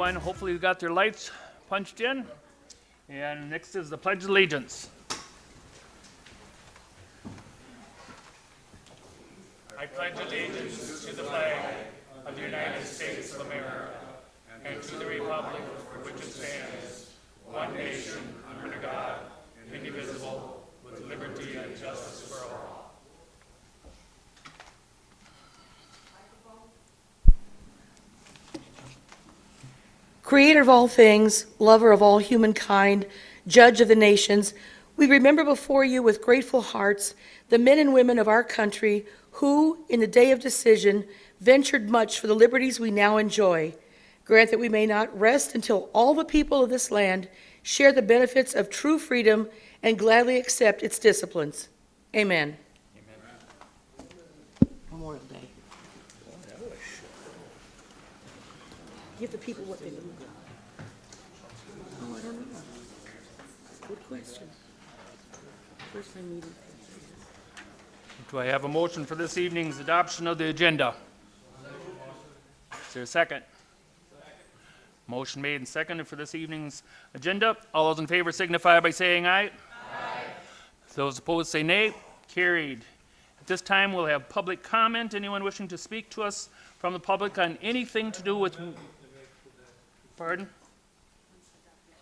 everyone. Hopefully you got their lights punched in. And next is the Pledge of Allegiance. I pledge allegiance to the flag of the United States of America and to the republic for which it stands, one nation, under God, indivisible, with liberty and justice for all. Creator of all things, lover of all humankind, judge of the nations, we remember before you with grateful hearts the men and women of our country who, in the day of decision, ventured much for the liberties we now enjoy. Grant that we may not rest until all the people of this land share the benefits of true freedom and gladly accept its disciplines. Amen. Memorial Day. Give the people what they need. Oh, I don't know. Good question. First time meeting. Do I have a motion for this evening's adoption of the agenda? Is there a second? Motion made and seconded for this evening's agenda. All those in favor signify by saying aye. Aye. Those opposed say nay. Carried. At this time, we'll have public comment. Anyone wishing to speak to us from the public on anything to do with... Pardon?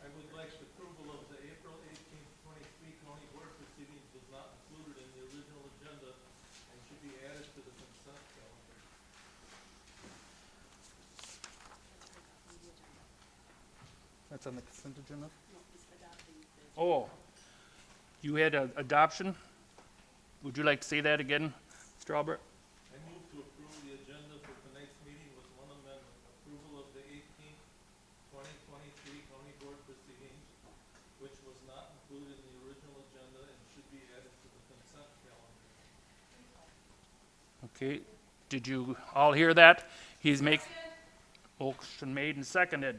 I would like the approval of the April 18th, 23 county board proceedings was not included in the original agenda and should be added to the consent calendar. That's on the consent agenda? Oh, you had an adoption? Would you like to say that again, Mr. Albert? I move to approve the agenda for tonight's meeting with one amendment, approval of the 18th, 2023 county board proceedings, which was not included in the original agenda and should be added to the consent calendar. Okay, did you all hear that? He's motion made and seconded.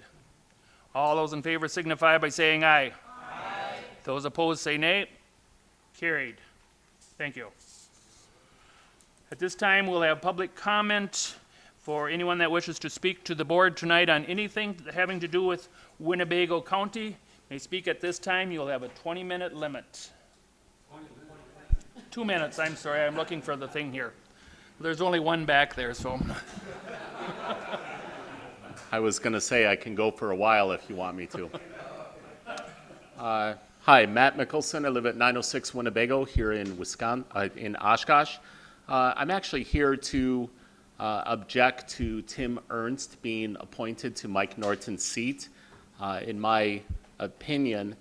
All those in favor signify by saying aye. Aye. Those opposed say nay. Carried. Thank you. At this time, we'll have public comment for anyone that wishes to speak to the board tonight on anything having to do with Winnebago County. May speak at this time. You'll have a 20-minute limit. 2 minutes, I'm sorry. I'm looking for the thing here. There's only one back there, so. I was going to say I can go for a while if you want me to. Hi, Matt Mickelson. I live at 906 Winnebago here in in Oshkosh. I'm actually here to object to Tim Ernst being appointed to Mike Norton's seat. In my opinion,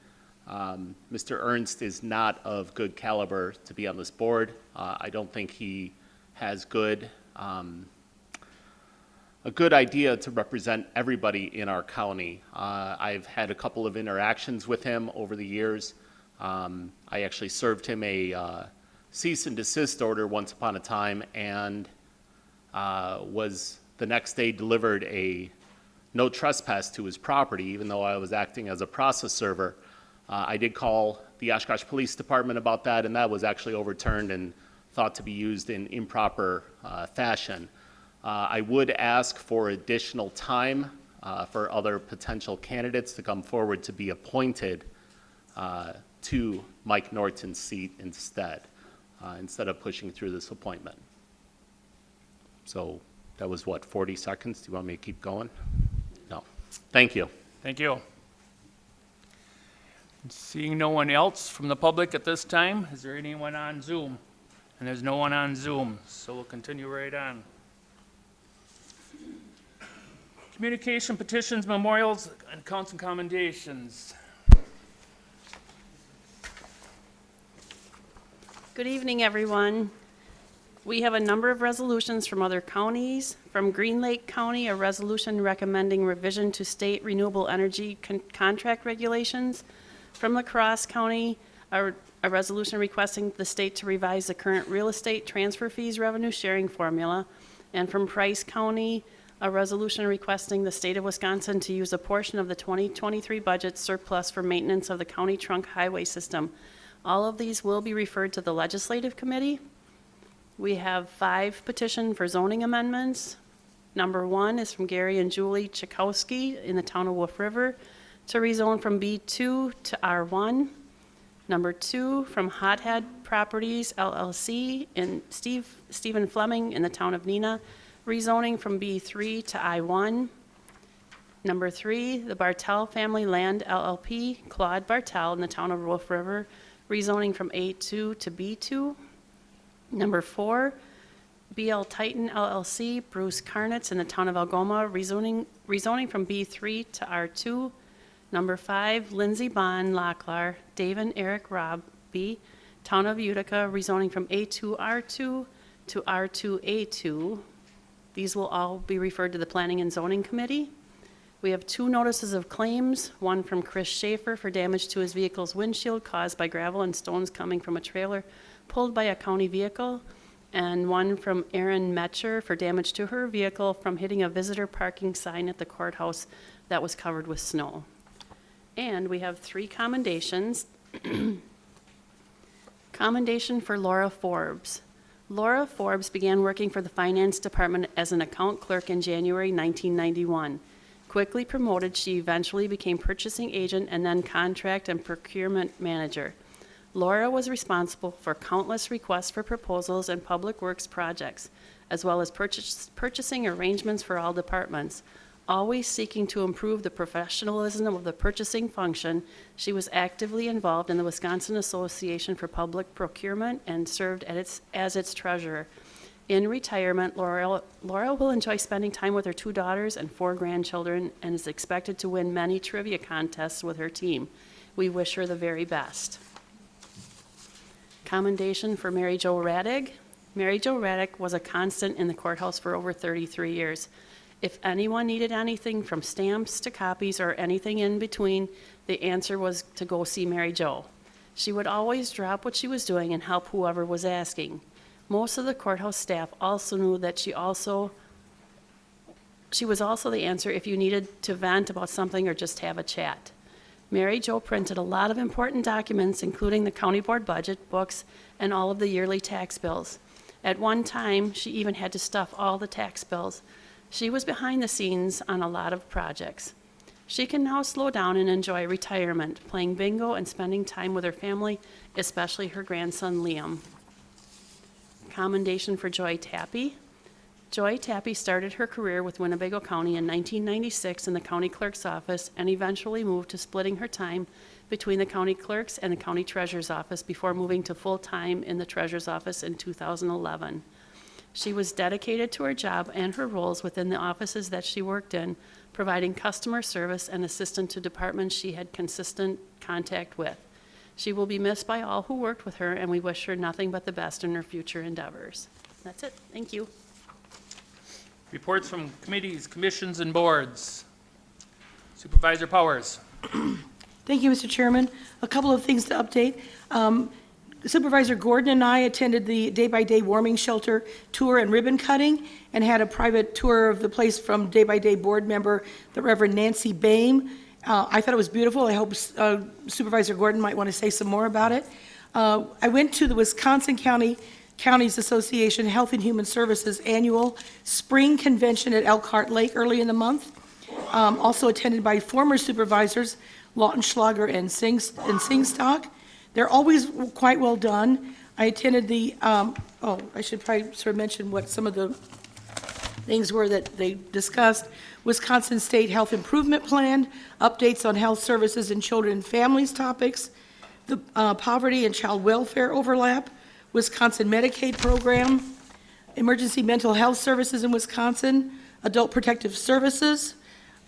Mr. Ernst is not of good caliber to be on this board. I don't think he has a good idea to represent everybody in our county. I've had a couple of interactions with him over the years. I actually served him a cease and desist order once upon a time and was the next day delivered a no trespass to his property, even though I was acting as a process server. I did call the Oshkosh Police Department about that, and that was actually overturned and thought to be used in improper fashion. I would ask for additional time for other potential candidates to come forward to be appointed to Mike Norton's seat instead of pushing through this appointment. So that was what, 40 seconds? Do you want me to keep going? No. Thank you. Thank you. Seeing no one else from the public at this time, is there anyone on Zoom? And there's no one on Zoom, so we'll continue right on. Communication, petitions, memorials, and counts and commendations. Good evening, everyone. We have a number of resolutions from other counties. From Green Lake County, a resolution recommending revision to state renewable energy contract regulations. From La Crosse County, a resolution requesting the state to revise the current real estate transfer fees revenue sharing formula. And from Price County, a resolution requesting the state of Wisconsin to use a portion of the 2023 budget surplus for maintenance of the county trunk highway system. All of these will be referred to the legislative committee. We have 5 petitions for zoning amendments, Number 1 is from Gary and Julie Chakowski in the town of Wolf River to rezone from B2 to R1. Number 2 from Hothead Properties LLC in Stephen Fleming in the town of Neenah, rezoning from B3 to I1. Number 3, the Bartel Family Land LLP, Claude Bartel in the town of Wolf River, rezoning from A2 to B2. Number 4, BL Titan LLC, Bruce Karnitz in the town of Algoma, rezoning from B3 to R2. Number 5, Lindsay Bond Locklar, Dave and Eric Robbie, town of Utica, rezoning from A2R2 to R2A2. These will all be referred to the Planning and Zoning Committee. We have 2 notices of claims, one from Chris Schaefer for damage to his vehicle's windshield caused by gravel and stones coming from a trailer pulled by a county vehicle, and one from Erin Metcher for damage to her vehicle from hitting a visitor parking sign at the courthouse that was covered with snow. And we have 3 commendations. Commendation for Laura Forbes. Laura Forbes began working for the Finance Department as an account clerk in January 1991. Quickly promoted, she eventually became purchasing agent and then contract and procurement manager. Laura was responsible for countless requests for proposals and public works projects, as well as purchasing arrangements for all departments. Always seeking to improve the professionalism of the purchasing function, she was actively involved in the Wisconsin Association for Public Procurement and served as its treasurer. In retirement, Laura will enjoy spending time with her 2 daughters and 4 grandchildren and is expected to win many trivia contests with her team. We wish her the very best. Commendation for Mary Jo Radig. Mary Jo Radig was a constant in the courthouse for over 33 years. If anyone needed anything from stamps to copies or anything in between, the answer was to go see Mary Jo. She would always drop what she was doing and help whoever was asking. Most of the courthouse staff also knew that she was also the answer if you needed to vent about something or just have a chat. Mary Jo printed a lot of important documents, including the county board budget, books, and all of the yearly tax bills. At one time, she even had to stuff all the tax bills. She was behind the scenes on a lot of projects. She can now slow down and enjoy retirement, playing bingo and spending time with her family, especially her grandson Liam. Commendation for Joy Tappy. Joy Tappy started her career with Winnebago County in 1996 in the county clerk's office and eventually moved to splitting her time between the county clerk's and the county treasurer's office before moving to full-time in the treasurer's office in 2011. She was dedicated to her job and her roles within the offices that she worked in, providing customer service and assistance to departments she had consistent contact with. She will be missed by all who worked with her, and we wish her nothing but the best in her future endeavors. That's it. Thank you. Reports from committees, commissions, and boards. Supervisor Powers. Thank you, Mr. Chairman. A couple of things to update. Supervisor Gordon and I attended the day-by-day warming shelter tour and ribbon cutting and had a private tour of the place from day-by-day board member, the Reverend Nancy Boehm. I thought it was beautiful. I hope Supervisor Gordon might want to say some more about it. I went to the Wisconsin Counties Association Health and Human Services annual spring convention at Elkhart Lake early in the month. Also attended by former supervisors Lautenschlager and Singstock. They're always quite well done. I attended the, I should probably sort of mention what some of the things were that they discussed. Wisconsin State Health Improvement Plan, updates on health services and children and families topics, the poverty and child welfare overlap, Wisconsin Medicaid program, emergency mental health services in Wisconsin, adult protective services,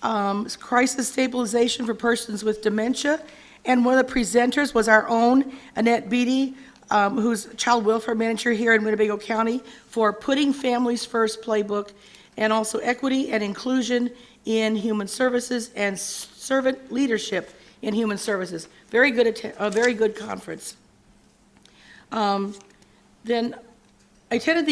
crisis stabilization for persons with dementia, and one of the presenters was our own Annette Beatty, who's child welfare manager here in Winnebago County, for Putting Families First playbook, and also equity and inclusion in human services and servant leadership in human services. Very good, a very good conference. Then I attended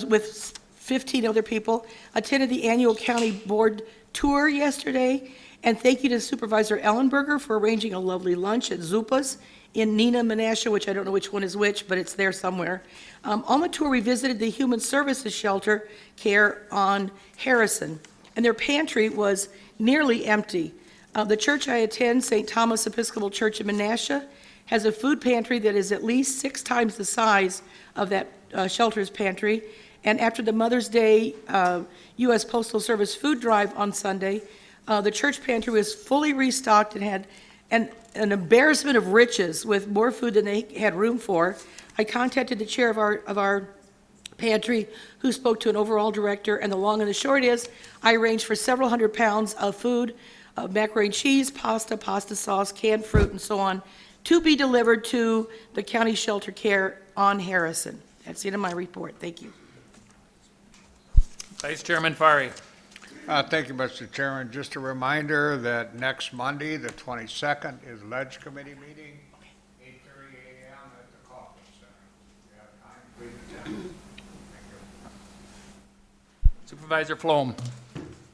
with 15 other people, attended the annual county board tour yesterday, And thank you to Supervisor Ellenberger for arranging a lovely lunch at Zupa's in Nina, Menasha, which I don't know which one is which, but it's there somewhere. On the tour, we visited the Human Services Shelter Care on Harrison, and their pantry was nearly empty. The church I attend, St. Thomas Episcopal Church in Menasha, has a food pantry that is at least 6 times the size of that shelter's pantry. And after the Mother's Day U.S. Postal Service food drive on Sunday, the church pantry was fully restocked and had an embarrassment of riches with more food than they had room for. I contacted the chair of our pantry, who spoke to an overall director, and the long and the short is, I arranged for several hundred pounds of food, macaroni and cheese, pasta sauce, canned fruit, and so on, to be delivered to the county shelter care on Harrison. That's the end of my report. Thank you. Vice Chairman Fari. Thank you, Mr. Chairman. Just a reminder that next Monday, the 22nd, is Ledge Committee meeting, 8:30 a.m. at the Caucus Center. If you have time, please attend. Thank you. Supervisor Flom.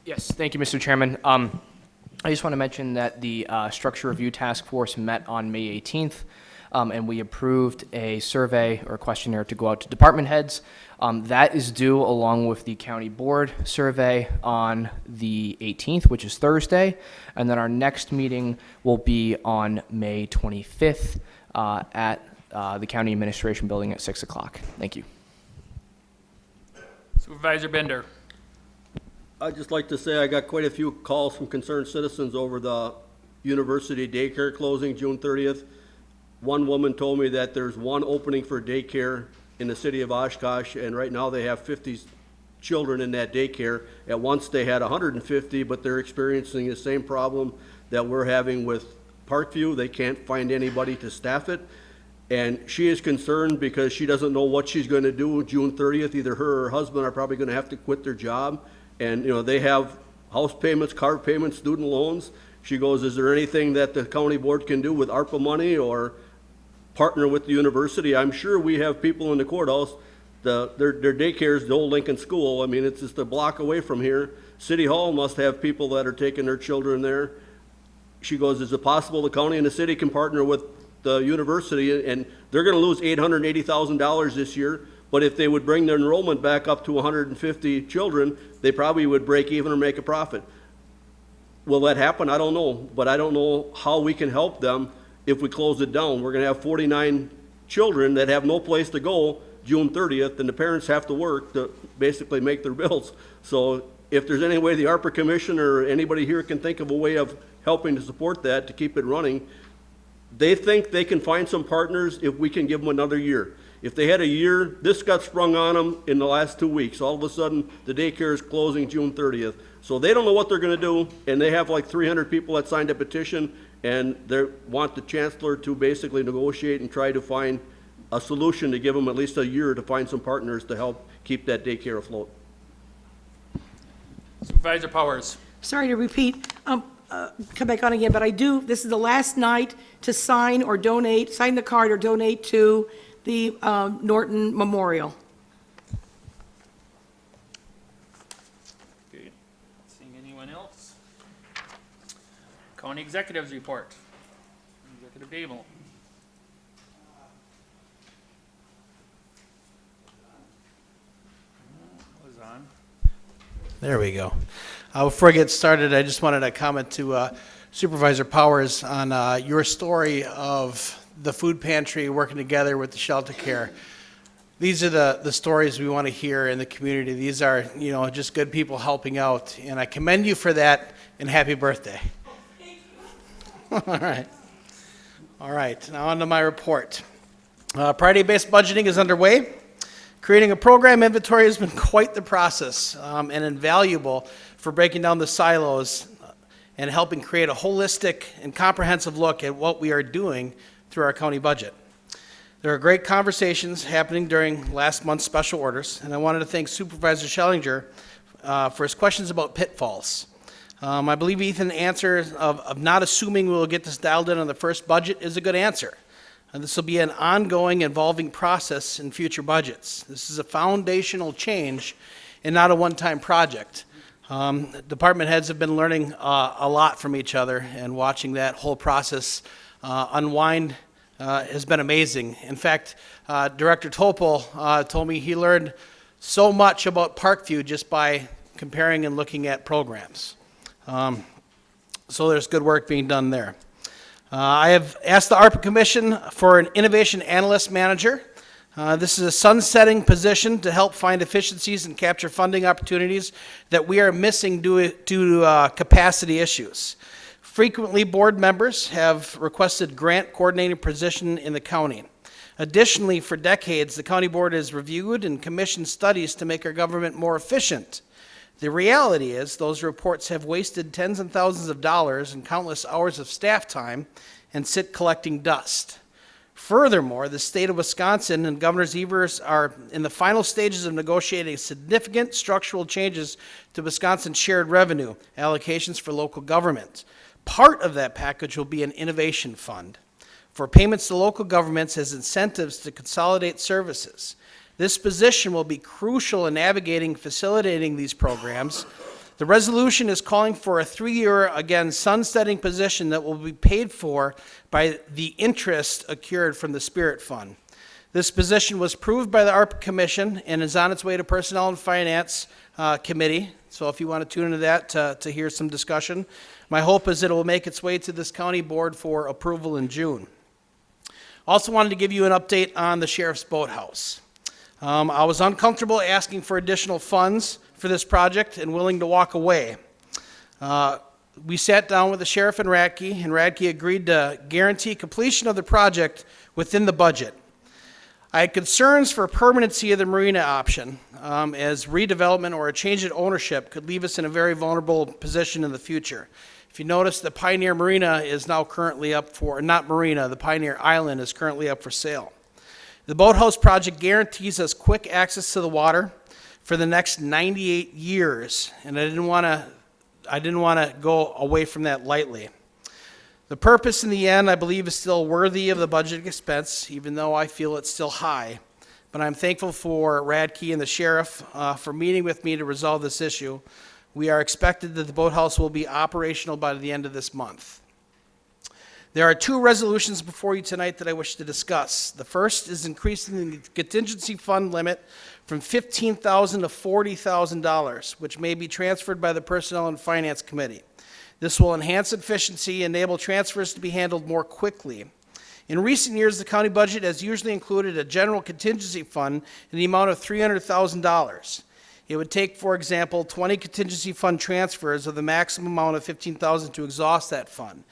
Yes, thank you, Mr. Chairman. I just want to mention that the Structure Review Task Force met on May 18th, and we approved a survey or questionnaire to go out to department heads. That is due along with the county board survey on the 18th, which is Thursday, and then our next meeting will be on May 25th at the county administration building at 6 o'clock. Thank you. Supervisor Bender. I'd just like to say I got quite a few calls from concerned citizens over the university daycare closing June 30th. One woman told me that there's one opening for daycare in the city of Oshkosh, and right now they have 50 children in that daycare. At once they had 150, but they're experiencing the same problem that we're having with Parkview. They can't find anybody to staff it. And she is concerned because she doesn't know what she's going to do June 30th. Either her or her husband are probably going to have to quit their job. And, they have house payments, car payments, student loans. She goes, is there anything that the county board can do with ARPA money or partner with the university? I'm sure we have people in the courthouse, their daycare is the old Lincoln School. I mean, it's just a block away from here. City Hall must have people that are taking their children there. She goes, is it possible the county and the city can partner with the university? And they're going to lose $880,000 this year. But if they would bring their enrollment back up to 150 children, they probably would break even or make a profit. Will that happen? I don't know. But I don't know how we can help them if we close it down. We're going to have 49 children that have no place to go June 30th, and the parents have to work to basically make their bills. So if there's any way the ARPA Commission or anybody here can think of a way of helping to support that, to keep it running, they think they can find some partners if we can give them another year. If they had a year, this got sprung on them in the last 2 weeks. All of a sudden, the daycare is closing June 30th. So they don't know what they're going to do, and they have like 300 people that signed a petition, and they want the chancellor to basically negotiate and try to find a solution to give them at least a year to find some partners to help keep that daycare afloat. Supervisor Powers. Sorry to repeat, come back on again, but this is the last night to sign the card or donate to the Norton Memorial. Okay. Seeing anyone else? County Executives Report. Executive Dable. Was on. There we go. Before I get started, I just wanted to comment to Supervisor Powers on your story of the food pantry working together with the shelter care. These are the stories we want to hear in the community. These are, just good people helping out, and I commend you for that, and happy birthday. All right, now on to my report. Priority-based budgeting is underway. Creating a program inventory has been quite the process and invaluable for breaking down the silos and helping create a holistic and comprehensive look at what we are doing through our county budget. There are great conversations happening during last month's special orders, and I wanted to thank Supervisor Schellinger for his questions about pitfalls. I believe Ethan's answer of not assuming we'll get this dialed in on the first budget is a good answer. And this will be an ongoing, evolving process in future budgets. This is a foundational change and not a one-time project. Department heads have been learning a lot from each other, and watching that whole process unwind has been amazing. In fact, Director Topol told me he learned so much about Parkview just by comparing and looking at programs. So there's good work being done there. I have asked the ARPA Commission for an Innovation Analyst Manager. This is a sunsetting position to help find efficiencies and capture funding opportunities that we are missing due to capacity issues. Frequently, board members have requested grant coordinating position in the county. Additionally, for decades, the county board has reviewed and commissioned studies to make our government more efficient. The reality is those reports have wasted tens and thousands of dollars and countless hours of staff time and sit collecting dust. Furthermore, the state of Wisconsin and Governor Evers are in the final stages of negotiating significant structural changes to Wisconsin's shared revenue allocations for local government. Part of that package will be an innovation fund for payments to local governments as incentives to consolidate services. This position will be crucial in navigating, facilitating these programs. The resolution is calling for a 3-year, again, sunsetting position that will be paid for by the interest accrued from the Spirit Fund. This position was approved by the ARPA Commission and is on its way to Personnel and Finance Committee. So if you want to tune into that to hear some discussion, my hope is that it will make its way to this county board for approval in June. Also wanted to give you an update on the Sheriff's Boathouse. I was uncomfortable asking for additional funds for this project and willing to walk away. We sat down with the sheriff and Radke agreed to guarantee completion of the project within the budget. I had concerns for permanency of the marina option, as redevelopment or a change in ownership could leave us in a very vulnerable position in the future. If you notice, the Pioneer Marina is now currently up for, not marina, the Pioneer Island is currently up for sale. The boathouse project guarantees us quick access to the water for the next 98 years, and I didn't want to go away from that lightly. The purpose in the end, I believe, is still worthy of the budget expense, even though I feel it's still high. But I'm thankful for Radke and the sheriff for meeting with me to resolve this issue. We are expected that the boathouse will be operational by the end of this month. There are 2 resolutions before you tonight that I wish to discuss. The first is increasing the contingency fund limit from $15,000 to $40,000, which may be transferred by the Personnel and Finance Committee. This will enhance efficiency and enable transfers to be handled more quickly. In recent years, the county budget has usually included a general contingency fund in the amount of $300,000. It would take, for example, 20 contingency fund transfers of the maximum amount of $15,000 to exhaust that fund.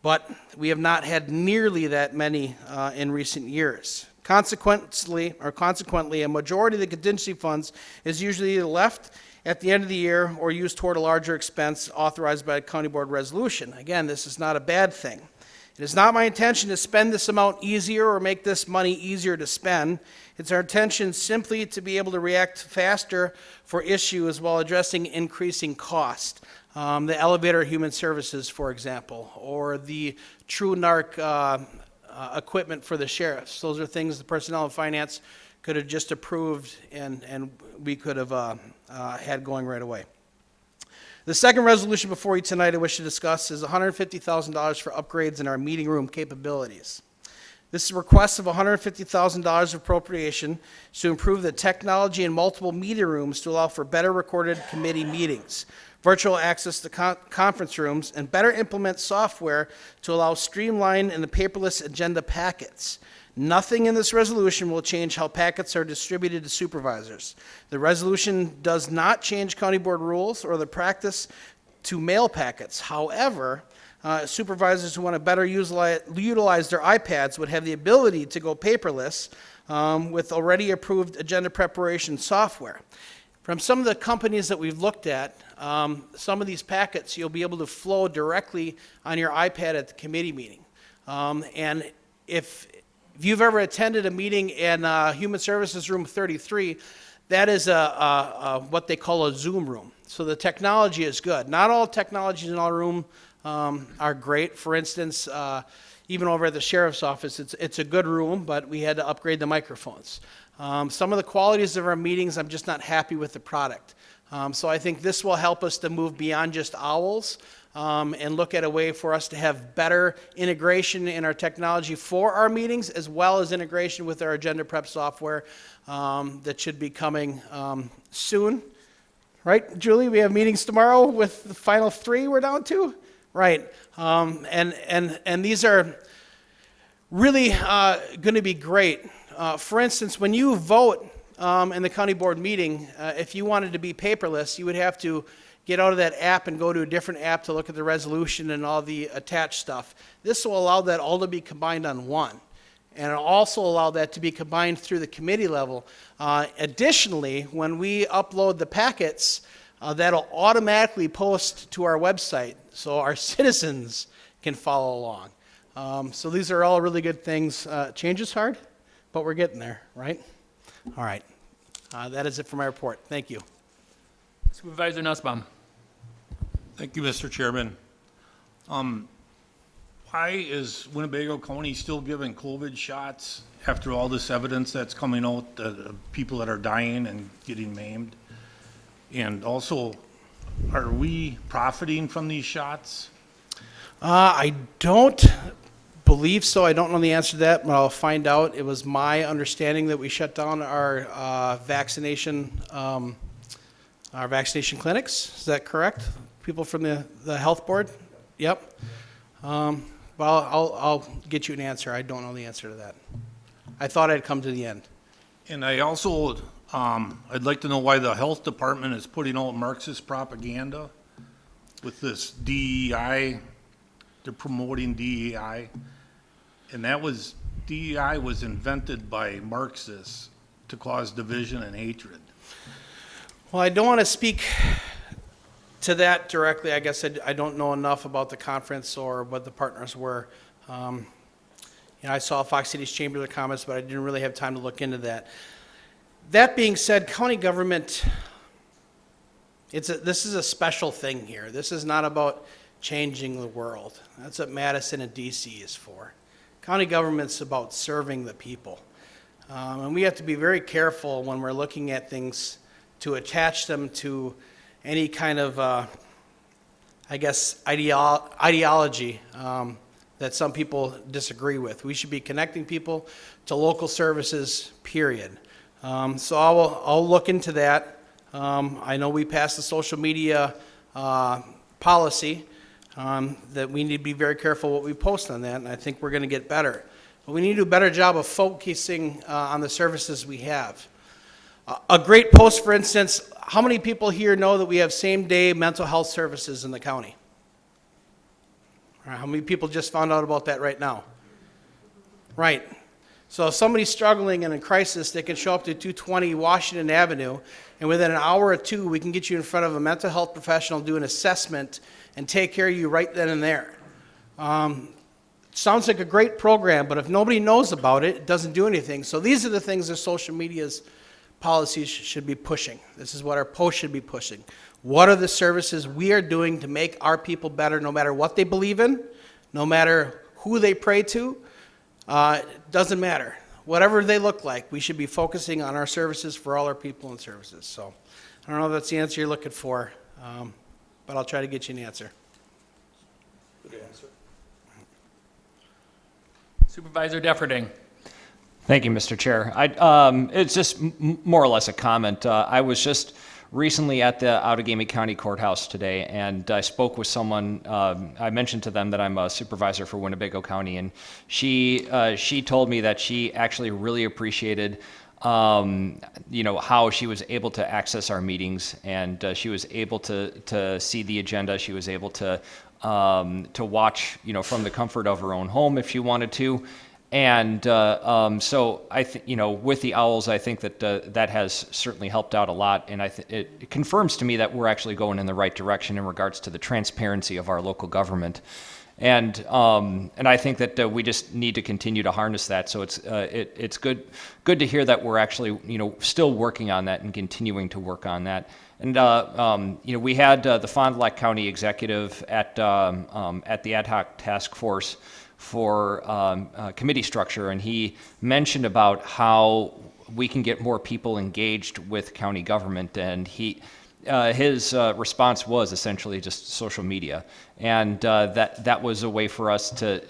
But we have not had nearly that many in recent years. Consequently, a majority of the contingency funds is usually either left at the end of the year or used toward a larger expense authorized by a county board resolution. Again, this is not a bad thing. It is not my intention to spend this amount easier or make this money easier to spend. It's our intention simply to be able to react faster for issues while addressing increasing cost. The elevator human services, for example, or the True Narc equipment for the sheriffs. Those are things the Personnel and Finance could have just approved and we could have had going right away. The second resolution before you tonight I wish to discuss is $150,000 for upgrades in our meeting room capabilities. This is a request of $150,000 appropriation to improve the technology in multiple meeting rooms to allow for better recorded committee meetings, virtual access to conference rooms, and better implement software to allow streamline and the paperless agenda packets. Nothing in this resolution will change how packets are distributed to supervisors. The resolution does not change county board rules or the practice to mail packets. However, supervisors who want to better utilize their iPads would have the ability to go paperless with already approved agenda preparation software. From some of the companies that we've looked at, some of these packets you'll be able to flow directly on your iPad at the committee meeting. And if you've ever attended a meeting in Human Services Room 33, that is what they call a Zoom room. So the technology is good. Not all technologies in our room are great. For instance, even over at the sheriff's office, it's a good room, but we had to upgrade the microphones. Some of the qualities of our meetings, I'm just not happy with the product. So I think this will help us to move beyond just owls and look at a way for us to have better integration in our technology for our meetings, as well as integration with our agenda prep software that should be coming soon. Right, Julie? We have meetings tomorrow with the final 3 we're down to? Right. And these are really going to be great. For instance, when you vote in the county board meeting, if you wanted to be paperless, you would have to get out of that app and go to a different app to look at the resolution and all the attached stuff. This will allow that all to be combined on one. And it'll also allow that to be combined through the committee level. Additionally, when we upload the packets, that'll automatically post to our website so our citizens can follow along. So these are all really good things. Change is hard, but we're getting there, right? All right. That is it for my report. Thank you. Supervisor Nussbaum. Thank you, Mr. Chairman. Why is Winnebago County still giving COVID shots after all this evidence that's coming out, people that are dying and getting maimed? And also, are we profiting from these shots? I don't believe so. I don't know the answer to that, but I'll find out. It was my understanding that we shut down our vaccination clinics. Is that correct? People from the health board? Yep. Well, I'll get you an answer. I don't know the answer to that. I thought I'd come to the end. And I also, I'd like to know why the health department is putting out Marxist propaganda with this DEI. They're promoting DEI. And DEI was invented by Marxists to cause division and hatred. Well, I don't want to speak to that directly. I guess I don't know enough about the conference or what the partners were. I saw Fox Cities Chamber of comments, but I didn't really have time to look into that. That being said, county government, this is a special thing here. This is not about changing the world. That's what Madison and DC is for. County government's about serving the people. And we have to be very careful when we're looking at things to attach them to any kind of, ideology that some people disagree with. We should be connecting people to local services, period. So I'll look into that. I know we passed the social media policy that we need to be very careful what we post on that, and I think we're going to get better. But we need to do a better job of focusing on the services we have. A great post, for instance, how many people here know that we have same-day mental health services in the county? All right, how many people just found out about that right now? Right. So if somebody's struggling and in crisis, they can show up to 220 Washington Avenue, and within an hour or two, we can get you in front of a mental health professional, do an assessment, and take care of you right then and there. Sounds like a great program, but if nobody knows about it, it doesn't do anything. So these are the things that social media's policies should be pushing. This is what our post should be pushing. What are the services we are doing to make our people better, no matter what they believe in, no matter who they pray to? It doesn't matter. Whatever they look like, we should be focusing on our services for all our people and services. So I don't know if that's the answer you're looking for, but I'll try to get you an answer. Good answer. Supervisor Defferding. Thank you, Mr. Chair. It's just more or less a comment. I was just recently at the Outagamie County Courthouse today, and I spoke with someone. I mentioned to them that I'm a supervisor for Winnebago County, and she told me that she actually really appreciated, how she was able to access our meetings, and she was able to see the agenda. She was able to watch, from the comfort of her own home if she wanted to. And so I think, with the owls, I think that that has certainly helped out a lot, and it confirms to me that we're actually going in the right direction in regards to the transparency of our local government, and I think that we just need to continue to harness that. So it's good to hear that we're actually still working on that and continuing to work on that. And we had the Fond du Lac County executive at the ad hoc task force for committee structure, and he mentioned about how we can get more people engaged with county government, and his response was essentially just social media, and that was a way for us to,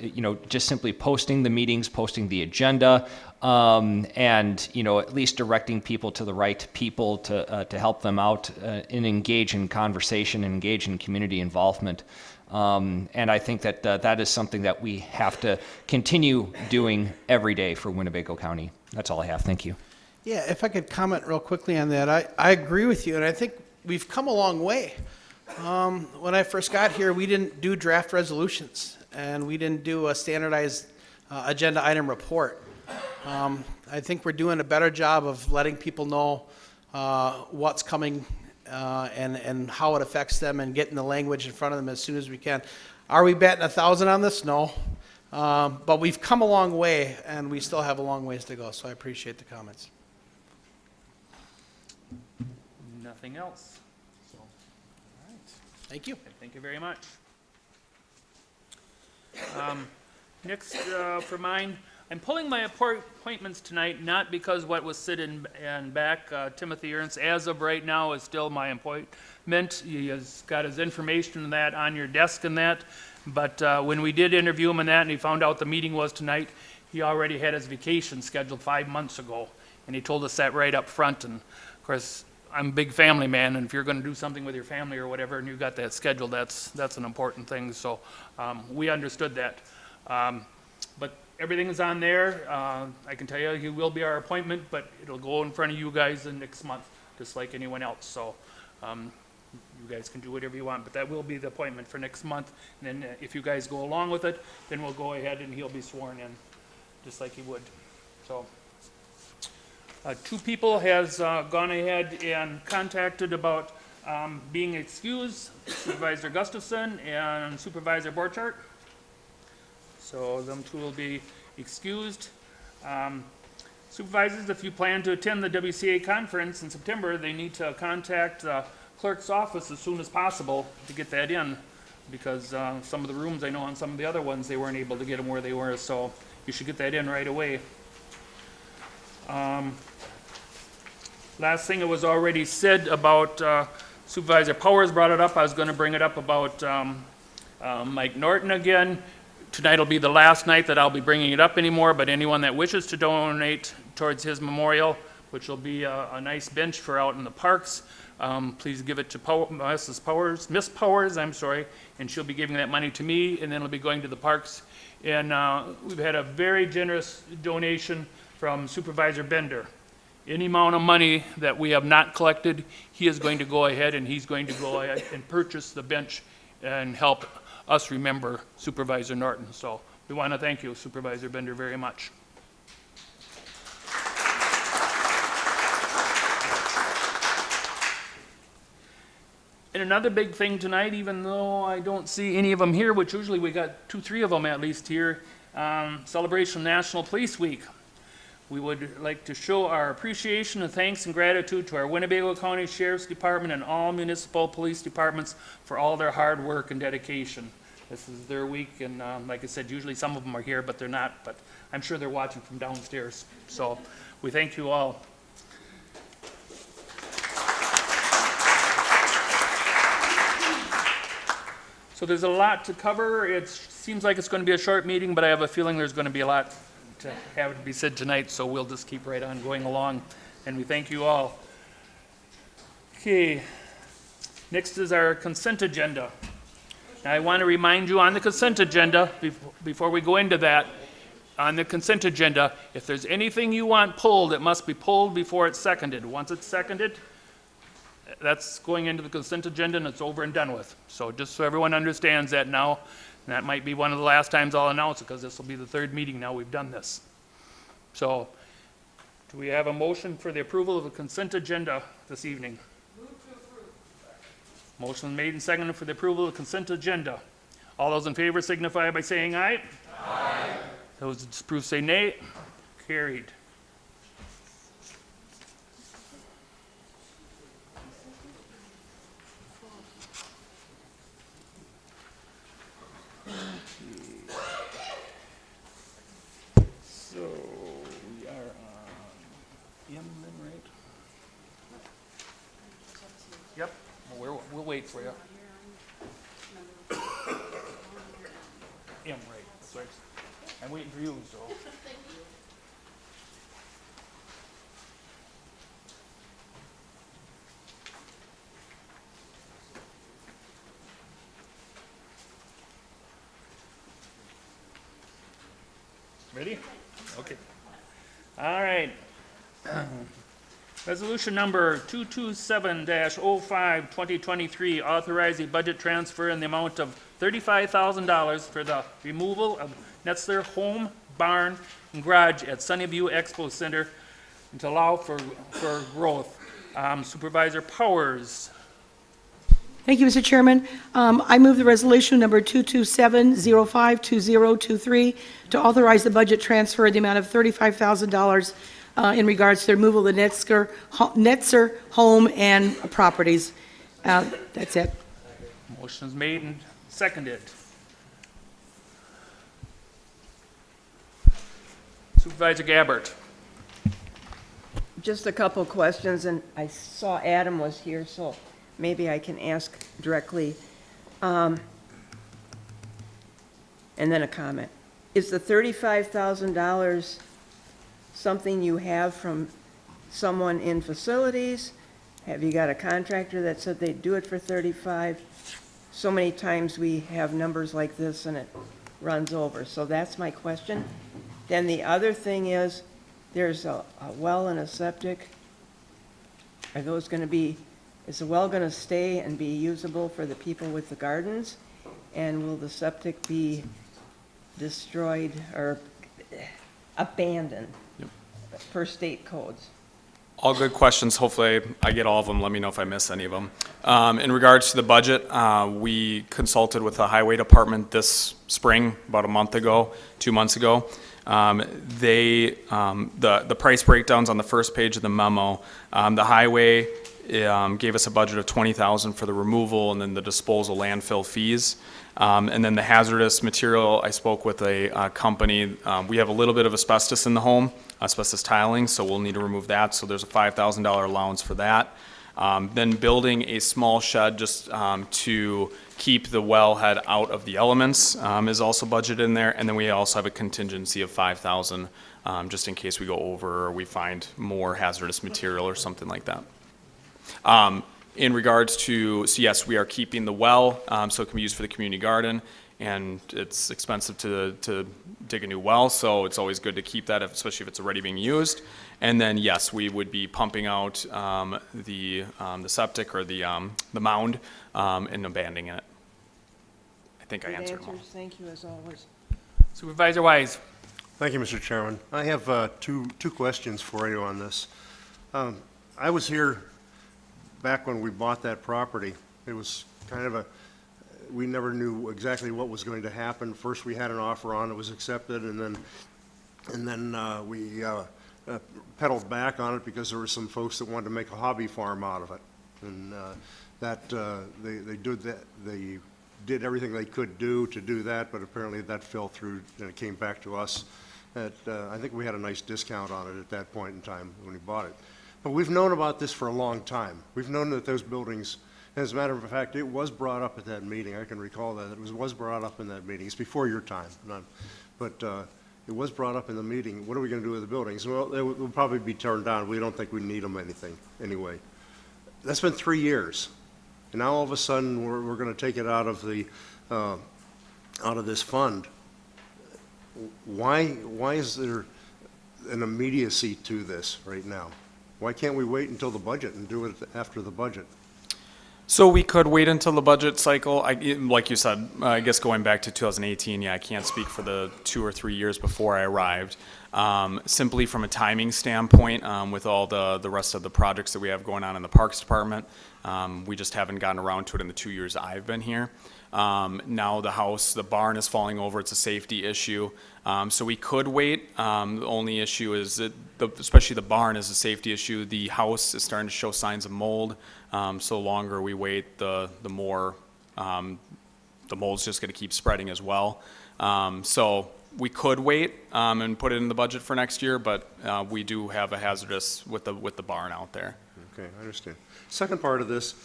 just simply posting the meetings, posting the agenda, and at least directing people to the right people to help them out and engage in conversation, engage in community involvement. And I think that that is something that we have to continue doing every day for Winnebago County. That's all I have. Thank you. Yeah, if I could comment real quickly on that, I agree with you, and I think we've come a long way. When I first got here, we didn't do draft resolutions, and we didn't do a standardized agenda item report. I think we're doing a better job of letting people know what's coming and how it affects them, and getting the language in front of them as soon as we can. Are we batting 1,000 on this? No. But we've come a long way, and we still have a long ways to go, so I appreciate the comments. Nothing else. So, Thank you. thank you very much. Next, for mine, I'm pulling my appointments tonight, not because what was sit in back, Timothy Ernst, as of right now, is still my appointment. He has got his information and that on your desk and that, but when we did interview him and that, and he found out the meeting was tonight, he already had his vacation scheduled 5 months ago, and he told us that right up front, and of course, I'm a big family man, and if you're going to do something with your family or whatever, and you've got that scheduled, that's an important thing. So we understood that. But everything is on there. I can tell you, he will be our appointment, but it'll go in front of you guys in next month, just like anyone else. So you guys can do whatever you want, but that will be the appointment for next month. And then if you guys go along with it, then we'll go ahead and he'll be sworn in, just like he would. So. Two people has gone ahead and contacted about being excused, Supervisor Gustafson and Supervisor Borchardt. So them two will be excused. Supervisors, if you plan to attend the WCA conference in September, they need to contact the clerk's office as soon as possible to get that in, because some of the rooms, I know on some of the other ones, they weren't able to get them where they were, so you should get that in right away. Last thing that was already said about Supervisor Powers brought it up. I was going to bring it up about Mike Norton again. Tonight will be the last night that I'll be bringing it up anymore, but anyone that wishes to donate towards his memorial, which will be a nice bench for out in the parks, please give it to Miss Powers, I'm sorry, and she'll be giving that money to me, and then it'll be going to the parks. And we've had a very generous donation from Supervisor Bender. Any amount of money that we have not collected, he is going to go ahead and he's going to go ahead and purchase the bench and help us remember Supervisor Norton. So we want to thank you, Supervisor Bender, very much. And another big thing tonight, even though I don't see any of them here, which usually we got 2-3 of them at least here, Celebration National Police Week. We would like to show our appreciation and thanks and gratitude to our Winnebago County Sheriff's Department and all municipal police departments for all their hard work and dedication. This is their week, and like I said, usually some of them are here, but they're not, but I'm sure they're watching from downstairs. So we thank you all. So there's a lot to cover. It seems like it's going to be a short meeting, but I have a feeling there's going to be a lot to have to be said tonight, so we'll just keep right on going along, and we thank you all. Okay, next is our consent agenda. Now, I want to remind you on the consent agenda, before we go into that, on the consent agenda, if there's anything you want pulled, it must be pulled before it's seconded. Once it's seconded, that's going into the consent agenda and it's over and done with. So just so everyone understands that now, and that might be one of the last times I'll announce it, because this will be the third meeting now we've done this. So, do we have a motion for the approval of the consent agenda this evening? Move to approve. Motion made and seconded for the approval of the consent agenda. All those in favor signify by saying aye. Aye. Those that disapprove say nay. Carried. So, we are on M then, right? Yep. We'll wait for you. Yeah, right. That's right. I'm waiting for you, so. Ready? Okay. All right. Resolution number 227-05, 2023, authorize a budget transfer in the amount of $35,000 for the removal of Netzler home, barn, and garage at Sunnyview Expo Center and to allow for growth. Supervisor Powers. Thank you, Mr. Chairman. I move the resolution number 227-05-2023 to authorize the budget transfer in the amount of $35,000 in regards to the removal of the Netzer home and properties. That's it. Motion is made and seconded. Supervisor Gabbard. Just a couple questions, and I saw Adam was here, so maybe I can ask directly. And then a comment. Is the $35,000 something you have from someone in facilities? Have you got a contractor that said they'd do it for 35? So many times we have numbers like this and it runs over, so that's my question. Then the other thing is, there's a well and a septic. Are those gonna be, is the well gonna stay and be usable for the people with the gardens? And will the septic be destroyed or abandoned per state codes? All good questions. Hopefully I get all of them. Let me know if I miss any of them. In regards to the budget, we consulted with the highway department this spring, about a month ago, 2 months ago. The price breakdowns on the first page of the memo, the highway gave us a budget of $20,000 for the removal and then the disposal landfill fees. And then the hazardous material, I spoke with a company. We have a little bit of asbestos in the home, asbestos tiling, so we'll need to remove that. So there's a $5,000 allowance for that. Then building a small shed just to keep the wellhead out of the elements is also budgeted in there. And then we also have a contingency of $5,000 just in case we go over or we find more hazardous material or something like that. In regards to, so yes, we are keeping the well, so it can be used for the community garden, and it's expensive to dig a new well, so it's always good to keep that, especially if it's already being used. And then, yes, we would be pumping out the septic or the mound and abandoning it. I think I Good answered them all. answers. Thank you as always. Supervisor Wise. Thank you, Mr. Chairman. I have two questions for you on this. I was here back when we bought that property. It was kind of we never knew exactly what was going to happen. First, we had an offer on, it was accepted, and then we pedaled back on it because there were some folks that wanted to make a hobby farm out of it. And they did everything they could do to do that, but apparently that fell through and it came back to us. I think we had a nice discount on it at that point in time when we bought it. But we've known about this for a long time. We've known that those buildings, as a matter of fact, it was brought up at that meeting. I can recall that. It was brought up in that meeting. It's before your time, but it was brought up in the meeting. What are we going to do with the buildings? Well, they will probably be turned down. We don't think we need them anything anyway. That's been 3 years. And now all of a sudden we're going to take it out of this fund. Why is there an immediacy to this right now? Why can't we wait until the budget and do it after the budget? So we could wait until the budget cycle. Like you said, I guess going back to 2018, yeah, I can't speak for the 2 or 3 years before I arrived. Simply from a timing standpoint, with all the rest of the projects that we have going on in the Parks Department, we just haven't gotten around to it in the 2 years I've been here. Now the barn is falling over. It's a safety issue. So we could wait. The only issue is that especially the barn is a safety issue. The house is starting to show signs of mold. So longer we wait, the more the mold's just going to keep spreading as well. So we could wait and put it in the budget for next year, but we do have a hazardous with the barn out there. Okay, I understand. Second part of this,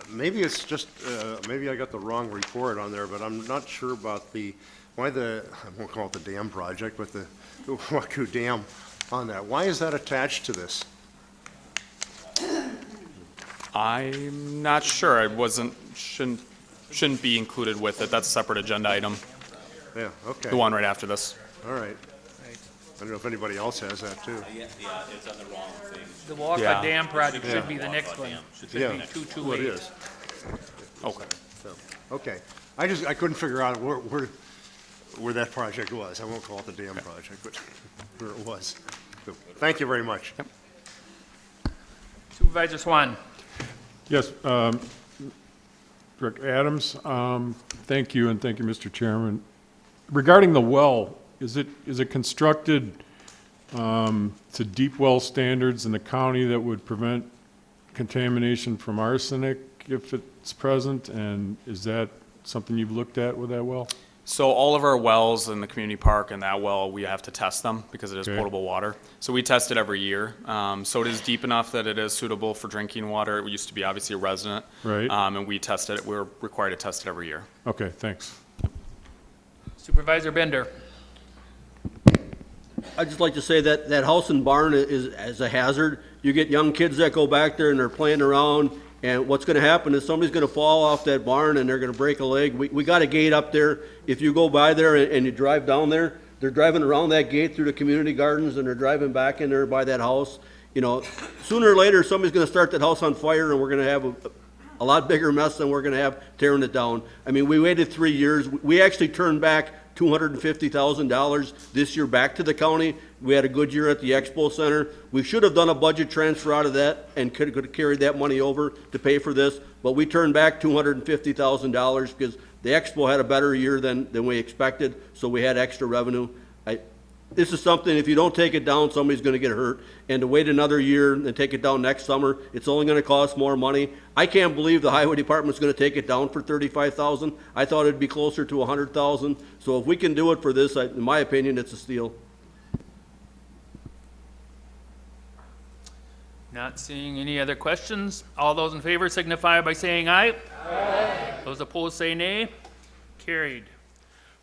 maybe it's just, maybe I got the wrong report on there, but I'm not sure about why I won't call it the dam project, but the Waku Dam on that. Why is that attached to this? I'm not sure. I shouldn't be included with it. That's a separate agenda item, Yeah, okay. the one right after this. All right. I don't know if anybody else has that, too. The Walcott Yeah. Dam project should be the next one. Should be Yeah, well, it 228. is. Okay. So, okay. I couldn't figure out where that project was. I won't call it the dam project, but where it was. So, thank you very much. Supervisor Swan. Yes, Director Adams, thank you, and thank you, Mr. Chairman. Regarding the well, is it constructed to deep well standards in the county that would prevent contamination from arsenic if it's present? And is that something you've looked at with that well? So all of our wells in the community park and that well, we have to test them because it is Okay. potable water. So we test it every year. So it is deep enough that it is suitable for drinking water. It used to be obviously a resident. Right. And we tested it. We're required to test it every year. Okay, thanks. Supervisor Bender. I'd just like to say that that house and barn is a hazard. You get young kids that go back there and they're playing around, and what's gonna happen is somebody's gonna fall off that barn and they're gonna break a leg. We got a gate up there. If you go by there and you drive down there, they're driving around that gate through the community gardens and they're driving back in there by that house. You know, sooner or later, somebody's gonna start that house on fire and we're gonna have a lot bigger mess than we're gonna have tearing it down. I mean, we waited 3 years. We actually turned back $250,000 this year back to the county. We had a good year at the Expo Center. We should have done a budget transfer out of that and could have carried that money over to pay for this, but we turned back $250,000 because the Expo had a better year than we expected, so we had extra revenue. This is something, if you don't take it down, somebody's gonna get hurt. And to wait another year and take it down next summer, it's only gonna cost more money. I can't believe the highway department's gonna take it down for $35,000. I thought it'd be closer to $100,000. So if we can do it for this, in my opinion, it's a steal. Not seeing any other questions. All those in favor signify by saying aye. Aye. Those opposed say nay. Carried.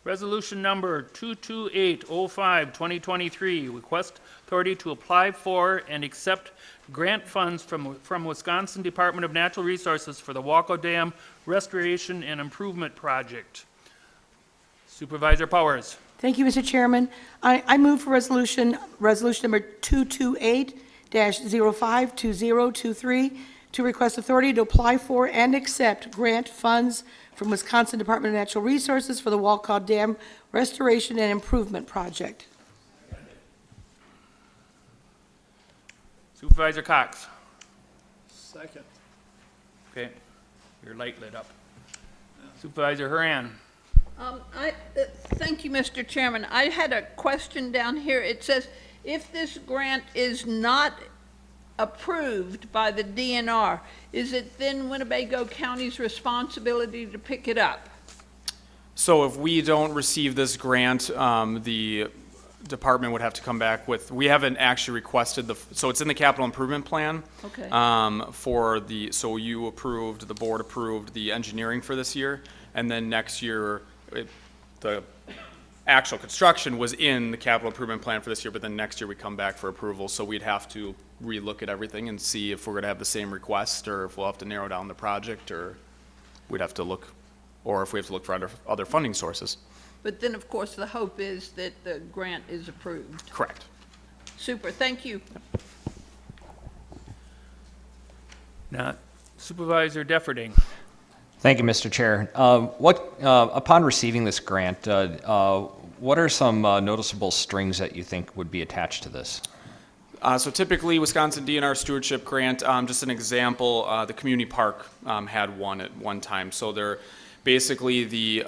Resolution number 22805, 2023, request authority to apply for and accept grant funds from Wisconsin Department of Natural Resources for the Walko Dam Restoration and Improvement Project. Supervisor Powers. Thank you, Mr. Chairman. I move for resolution number 228-052023, to request authority to apply for and accept grant funds from Wisconsin Department of Natural Resources for the Walcott Dam Restoration and Improvement Project. Supervisor Cox. Second. Okay, your light lit up. Supervisor Haran. Thank you, Mr. Chairman. I had a question down here. It says, if this grant is not approved by the DNR, is it then Winnebago County's responsibility to pick it up? So if we don't receive this grant, the department would have to come back with, we haven't actually requested so it's in the capital improvement plan. Okay. So you approved, the board approved the engineering for this year, and then next year, the actual construction was in the capital improvement plan for this year, but then next year we come back for approval, so we'd have to relook at everything and see if we're gonna have the same request, or if we'll have to narrow down the project, or we'd have to look, or if we have to look for other funding sources. But then, of course, the hope is that the grant is approved. Correct. Super, thank you. Now, Supervisor Defferting. Thank you, Mr. Chair. Upon receiving this grant, what are some noticeable strings that you think would be attached to this? So typically, Wisconsin DNR Stewardship Grant, just an example, the community park had one at one time. So they're basically the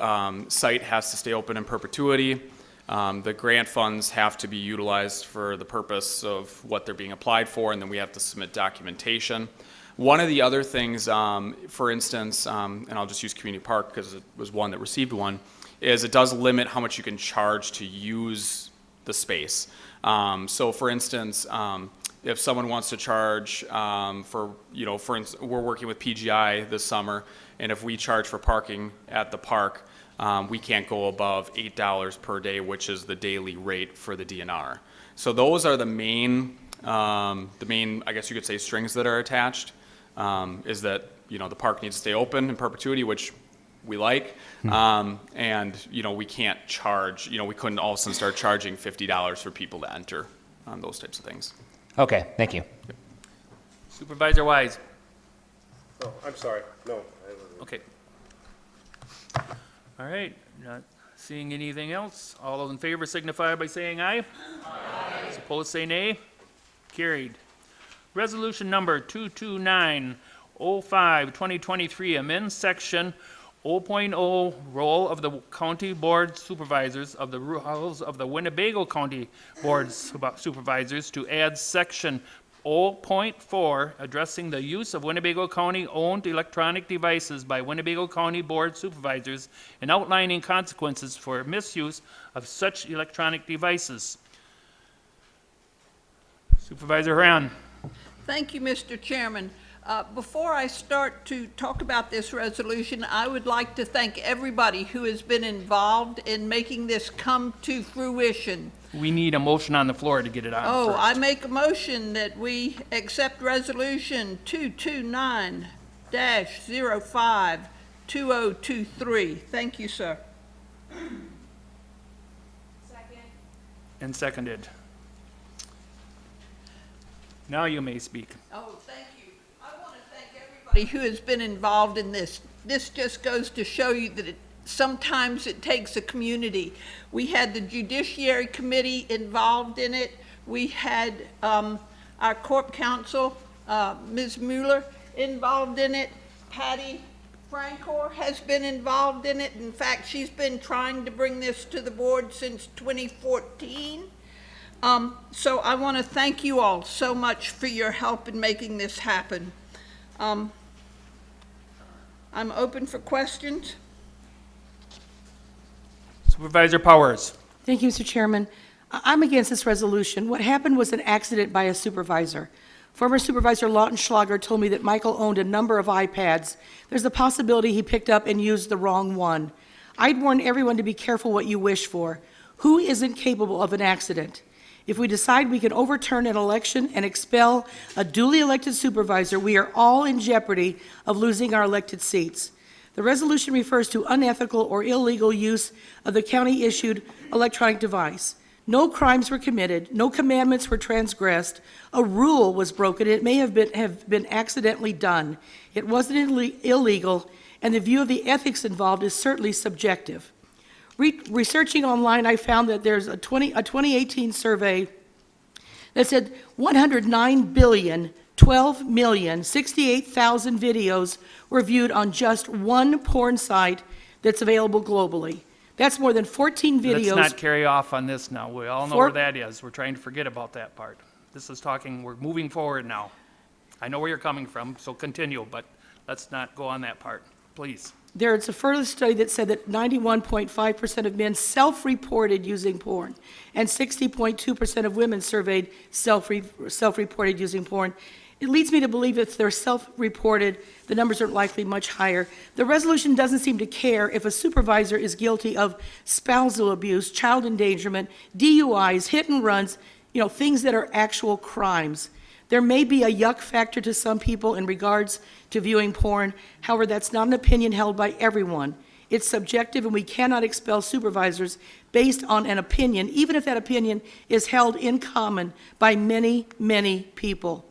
site has to stay open in perpetuity. The grant funds have to be utilized for the purpose of what they're being applied for, and then we have to submit documentation. One of the other things, for instance, and I'll just use community park because it was one that received one, is it does limit how much you can charge to use the space. So for instance, if someone wants to charge for instance, we're working with PGI this summer, and if we charge for parking at the park, we can't go above $8 per day, which is the daily rate for the DNR. So those are the main, I guess you could say, strings that are attached, is that, the park needs to stay open in perpetuity, which we like, and, we can't charge, we couldn't all of a sudden start charging $50 for people to enter on those types of things. Okay, thank you. Supervisor Wise. Oh, I'm sorry, no. Okay. All right, not seeing anything else. All those in favor signify by saying aye. Aye. Opposed, say nay. Carried. Resolution number 22905, 2023, amend section 0.0, role of the county board supervisors of the roles of the Winnebago County Board Supervisors to add section 0.4, addressing the use of Winnebago County-owned electronic devices by Winnebago County Board Supervisors and outlining consequences for misuse of such electronic devices. Supervisor Haran. Thank you, Mr. Chairman. Before I start to talk about this resolution, I would like to thank everybody who has been involved in making this come to fruition. We need a motion on the floor to get it on first. I make a motion that we accept Resolution 229-05-2023. Thank you, sir. And seconded. Now you may speak. Oh, thank you. I want to thank everybody who has been involved in this. This just goes to show you that sometimes it takes a community. We had the Judiciary Committee involved in it. We had our Corp Counsel, Ms. Mueller, involved in it. Patty Francor has been involved in it. In fact, she's been trying to bring this to the board since 2014. So I want to thank you all so much for your help in making this happen. I'm open for questions. Supervisor Powers. Thank you, Mr. Chairman. I'm against this resolution. What happened was an accident by a supervisor. Former Supervisor Lautenschlager told me that Michael owned a number of iPads. There's a possibility he picked up and used the wrong one. I'd warn everyone to be careful what you wish for. Who isn't capable of an accident? If we decide we can overturn an election and expel a duly elected supervisor, we are all in jeopardy of losing our elected seats. The resolution refers to unethical or illegal use of the county-issued electronic device. No crimes were committed, no commandments were transgressed, a rule was broken, it may have been accidentally done. It wasn't illegal, and the view of the ethics involved is certainly subjective. Researching online, I found that there's a 2018 survey that said 109 billion, 12,068,000 videos were viewed on just one porn site that's available globally. That's more than 14 videos. Let's not carry off on this now. We all know where that is. We're trying to forget about that part. This is talking, we're moving forward now. I know where you're coming from, so continue, but let's not go on that part, please. There's a further study that said that 91.5% of men self-reported using porn, and 60.2% of women surveyed self-reported using porn. It leads me to believe that if they're self-reported, the numbers are likely much higher. The resolution doesn't seem to care if a supervisor is guilty of spousal abuse, child endangerment, DUIs, hit and runs, things that are actual crimes. There may be a yuck factor to some people in regards to viewing porn. However, that's not an opinion held by everyone. It's subjective, and we cannot expel supervisors based on an opinion, even if that opinion is held in common by many, many people.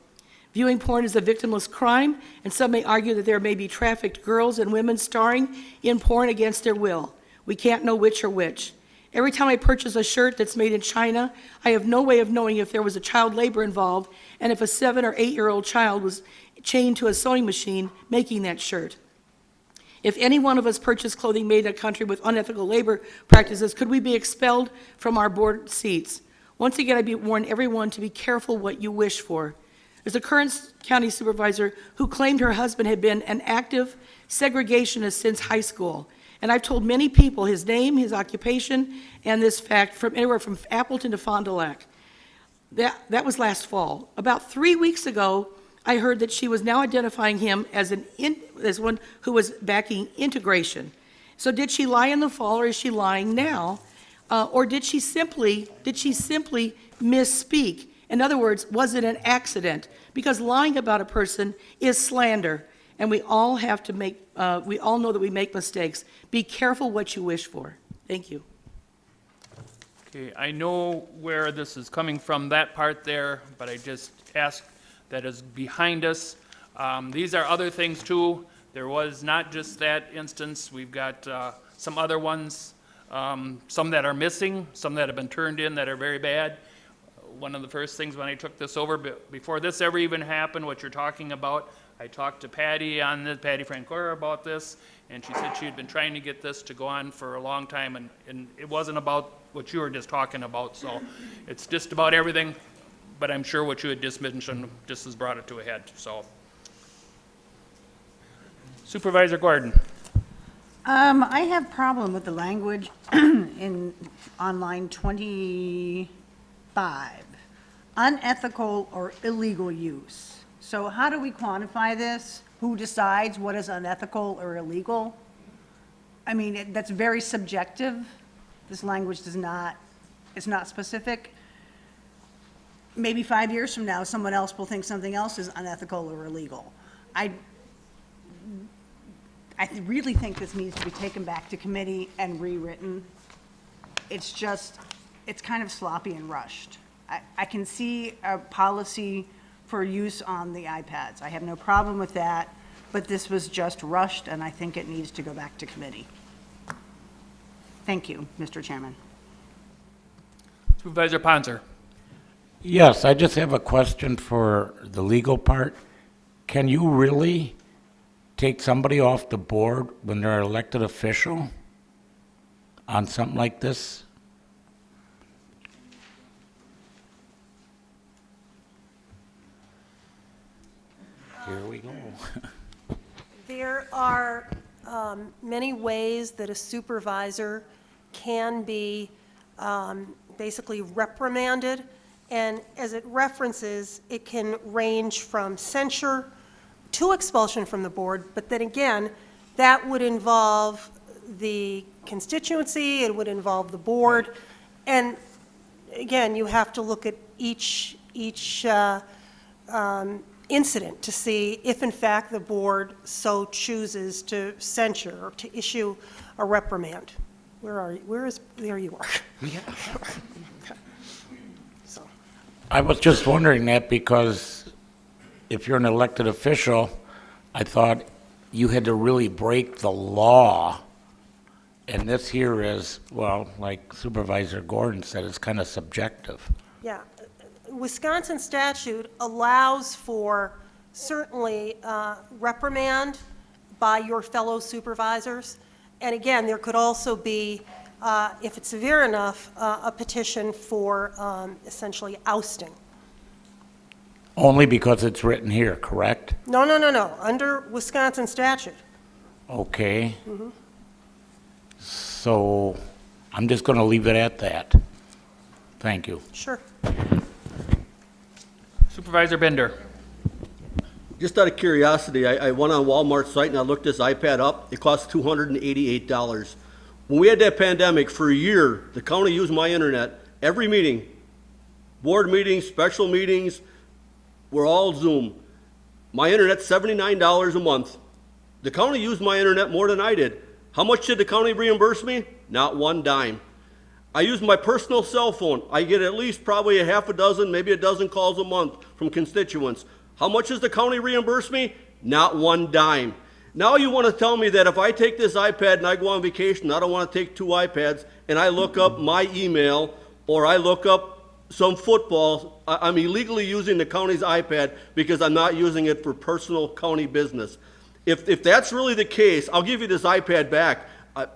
Viewing porn is a victimless crime, and some may argue that there may be trafficked girls and women starring in porn against their will. We can't know which or which. Every time I purchase a shirt that's made in China, I have no way of knowing if there was a child labor involved and if a 7 or 8-year-old child was chained to a sewing machine making that shirt. If any one of us purchased clothing made in a country with unethical labor practices, could we be expelled from our board seats? Once again, I warn everyone to be careful what you wish for. There's a current county supervisor who claimed her husband had been an active segregationist since high school. And I've told many people his name, his occupation, and this fact from anywhere from Appleton to Fond du Lac. That was last fall. About 3 weeks ago, I heard that she was now identifying him as as one who was backing integration. So did she lie in the fall, or is she lying now? Or did she simply misspeak? In other words, was it an accident? Because lying about a person is slander, and we all have to we all know that we make mistakes. Be careful what you wish for. Thank you. Okay, I know where this is coming from, that part there, but I just ask that is behind us. These are other things too. There was not just that instance. We've got some other ones, some that are missing, some that have been turned in that are very bad. One of the first things when I took this over, before this ever even happened, what you're talking about, I talked to Patty Francora about this, and she said she had been trying to get this to go on for a long time, and it wasn't about what you were just talking about, so it's just about everything, but I'm sure what you had just mentioned just has brought it to a head, so. Supervisor Gordon. I have problem with the language on line 25. Unethical or illegal use. So how do we quantify this? Who decides what is unethical or illegal? I mean, that's very subjective. This language it's not specific. Maybe 5 years from now, someone else will think something else is unethical or illegal. I really think this needs to be taken back to committee and rewritten. It's kind of sloppy and rushed. I can see a policy for use on the iPads. I have no problem with that, but this was just rushed, and I think it needs to go back to committee. Thank you, Mr. Chairman. Supervisor Ponzer. Yes, I just have a question for the legal part. Can you really take somebody off the board when they're an elected official on something like this? Here we go. There are many ways that a supervisor can be basically reprimanded, and as it references, it can range from censure to expulsion from the board, but then again, that would involve the constituency, it would involve the board, and again, you have to look at each incident to see if in fact the board so chooses to censure or to issue a reprimand. Where are you? There you are. Yeah. Okay. So. I was just wondering that because if you're an elected official, I thought you had to really break the law. And this here is, well, like Supervisor Gordon said, it's kind of subjective. Yeah. Wisconsin statute allows for certainly reprimand by your fellow supervisors. And again, there could also be, if it's severe enough, a petition for essentially ousting. Only because it's written here, correct? No, under Wisconsin statute. Okay. Mm-hmm. So I'm just going to leave it at that. Thank you. Sure. Supervisor Bender. Just out of curiosity, I went on Walmart's site and I looked this iPad up. It costs $288. When we had that pandemic, for a year, the county used my internet. Every meeting, board meetings, special meetings, were all Zoom. My internet's $79 a month. The county used my internet more than I did. How much did the county reimburse me? Not one dime. I use my personal cell phone. I get at least probably a half a dozen, maybe a dozen calls a month from constituents. How much does the county reimburse me? Not one dime. Now you want to tell me that if I take this iPad and I go on vacation, I don't want to take 2 iPads, and I look up my email or I look up some football, I'm illegally using the county's iPad because I'm not using it for personal county business. If that's really the case, I'll give you this iPad back.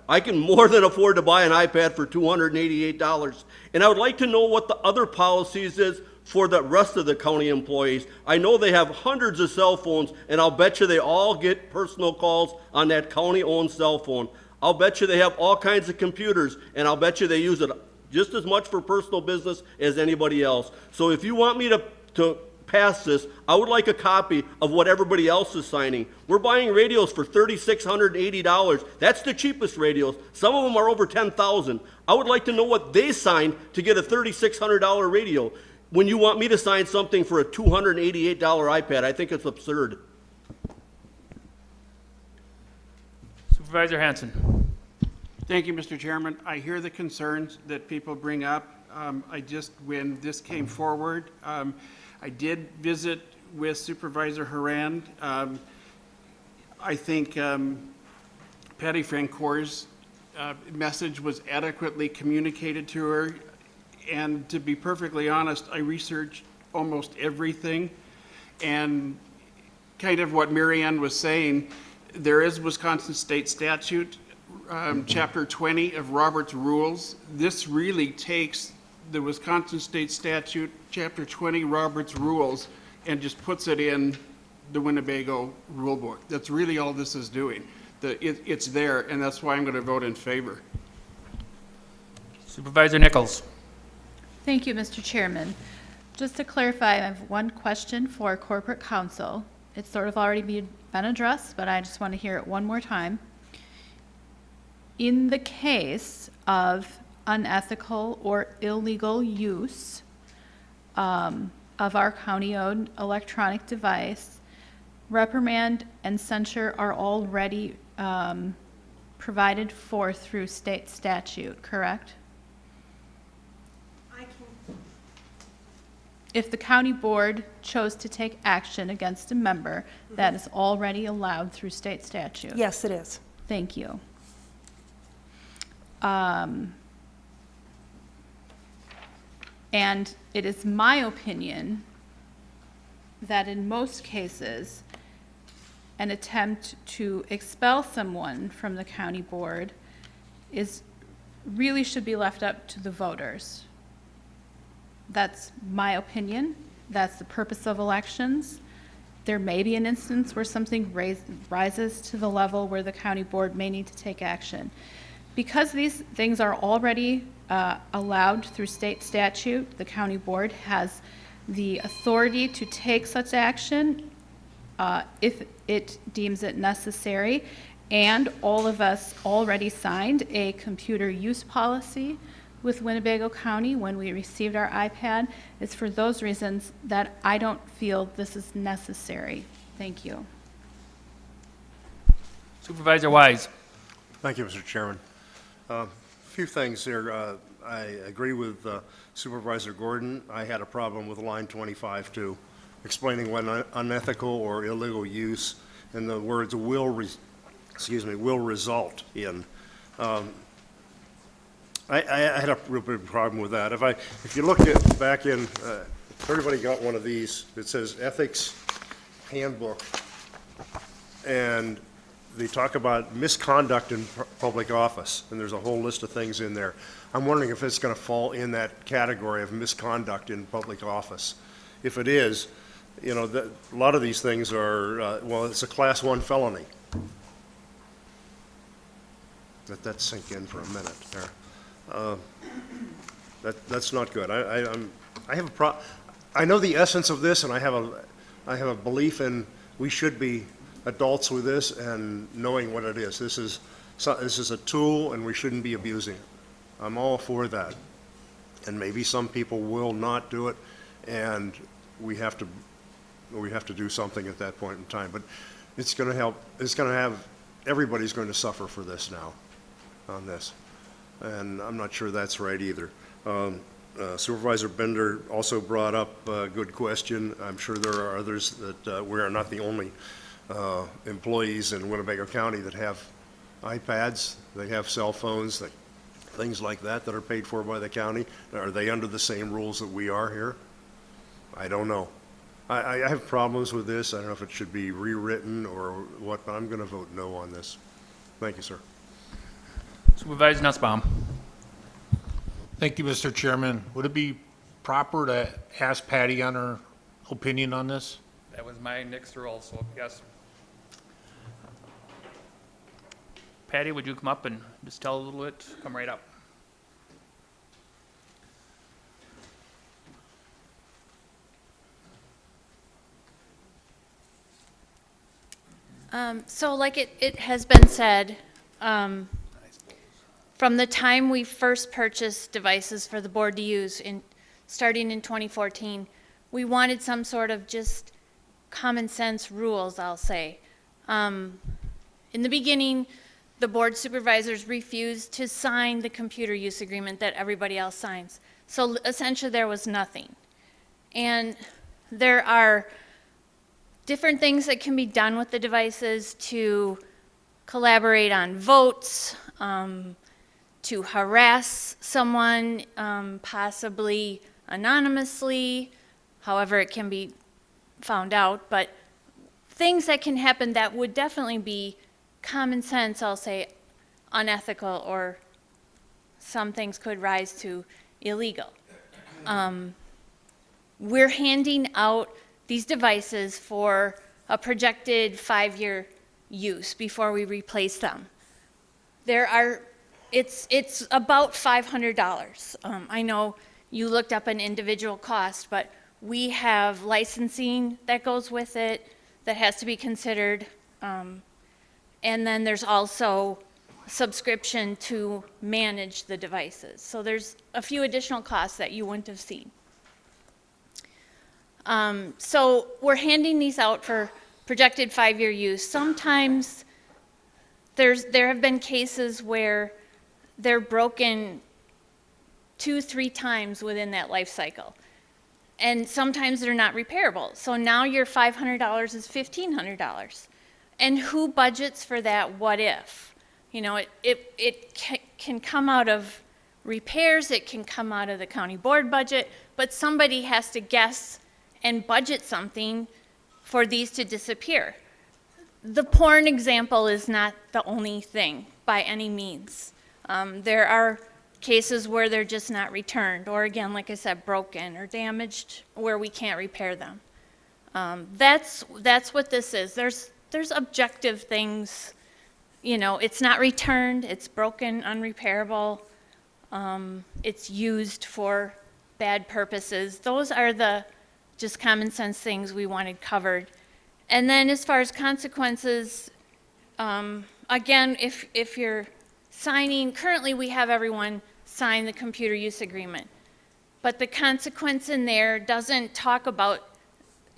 I can more than afford to buy an iPad for $288. And I would like to know what the other policies is for the rest of the county employees. I know they have hundreds of cell phones, and I'll bet you they all get personal calls on that county-owned cell phone. I'll bet you they have all kinds of computers, and I'll bet you they use it just as much for personal business as anybody else. So if you want me to pass this, I would like a copy of what everybody else is signing. We're buying radios for $3,680. That's the cheapest radios. Some of them are over $10,000. I would like to know what they signed to get a $3,600 radio. When you want me to sign something for a $288 iPad, I think it's absurd. Supervisor Hanson. Thank you, Mr. Chairman. I hear the concerns that people bring up. When this came forward, I did visit with Supervisor Haran. I think Patty Francourt's message was adequately communicated to her. And to be perfectly honest, I researched almost everything. And kind of what Mary Ann was saying, there is Wisconsin State Statute, Chapter 20 of Robert's Rules. This really takes the Wisconsin State Statute, Chapter 20, Robert's Rules, and just puts it in the Winnebago rule book. That's really all this is doing. It's there, and that's why I'm going to vote in favor. Supervisor Nichols. Thank you, Mr. Chairman. Just to clarify, I have one question for corporate counsel. It's sort of already been addressed, but I just want to hear it one more time. In the case of unethical or illegal use of our county-owned electronic device, reprimand and censure are already provided for through state statute, correct? If the county board chose to take action against a member, that is already allowed through state statute. Yes, it is. Thank you. And it is my opinion that in most cases, an attempt to expel someone from the county board really should be left up to the voters. That's my opinion. That's the purpose of elections. There may be an instance where something rises to the level where the county board may need to take action. Because these things are already allowed through state statute, the county board has the authority to take such action if it deems it necessary. And all of us already signed a computer use policy with Winnebago County when we received our iPad. It's for those reasons that I don't feel this is necessary. Thank you. Supervisor Wise. Thank you, Mr. Chairman. A few things here. I agree with Supervisor Gordon. I had a problem with line 25 too, explaining what unethical or illegal use and the words will result in. I had a real big problem with that. If you look at back in, everybody got one of these. It says Ethics Handbook, and they talk about misconduct in public office, and there's a whole list of things in there. I'm wondering if it's going to fall in that category of misconduct in public office. If it is, you know, a lot of these things are, well, it's a Class 1 felony. Let that sink in for a minute there. That's not good. I have a I know the essence of this, and I have a belief in we should be adults with this and knowing what it is. This is a tool, and we shouldn't be abusing it. I'm all for that. And maybe some people will not do it, and we have to do something at that point in time. But it's going to help. It's going to have everybody's going to suffer for this now on this. And I'm not sure that's right either. Supervisor Bender also brought up a good question. I'm sure there are others that we are not the only employees in Winnebago County that have iPads, they have cell phones, things like that are paid for by the county. Are they under the same rules that we are here? I don't know. I have problems with this. I don't know if it should be rewritten or what, but I'm going to vote no on this. Thank you, sir. Supervisor Nussbaum. Thank you, Mr. Chairman. Would it be proper to ask Patty on her opinion on this? That was my next role, so yes. Patty, would you come up and just tell a little bit? Come right up. So like it has been said, from the time we first purchased devices for the board to use starting in 2014, we wanted some sort of just common sense rules, I'll say. In the beginning, the board supervisors refused to sign the computer use agreement that everybody else signs. So essentially there was nothing. And there are different things that can be done with the devices to collaborate on votes, to harass someone, possibly anonymously, however it can be found out, but things that can happen that would definitely be common sense, I'll say, unethical, or some things could rise to illegal. We're handing out these devices for a projected 5-year use before we replace them. It's about $500. I know you looked up an individual cost, but we have licensing that goes with it that has to be considered. And then there's also subscription to manage the devices. So there's a few additional costs that you wouldn't have seen. So we're handing these out for projected 5-year use. Sometimes there have been cases where they're broken 2-3 times within that life cycle. And sometimes they're not repairable. So now your $500 is $1,500. And who budgets for that what if? You know, it can come out of repairs, it can come out of the county board budget, but somebody has to guess and budget something for these to disappear. The porn example is not the only thing by any means. There are cases where they're just not returned, or again, like I said, broken or damaged where we can't repair them. That's what this is. There's objective things, you know, it's not returned, it's broken, unrepairable, it's used for bad purposes. Those are the just common sense things we wanted covered. And then as far as consequences, again, if you're signing, currently we have everyone sign the computer use agreement, but the consequence in there doesn't talk about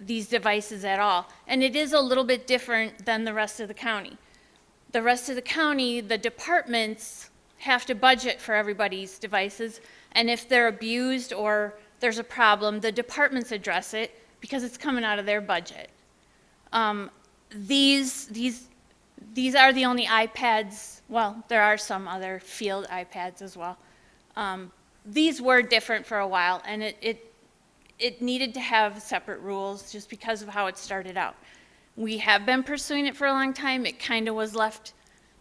these devices at all. And it is a little bit different than the rest of the county. The rest of the county, the departments have to budget for everybody's devices, and if they're abused or there's a problem, the departments address it because it's coming out of their budget. These are the only iPads, well, there are some other field iPads as well. These were different for a while, and it needed to have separate rules just because of how it started out. We have been pursuing it for a long time. It kind of was left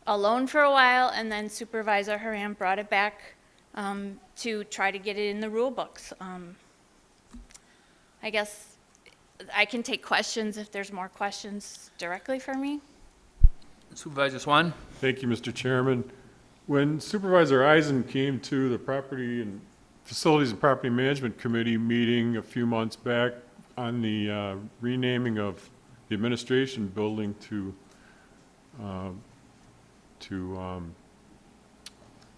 alone for a while, and then Supervisor Haran brought it back to try to get it in the rule books. I guess I can take questions if there's more questions directly for me. Supervisor Swan? Thank you, Mr. Chairman. When Supervisor Eisen came to the Property and Facilities and Property Management Committee meeting a few months back on the renaming of the administration building to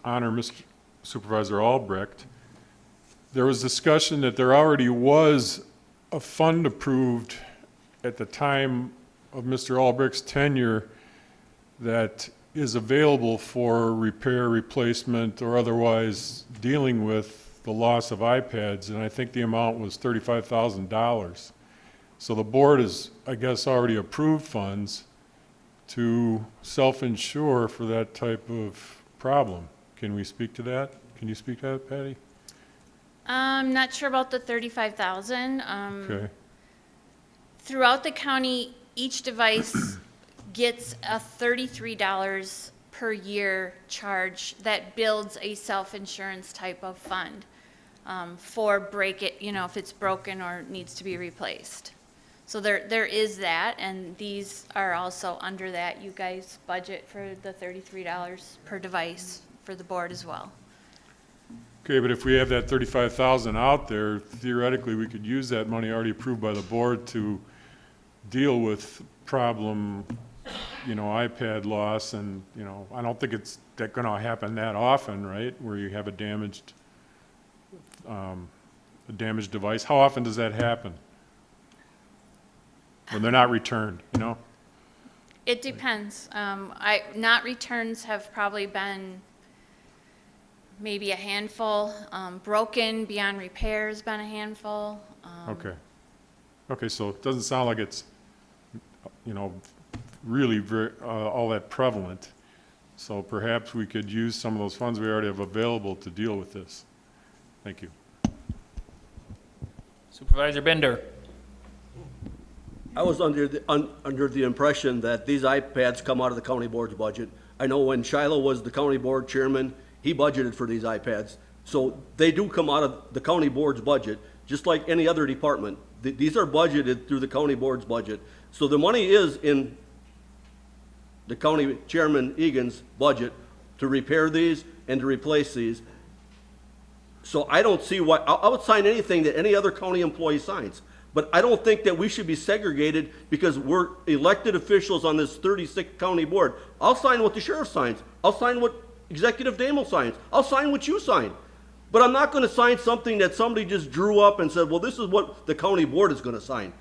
honor Mr. Supervisor Albrecht, there was discussion that there already was a fund approved at the time of Mr. Albrecht's tenure that is available for repair, replacement, or otherwise dealing with the loss of iPads, and I think the amount was $35,000. So the board has, I guess, already approved funds to self-insure for that type of problem. Can we speak to that? Can you speak to that, Patty? I'm not sure about the 35,000. Okay. Throughout the county, each device gets a $33 per year charge that builds a self-insurance type of fund for if it's broken or needs to be replaced. So there is that, and these are also under that. You guys budget for the $33 per device for the board as well. Okay, but if we have that 35,000 out there, theoretically, we could use that money already approved by the board to deal with problem iPad loss, and, I don't think it's gonna happen that often, right? Where you have a damaged device. How often does that happen? When they're not returned, It depends. Not returns have probably been maybe a handful. Broken beyond repair has been a handful. Okay. Okay, so it doesn't sound like it's, really very, all that prevalent. So perhaps we could use some of those funds we already have available to deal with this. Thank you. Supervisor Bender. I was under the impression that these iPads come out of the county board's budget. I know when Shiloh was the county board chairman, he budgeted for these iPads. So they do come out of the county board's budget, just like any other department. These are budgeted through the county board's budget. So the money is in the county chairman Egan's budget to repair these and to replace these. So I don't see why, I would sign anything that any other county employee signs. But I don't think that we should be segregated because we're elected officials on this 36th county board. I'll sign what the sheriff signs. I'll sign what Executive Damo signs. I'll sign what you sign. But I'm not going to sign something that somebody just drew up and said, well, this is what the county board is going to sign.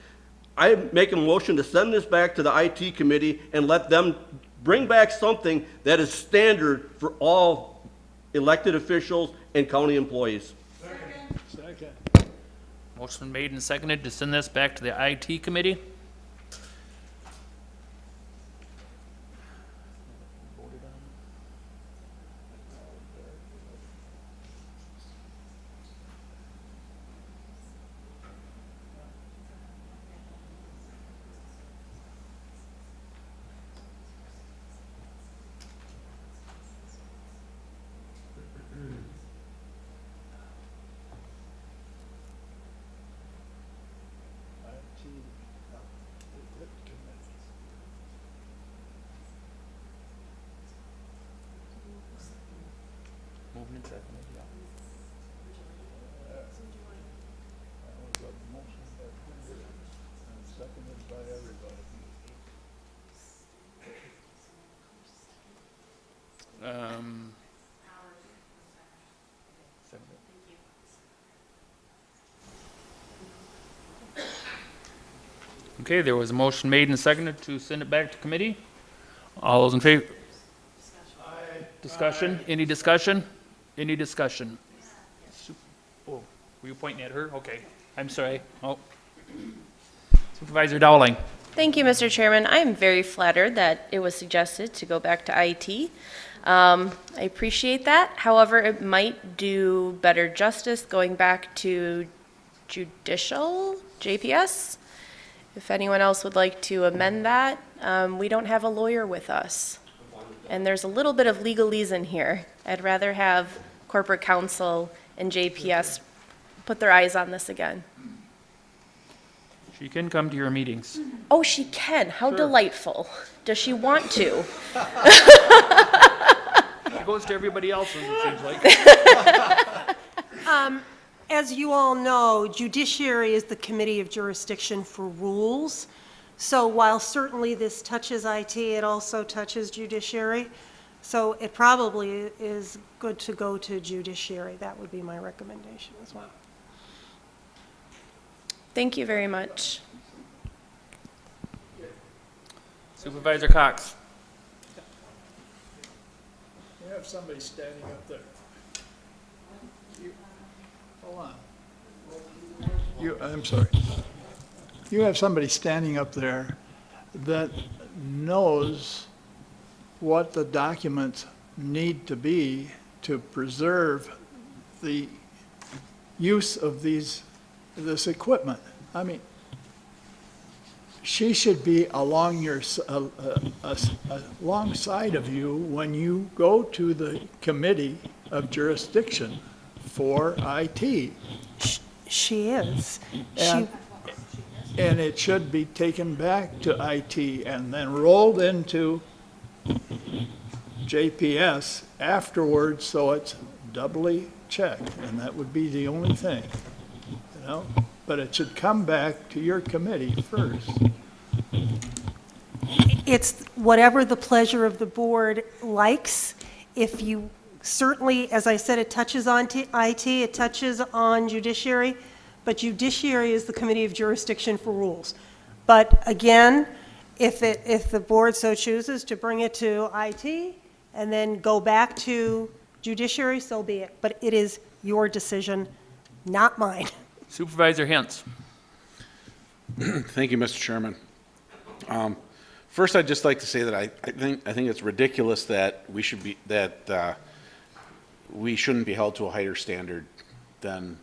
I make a motion to send this back to the IT committee and let them bring back something that is standard for all elected officials and county employees. Second. Motion made and seconded to send this back to the IT committee. Moving and seconded, yeah. Okay, there was a motion made and seconded to send it back to committee. All those in favor? Discussion? Any discussion? Any discussion? Oh, were you pointing at her? Okay, I'm sorry. Oh. Supervisor Dowling. Thank you, Mr. Chairman. I am very flattered that it was suggested to go back to IT. I appreciate that. However, it might do better justice going back to judicial, JPS. If anyone else would like to amend that, we don't have a lawyer with us. And there's a little bit of legalese in here. I'd rather have corporate counsel and JPS put their eyes on this again. She can come to your meetings. Oh, she can. How delightful. Does she want to? She goes to everybody else's, it seems like. As you all know, judiciary is the committee of jurisdiction for rules. So while certainly this touches IT, it also touches judiciary. So it probably is good to go to judiciary. That would be my recommendation as well. Thank you very much. Supervisor Cox. You have somebody standing up there. Hold on. I'm sorry. You have somebody standing up there that knows what the documents need to be to preserve the use of this equipment. I mean, she should be alongside of you when you go to the committee of jurisdiction for IT. She is. And it should be taken back to IT and then rolled into JPS afterwards, so it's doubly checked, and that would be the only thing, you know? But it should come back to your committee first. It's whatever the pleasure of the board likes. If you, certainly, as I said, it touches on IT, it touches on judiciary, but judiciary is the committee of jurisdiction for rules. But again, if the board so chooses to bring it to IT and then go back to judiciary, so be it. But it is your decision, not mine. Supervisor Hintz. Thank you, Mr. Chairman. First, I'd just like to say that I think it's ridiculous that we shouldn't be held to a higher standard than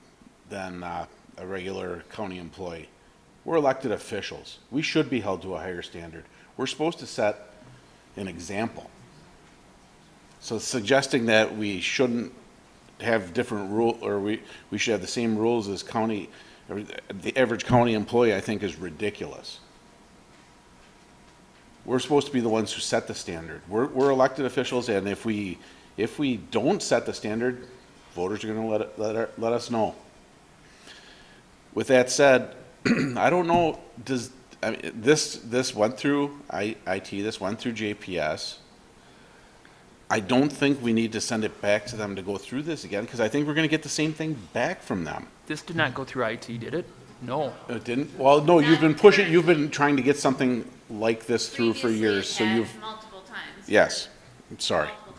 a regular county employee. We're elected officials. We should be held to a higher standard. We're supposed to set an example. So suggesting that we shouldn't have different rule, or we should have the same rules as the average county employee, I think is ridiculous. We're supposed to be the ones who set the standard. We're elected officials, and if we don't set the standard, voters are going to let us know. With that said, I don't know. This went through IT. This went through JPS. I don't think we need to send it back to them to go through this again, because I think we're going to get the same thing back from them. This did not go through IT, did it? No. It didn't? Well, no, you've been trying to get something like this through for years, so you've. Multiple times. Yes, I'm sorry. Multiple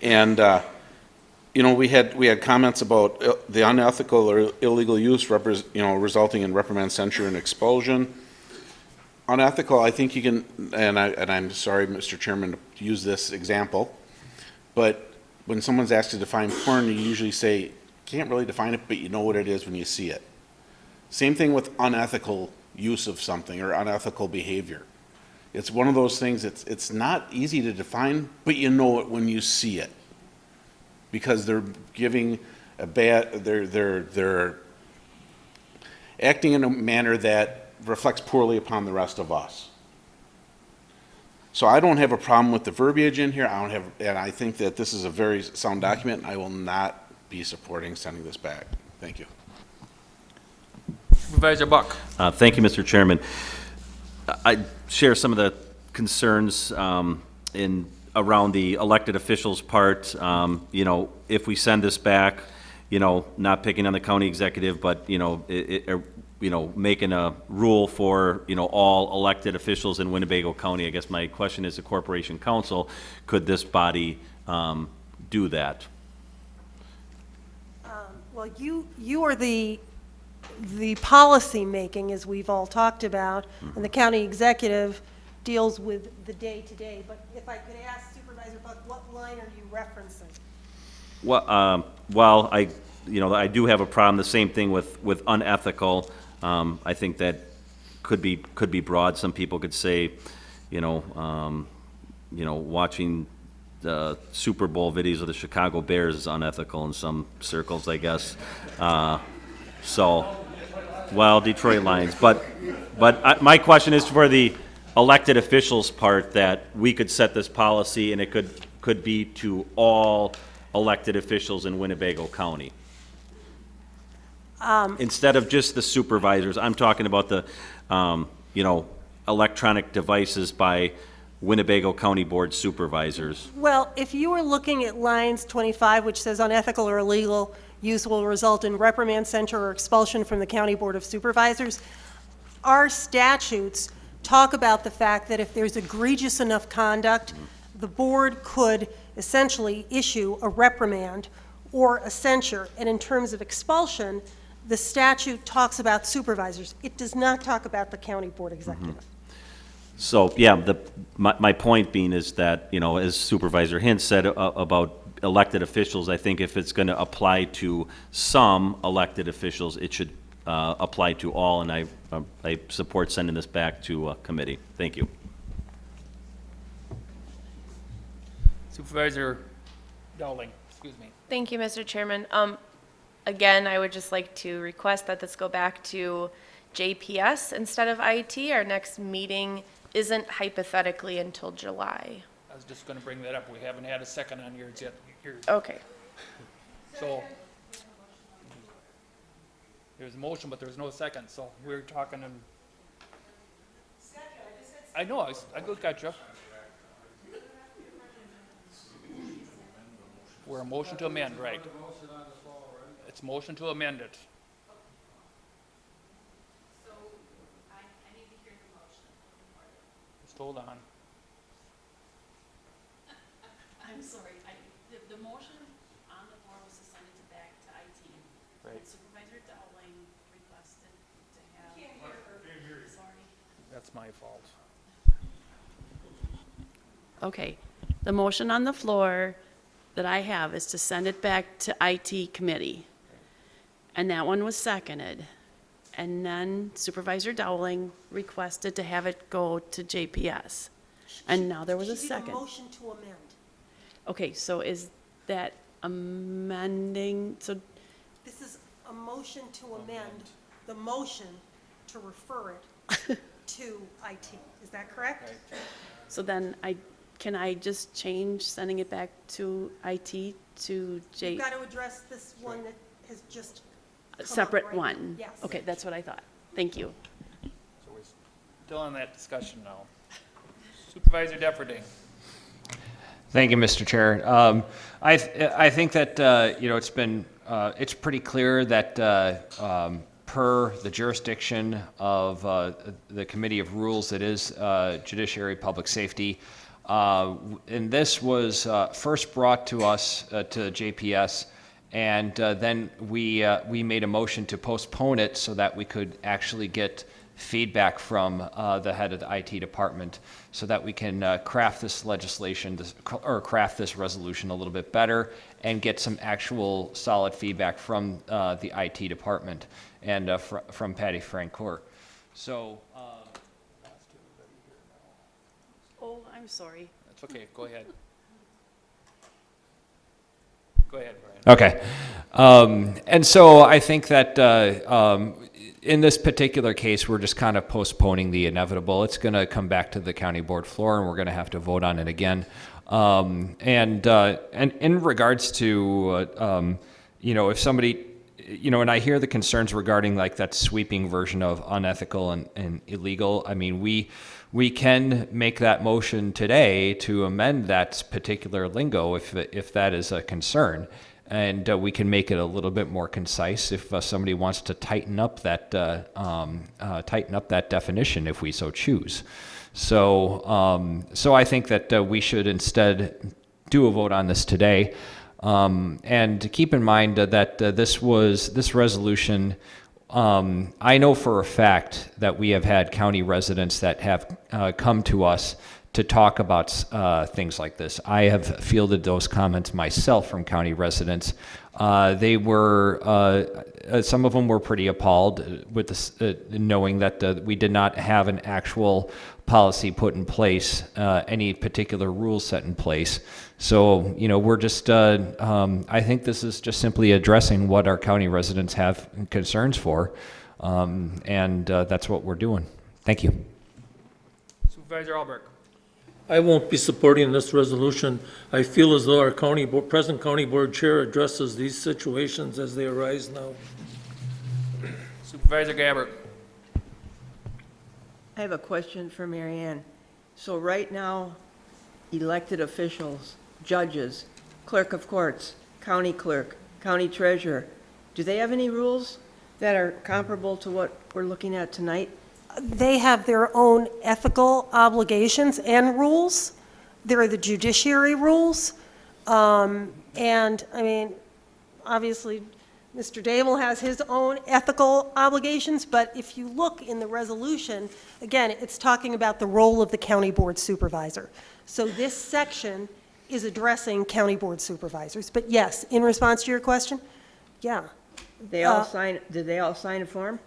times. And, we had comments about the unethical or illegal use, resulting in reprimand, censure, and expulsion. Unethical, I think you can, and I'm sorry, Mr. Chairman, to use this example, but when someone's asked to define porn, you usually say, can't really define it, but you know what it is when you see it. Same thing with unethical use of something or unethical behavior. It's one of those things, it's not easy to define, but you know it when you see it. Because they're giving they're acting in a manner that reflects poorly upon the rest of us. So I don't have a problem with the verbiage in here. And I think that this is a very sound document. I will not be supporting sending this back. Thank you. Supervisor Buck. Thank you, Mr. Chairman. I share some of the concerns around the elected officials part. If we send this back, not picking on the county executive, but making a rule for all elected officials in Winnebago County. I guess my question is, the Corporation Council, could this body do that? Well, you are the policy making, as we've all talked about, and the county executive deals with the day-to-day. But if I could ask Supervisor Buck, what line are you referencing? Well, I do have a problem. The same thing with unethical. I think that could be broad. Some people could say, watching the Super Bowl videos of the Chicago Bears is unethical in some circles, I guess. Detroit Lions. But my question is for the elected officials part, that we could set this policy and it could be to all elected officials in Winnebago County. Instead of just the supervisors, I'm talking about the, electronic devices by Winnebago County Board supervisors. Well, if you were looking at lines 25, which says unethical or illegal use will result in reprimand, censure, or expulsion from the County Board of Supervisors, our statutes talk about the fact that if there's egregious enough conduct, the board could essentially issue a reprimand or a censure. And in terms of expulsion, the statute talks about supervisors. It does not talk about the county board executive. So, yeah, my point being is that, as Supervisor Hintz said about elected officials, I think if it's going to apply to some elected officials, it should apply to all, and I support sending this back to committee. Thank you. Supervisor Dowling, excuse me. Thank you, Mr. Chairman. Again, I would just like to request that this go back to JPS instead of IT. Our next meeting isn't hypothetically until July. I was just going to bring that up. We haven't had a second on yours yet. Okay. So there's a motion, but there's no second. So we're talking. I know, I got you. We're a motion to amend, right? It's motion to amend it. So I need to hear the motion. Just hold on. I'm sorry, the motion on the floor was to send it back to IT. Right. And Supervisor Dowling requested to have. Can't hear her. Sorry. That's my fault. Okay, the motion on the floor that I have is to send it back to IT committee. And that one was seconded. And then Supervisor Dowling requested to have it go to JPS. And now there was a She did a second. motion to amend. Okay, so is that amending, so, This is a motion to amend the motion to refer it to IT. Is that correct? so then can I just change sending it back to IT to J? You've got to address this one that has just A come up separate right one? now. Yes. Okay, that's what I thought. Thank you. So we're still in that discussion now. Supervisor Defferting. Thank you, Mr. Chair. I think that, it's pretty clear that per the jurisdiction of the Committee of Rules, that is Judiciary Public Safety, and this was first brought to us, to JPS, and then we made a motion to postpone it so that we could actually get feedback from the head of the IT department so that we can craft this legislation or craft this resolution a little bit better and get some actual solid feedback from the IT department and from Patty Francoeur. So, Oh, I'm sorry. That's okay, go ahead. Go ahead, Brian. Okay. And so I think that in this particular case, we're just kind of postponing the inevitable. It's going to come back to the county board floor, and we're going to have to vote on it again. And in regards to, if somebody, and I hear the concerns regarding like that sweeping version of unethical and illegal. I mean, we can make that motion today to amend that particular lingo if that is a concern. And we can make it a little bit more concise if somebody wants to tighten up that definition if we so choose. So I think that we should instead do a vote on this today, and keep in mind that this resolution. I know for a fact that we have had county residents that have come to us to talk about things like this. I have fielded those comments myself from county residents. They were, some of them were pretty appalled with this, knowing that we did not have an actual policy put in place, any particular rules set in place. So, we're just, I think this is just simply addressing what our county residents have concerns for, and that's what we're doing. Thank you. Supervisor Albrecht. I won't be supporting this resolution. I feel as though our present county board chair addresses these situations as they arise now. Supervisor Gabbard. I have a question for Mary Ann. So right now, elected officials, judges, clerk of courts, county clerk, county treasurer, do they have any rules that are comparable to what we're looking at tonight? They have their own ethical obligations and rules. There are the judiciary rules. And, I mean, obviously, Mr. Dable has his own ethical obligations, but if you look in the resolution, again, it's talking about the role of the county board supervisor. So this section is addressing county board supervisors. But yes, in response to your question, yeah. They all sign, did they all sign a form?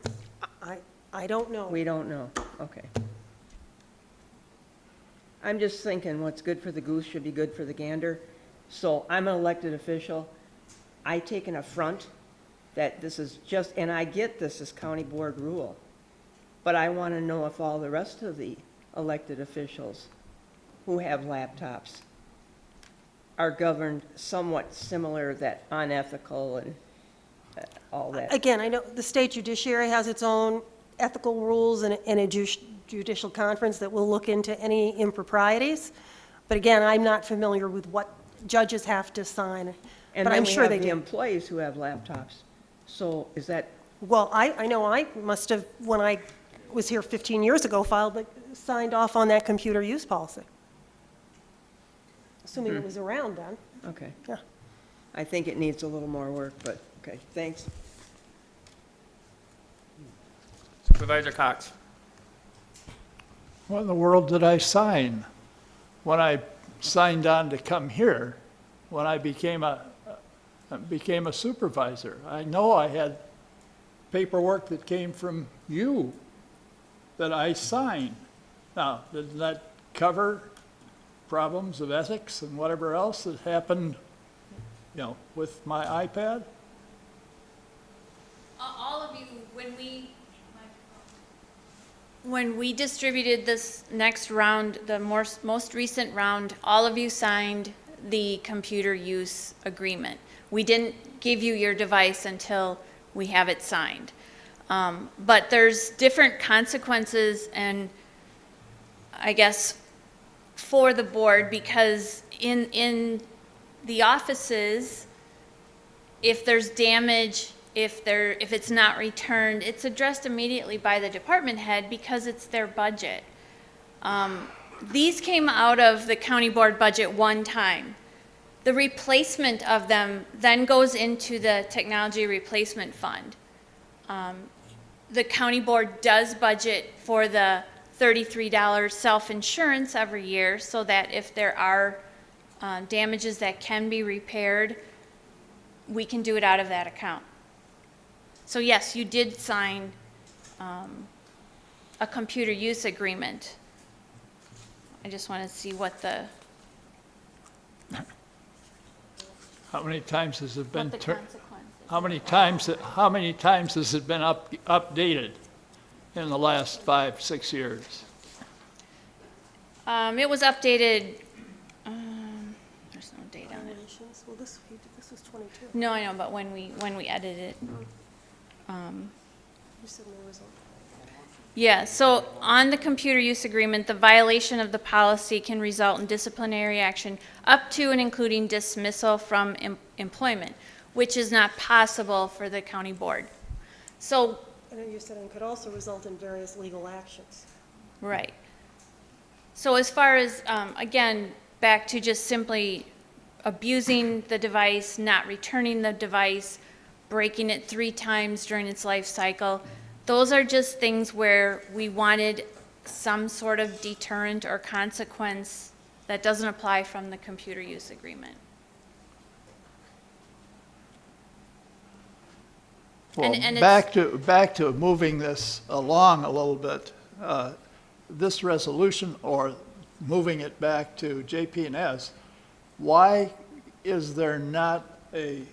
I don't know. We don't know, okay. I'm just thinking what's good for the goose should be good for the gander. So I'm an elected official. I take an affront that this is just, and I get this is county board rule, but I want to know if all the rest of the elected officials who have laptops are governed somewhat similar, that unethical and all that. Again, I know the state judiciary has its own ethical rules and a judicial conference that will look into any improprieties. But again, I'm not familiar with what judges have to sign, And but then I'm we sure have they the do. employees who have laptops. So is that, Well, I know I must have, when I was here 15 years ago, signed off on that computer use policy. Assuming it was around then. okay. Yeah. I think it needs a little more work, but, okay, thanks. Supervisor Cox. What in the world did I sign? When I signed on to come here, when I became a supervisor, I know I had paperwork that came from you that I signed. Now, did that cover problems of ethics and whatever else that happened, with my iPad? All of you, when we distributed this next round, the most recent round, all of you signed the computer use agreement. We didn't give you your device until we have it signed. But there's different consequences, and I guess for the board, because in the offices, if there's damage, if it's not returned, it's addressed immediately by the department head because it's their budget. These came out of the county board budget one time. The replacement of them then goes into the technology replacement fund. The county board does budget for the $33 self-insurance every year so that if there are damages that can be repaired, we can do it out of that account. So yes, you did sign a computer use agreement. I just want to see what the... How many times has it been? What the consequences. How many times has it been updated in the last 5-6 years? It was updated, there's no date on it. Well, this was 22. No, I know, but when we edited it. You said there was Yeah, so on the computer use agreement, the violation of the policy can result in disciplinary action up to and including dismissal from employment, which is not possible for the county board. So, And then you said it could also result in various legal actions. right. So as far as, again, back to just simply abusing the device, not returning the device, breaking it 3 times during its life cycle, those are just things where we wanted some sort of deterrent or consequence that doesn't apply from the computer use agreement. Well, And it's- back to moving this along a little bit, this resolution or moving it back to JP&S, why is there not a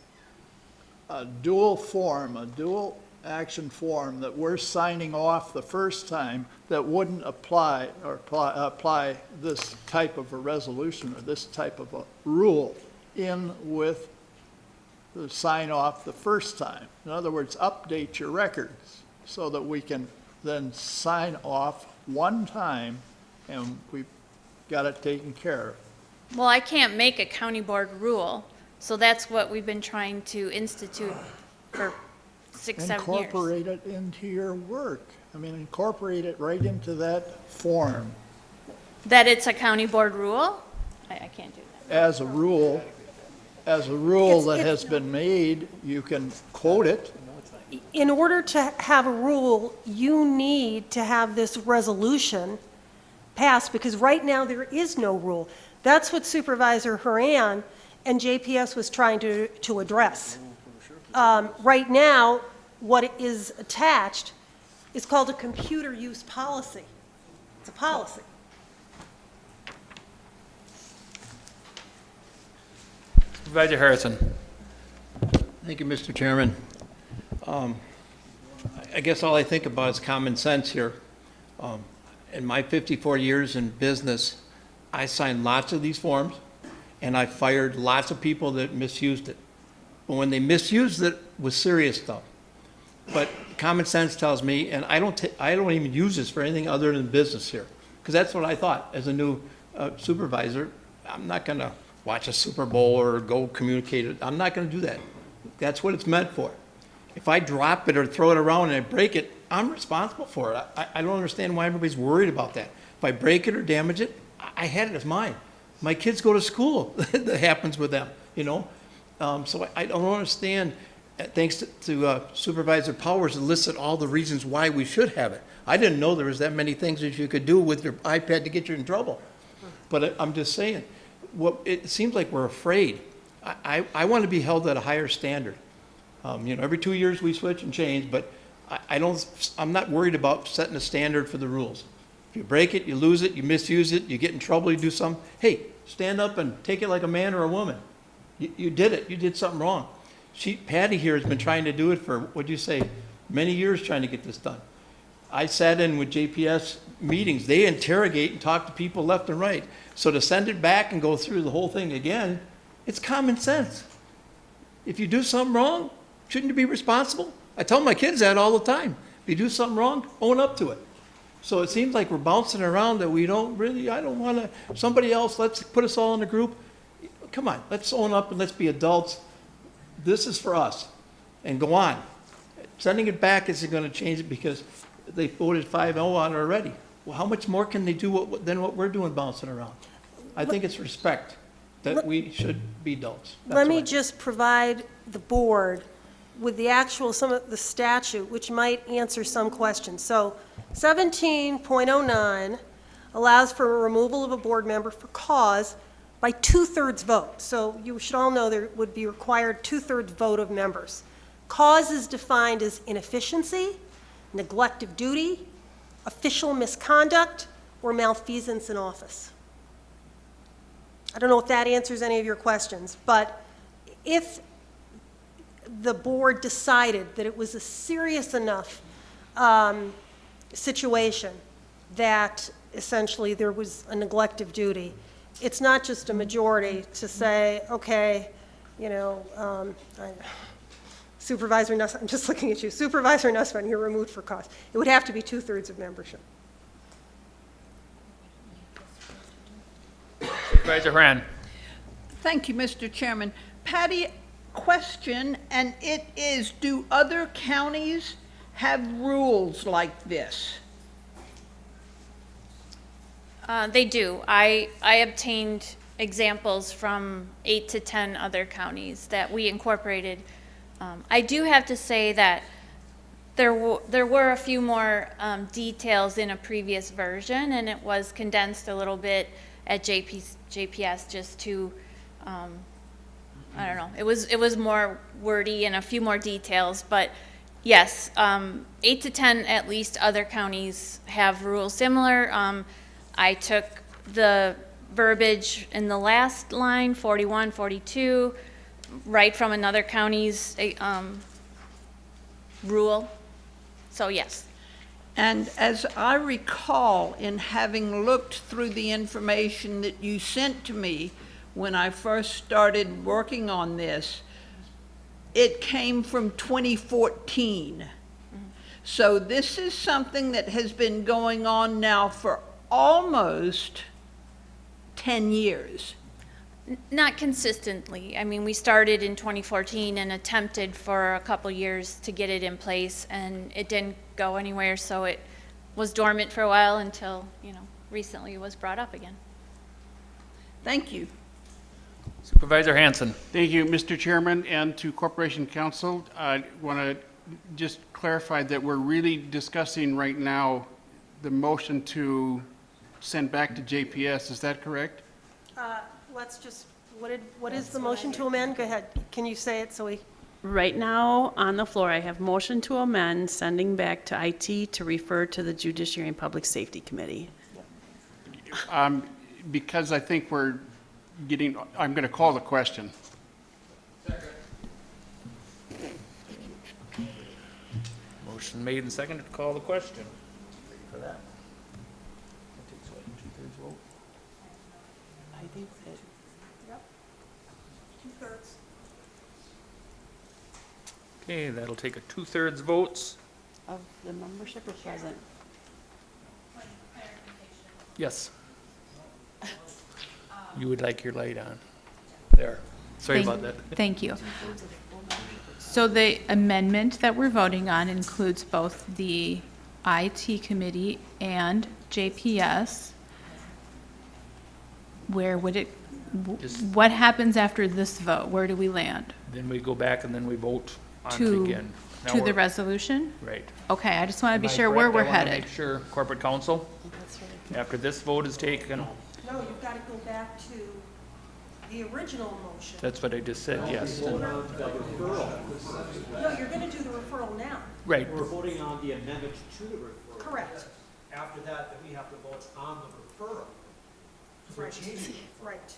dual form, a dual action form that we're signing off the first time that wouldn't apply this type of a resolution or this type of a rule in with the sign off the first time? In other words, update your records so that we can then sign off one time and we've got it taken care of. Well, I can't make a county board rule, so that's what we've been trying to institute for 6-7 years. Incorporate it into your work. I mean, incorporate it right into that form That it's a county board rule? I can't do that. as a rule. As a rule that has been made, you can quote it. In order to have a rule, you need to have this resolution passed, because right now there is no rule. That's what Supervisor Haran and JPS was trying to address. Right now, what is attached is called a computer use policy. It's a policy. Supervisor Harrison. Thank you, Mr. Chairman. I guess all I think about is common sense here. In my 54 years in business, I signed lots of these forms, and I fired lots of people that misused it. But when they misused it, was serious stuff. But common sense tells me, and I don't even use this for anything other than business here. Because that's what I thought as a new supervisor. I'm not gonna watch a Super Bowl or go communicate it. I'm not gonna do that. That's what it's meant for. If I drop it or throw it around and I break it, I'm responsible for it. I don't understand why everybody's worried about that. If I break it or damage it, I had it as mine. My kids go to school. That happens with them, you know? So I don't understand, thanks to Supervisor Powers, to listed all the reasons why we should have it. I didn't know there was that many things that you could do with your iPad to get you in trouble. But I'm just saying, it seems like we're afraid. I want to be held at a higher standard. You know, every 2 years we switch and change, but I'm not worried about setting a standard for the rules. If you break it, you lose it, you misuse it, you get in trouble, you do something, hey, stand up and take it like a man or a woman. You did it, you did something wrong. Patty here has been trying to do it for, what'd you say, many years trying to get this done. I sat in with JPS meetings, they interrogate and talk to people left and right. So to send it back and go through the whole thing again, it's common sense. If you do something wrong, shouldn't you be responsible? I tell my kids that all the time. If you do something wrong, own up to it. So it seems like we're bouncing around that we don't really, I don't want to, somebody else, let's put us all in a group. Come on, let's own up and let's be adults. This is for us. And go on. Sending it back isn't going to change it because they voted 5-0 on it already. Well, how much more can they do than what we're doing bouncing around? I think it's respect that we should be adults. Let me just provide the board with the actual, some of the statute, which might answer some questions. So 17.09 allows for a removal of a board member for cause by 2/3 vote. So you should all know there would be required 2/3 vote of members. Cause is defined as inefficiency, neglect of duty, official misconduct, or malfeasance in office. I don't know if that answers any of your questions, but if the board decided that it was a serious enough situation that essentially there was a neglect of duty, it's not just a majority to say, okay, you know, Supervisor Nussbaum, I'm just looking at you, Supervisor Nussbaum, you're removed for cause. It would have to be 2/3 of membership. Supervisor Haran. Thank you, Mr. Chairman. Patty, question, and it is, do other counties have rules like this? They do. I obtained examples from 8 to 10 other counties that we incorporated. I do have to say that there were a few more details in a previous version, and it was condensed a little bit at JPS just to, I don't know, it was more wordy and a few more details, but yes, 8 to 10 at least other counties have rules similar. I took the verbiage in the last line, 41, 42, right from another county's rule. So yes. And as I recall, in having looked through the information that you sent to me when I first started working on this, it came from 2014. So this is something that has been going on now for almost 10 years. Not consistently. I mean, we started in 2014 and attempted for a couple years to get it in place, and it didn't go anywhere, so it was dormant for a while until, you know, recently it was brought up again. Thank you. Supervisor Hanson. Thank you, Mr. Chairman, and to Corporation Counsel. I want to just clarify that we're really discussing right now the motion to send back to JPS. Is that correct? Let's just, what is the motion to amend? Go ahead. Can you say it so we? Right now, on the floor, I have motion to amend, sending back to IT to refer to the Judiciary and Public Safety Committee. Because I think we're getting, I'm going to call the question. Motion made and seconded to call the question. For that. I think that Yep. 2/3. Okay, that'll take a 2/3 votes. of the membership or present? Yes. You would like your light on. There. Sorry about that. Thank you. So the amendment that we're voting on includes both the IT committee and JPS. Where would it, what happens after this vote? Where do we land? Then we go back and then we vote on it To, again. Now to the we're- resolution? Right. Okay, I just want to be Am I sure where correct? we're I wanna headed. make sure, corporate counsel, after this vote is taken, No, you've got to go back to the original motion. that's what I just said, yes. No, you're going to do the referral now. Right. We're voting on the amendment to the referral. Correct. After that, then we have to vote on the referral. For Right. changing it. Right.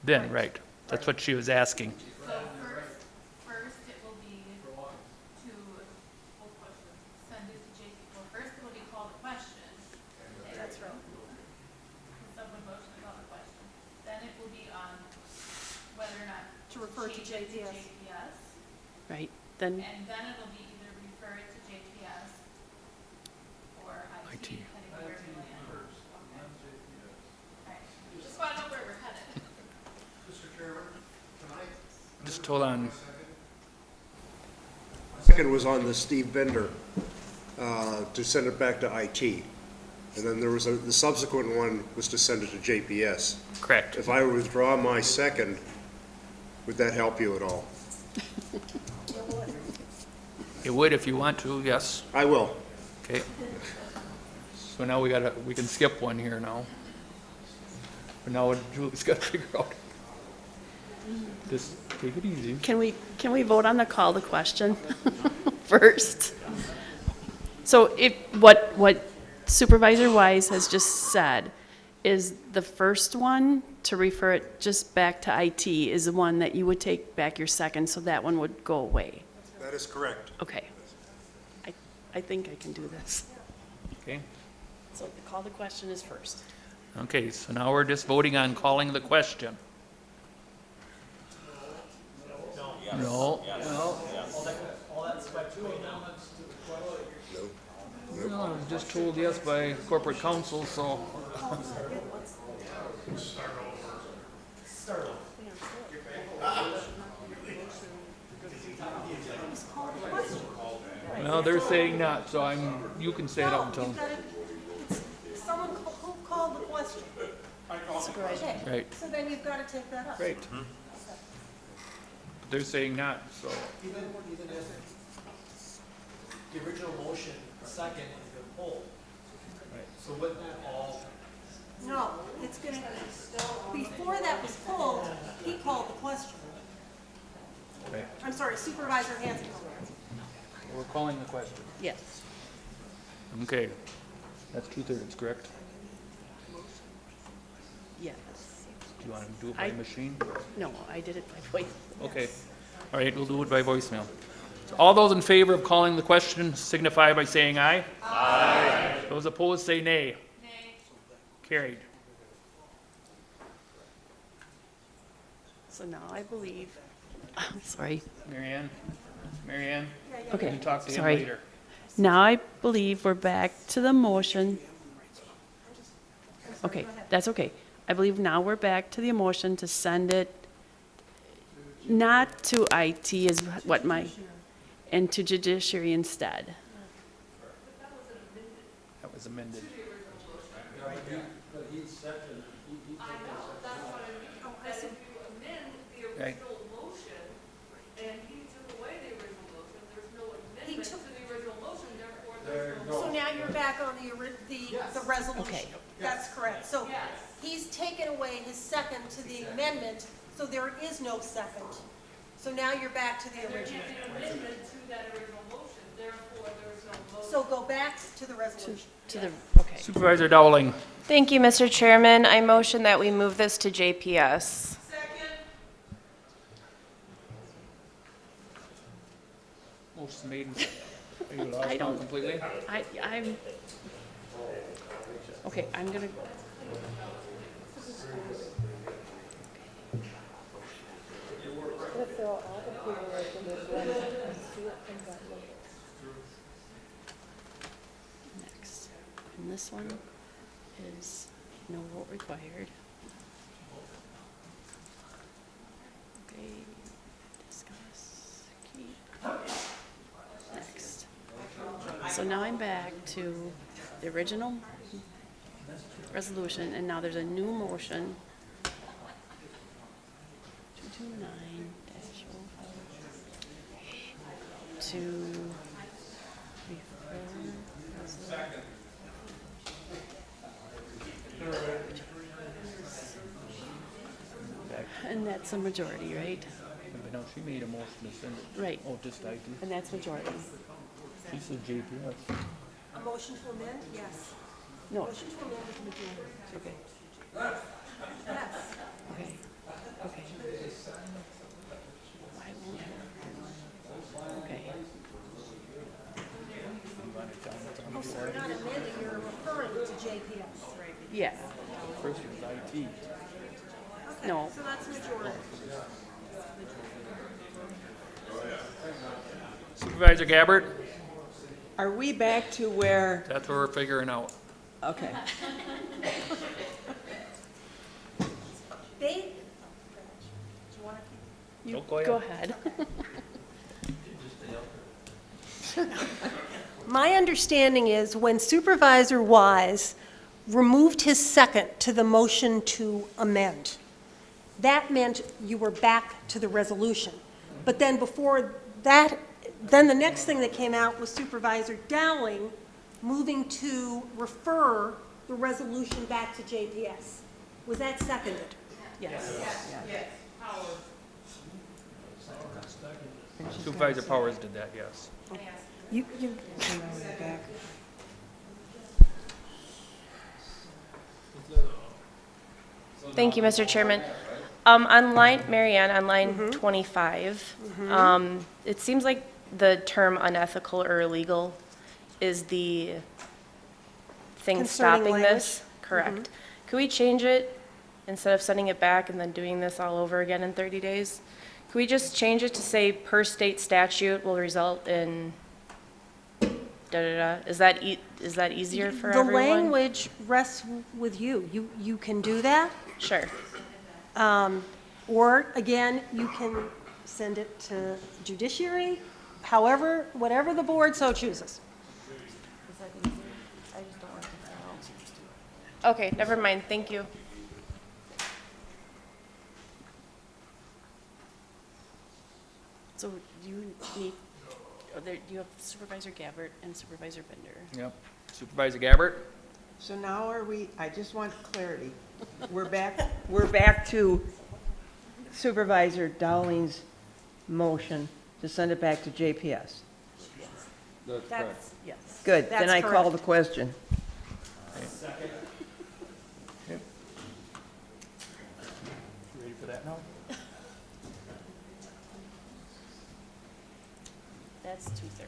Then, right. That's what she was asking. So first it will be to, send it to JP, well, first it will be called a question. That's right. Someone motion to call the question. Then it will be on whether or not. To refer to change it JPS. JPS. Right, then, And then it'll be either refer it to JPS or IT, IT. depending on where we land. Okay. Just want to know where we're headed. Mr. Chairman, can I? Just hold on. Second was on the Steve Bender, to send it back to IT. And then there was the subsequent one was to send it to JPS. Correct. If I withdraw my second, would that help you at all? It would if you want to, yes. I will. Okay. So now we can skip one here now. But now Julie's got to figure out. Just take it easy. can we vote on the call to question first? So what Supervisor Wise has just said is the first one to refer it just back to IT is the one that you would take back your second, so that one would go away. That is correct. Okay. I think I can do this. Okay. So the call to question is first. Okay, so now we're just voting on calling the question. No. No, I was just told yes by corporate counsel, so. No, they're saying not, so you can say it up until. You've got to, it's someone who called the question. Okay. Right. So then you've got to take that up. Right. They're saying not, so. Even if the original motion, second, has been pulled. So wouldn't that all? No, it's going to, before that was pulled, he called the question. Okay. I'm sorry, Supervisor Hanson. We're calling the question. Yes. Okay. That's 2/3, correct? Yes. Do you want to do it by machine? No, I did it by voice. Okay. All right, we'll do it by voicemail. So all those in favor of calling the question signify by saying aye. Aye. Those opposed say nay. Nay. Carried. So now I believe, I'm sorry. Marianne? Marianne? Okay, You can talk to him sorry. later. Now I believe we're back to the motion. Okay, that's okay. I believe now we're back to the motion to send it not to IT is what my, and to judiciary instead. That was amended. Right. So now you're back on the resolution. Okay. That's correct. So he's taken away his second to the amendment, so there is no second. So now you're back to the original. So go back to the resolution. To the, okay. Supervisor Dowling. Thank you, Mr. Chairman. I motion that we move this to JPS. Motion made. Are you lost I now don't- completely? I'm, okay, I'm gonna, And this one is no vote required. Okay, discuss, keep. Next. So now I'm back to the original resolution, and now there's a new motion. 229-05 to refer. And that's a majority, right? No, she made a motion to send it. Right. Oh, just IT. And that's majority. She said JPS. A motion to amend? Yes. No. Motion to amend is majority. Okay. Yes. Okay. Okay. Why won't it? Okay. Oh, so you're not amending, you're referring to JPS. Yeah. First was IT. Okay, No. so that's majority. Supervisor Gabbard, Are we back to where, that's what we're figuring out. okay. They, do you want to You Go go ahead. My understanding is when Supervisor Wise removed his second to the motion to amend, that meant you were back to the resolution. But then before that, then the next thing that came out was Supervisor Dowling moving to refer the resolution back to JPS. Was that seconded? Yes. Supervisor Powers did that, yes. You, Thank you, Mr. Chairman. On line, Marianne, on line 25, it seems like the term unethical or illegal is the thing Concerning stopping language? this. Correct. Could we change it, instead of sending it back and then doing this all over again in 30 days? Could we just change it to say per state statute will result in da-da-da? Is that easier for The everyone? language rests with you. You can do that. Sure. Or, again, you can send it to judiciary, however, whatever the board so chooses. Is that easier? I just don't want to fail. Okay, never mind, thank you. So you need, you have Supervisor Gabbard and Supervisor Bender. Yep. Supervisor Gabbard? So now are we, I just want clarity. We're back to Supervisor Dowling's motion to send it back to JPS. That's, yes. Good, then That's I call the correct. question. Ready for that now? That's 2/3.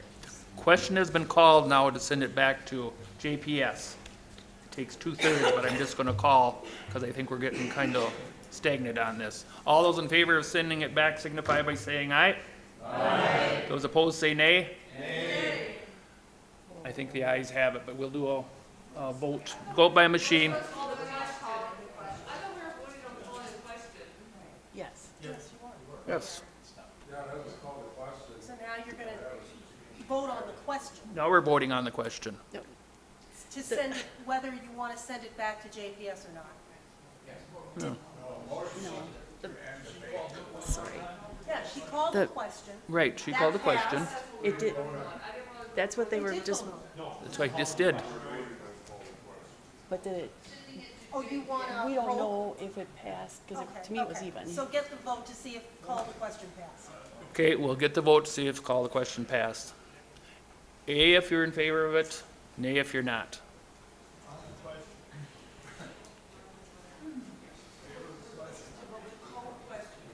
Question has been called now to send it back to JPS. It takes 2/3, but I'm just gonna call, because I think we're getting kind of stagnant on this. All those in favor of sending it back signify by saying aye. Aye. Those opposed say nay. Nay. I think the ayes have it, but we'll do a vote. Vote by machine. Yes. Yes. So now you're going to vote on the question, Now we're voting on the question. to send, whether you want to send it back to JPS or not. Sorry. Yeah, she called the question. Right, she That called the question. passed. It did, that's what they were just, That's what I just did. but did it, Oh, you want to we don't know if it passed, because to me it was even. So get the vote to see if call the question passed. Okay, we'll get the vote to see if call the question passed. A if you're in favor of it, nay if you're not.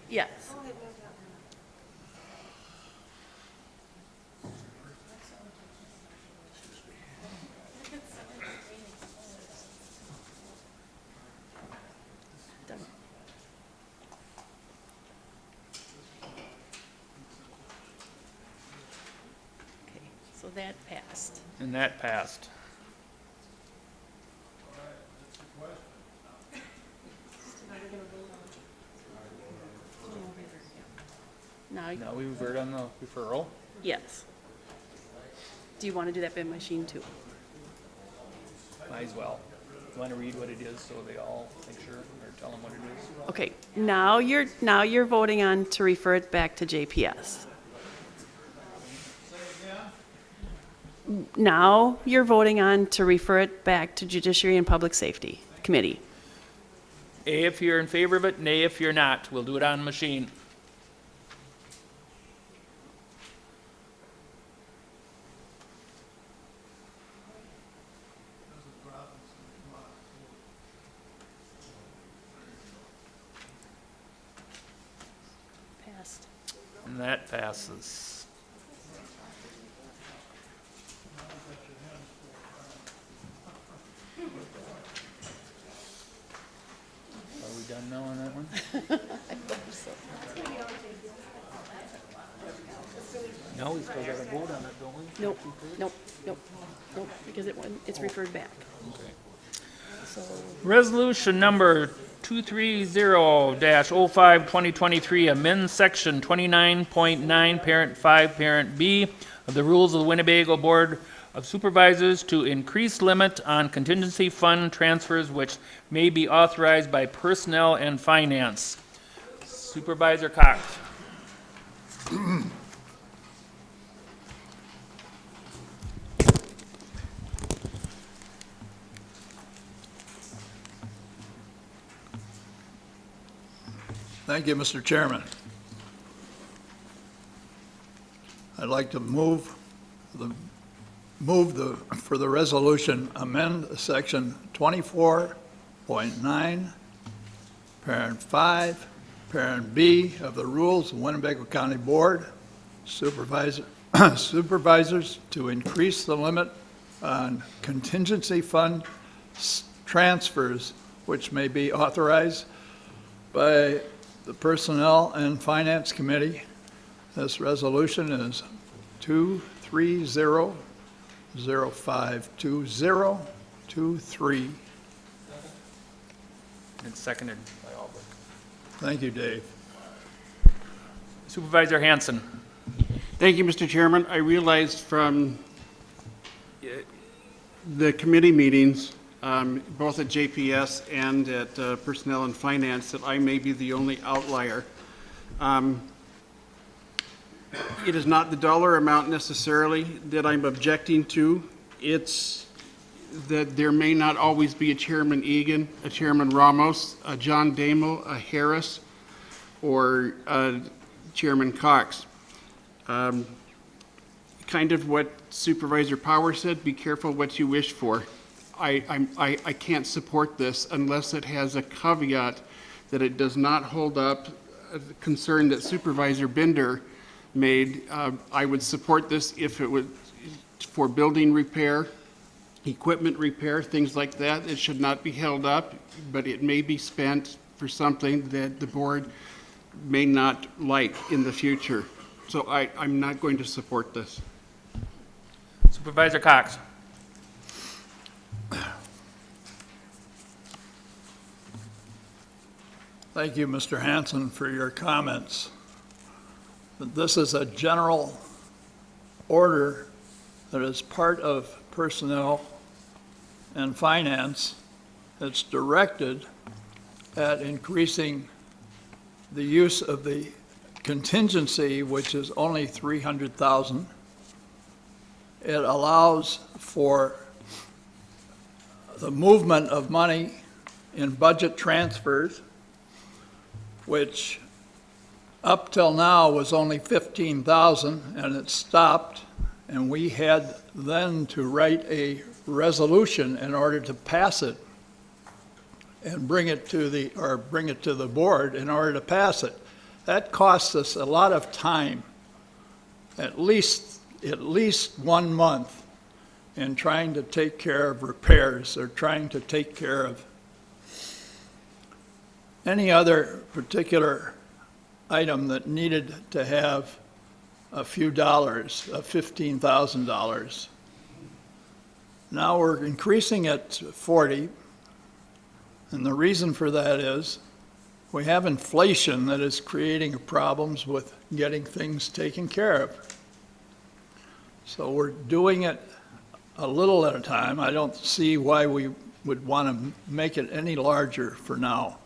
Yes. Done. Okay, so that passed. And that passed. Now, Now we vote on the referral. yes. Do you want to do that by machine too? Might as well. You want to read what it is so they all make sure, or tell them what it is? Okay, now you're voting on to refer it back to JPS. Now you're voting on to refer it back to Judiciary and Public Safety Committee. A if you're in favor of it, nay if you're not. We'll do it on machine. Passed. And that passes. Are we done now on that one? No, we still got to vote on it, don't we? Nope, because it's referred back. So, Resolution number 230-05-2023, amend section 29.9, parent 5, parent B of the rules of the Winnebago Board of Supervisors to increase limit on contingency fund transfers which may be authorized by personnel and finance. Supervisor Cox. Thank you, Mr. Chairman. I'd like to for the resolution, amend section 24.9, parent 5, parent B of the rules of Winnebago County Board supervisors to increase the limit on contingency fund transfers which may be authorized by the Personnel and Finance Committee. This resolution is 230-052023. It's seconded by Albert. Thank you, Dave. Supervisor Hanson. Thank you, Mr. Chairman. I realized from the committee meetings, both at JPS and at Personnel and Finance, that I may be the only outlier. It is not the dollar amount necessarily that I'm objecting to. It's that there may not always be a Chairman Egan, a Chairman Ramos, a John Damo, a Harris, or Chairman Cox. Kind of what Supervisor Power said, be careful what you wish for. I can't support this unless it has a caveat that it does not hold up a concern that Supervisor Bender made. I would support this if it was for building repair, equipment repair, things like that. It should not be held up, but it may be spent for something that the board may not like in the future. So I'm not going to support this. Supervisor Cox. Thank you, Mr. Hanson, for your comments. This is a general order that is part of Personnel and Finance. It's directed at increasing the use of the contingency, which is only $300,000. It allows for the movement of money in budget transfers, which up till now was only $15,000, and it stopped, and we had then to write a resolution in order to pass it and bring it to the board in order to pass it. That costs us a lot of time, at least 1 month, in trying to take care of repairs or trying to take care of any other particular item that needed to have a few dollars, $15,000. Now we're increasing it to 40, and the reason for that is we have inflation that is creating problems with getting things taken care of. So we're doing it a little at a time. I don't see why we would want to make it any larger for now.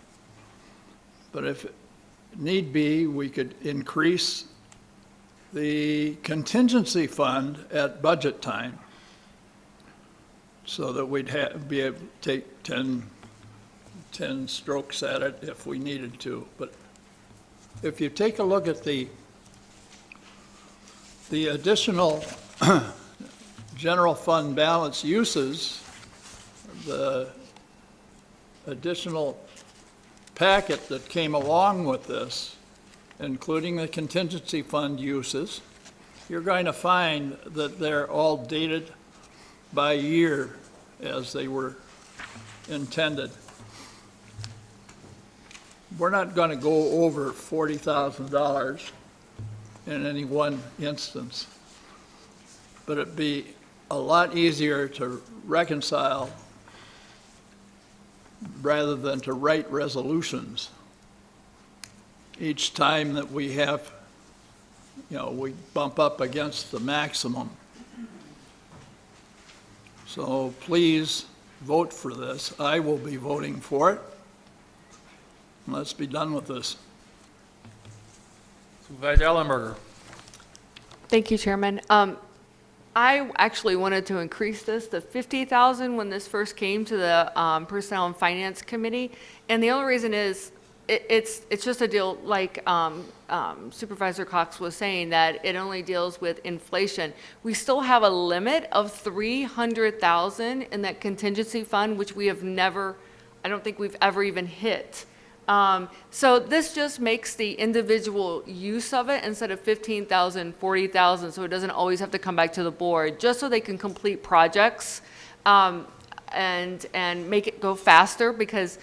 But if need be, we could increase the contingency fund at budget time so that we'd be able to take 10 strokes at it if we needed to. But if you take a look at the additional general fund balance uses, the additional packet that came along with this, including the contingency fund uses, you're going to find that they're all dated by year as they were intended. We're not going to go over $40,000 in any one instance, but it'd be a lot easier to reconcile rather than to write resolutions each time that we have, we bump up against the maximum. So please vote for this. I will be voting for it. Let's be done with this. Supervisor Ellenberger. Thank you, Chairman. I actually wanted to increase this to 50,000 when this first came to the Personnel and Finance Committee, and the only reason is it's just a deal like Supervisor Cox was saying, that it only deals with inflation. We still have a limit of 300,000 in that contingency fund, which we have never, I don't think we've ever even hit. So this just makes the individual use of it instead of 15,000, 40,000, so it doesn't always have to come back to the board, just so they can complete projects and make it go faster, because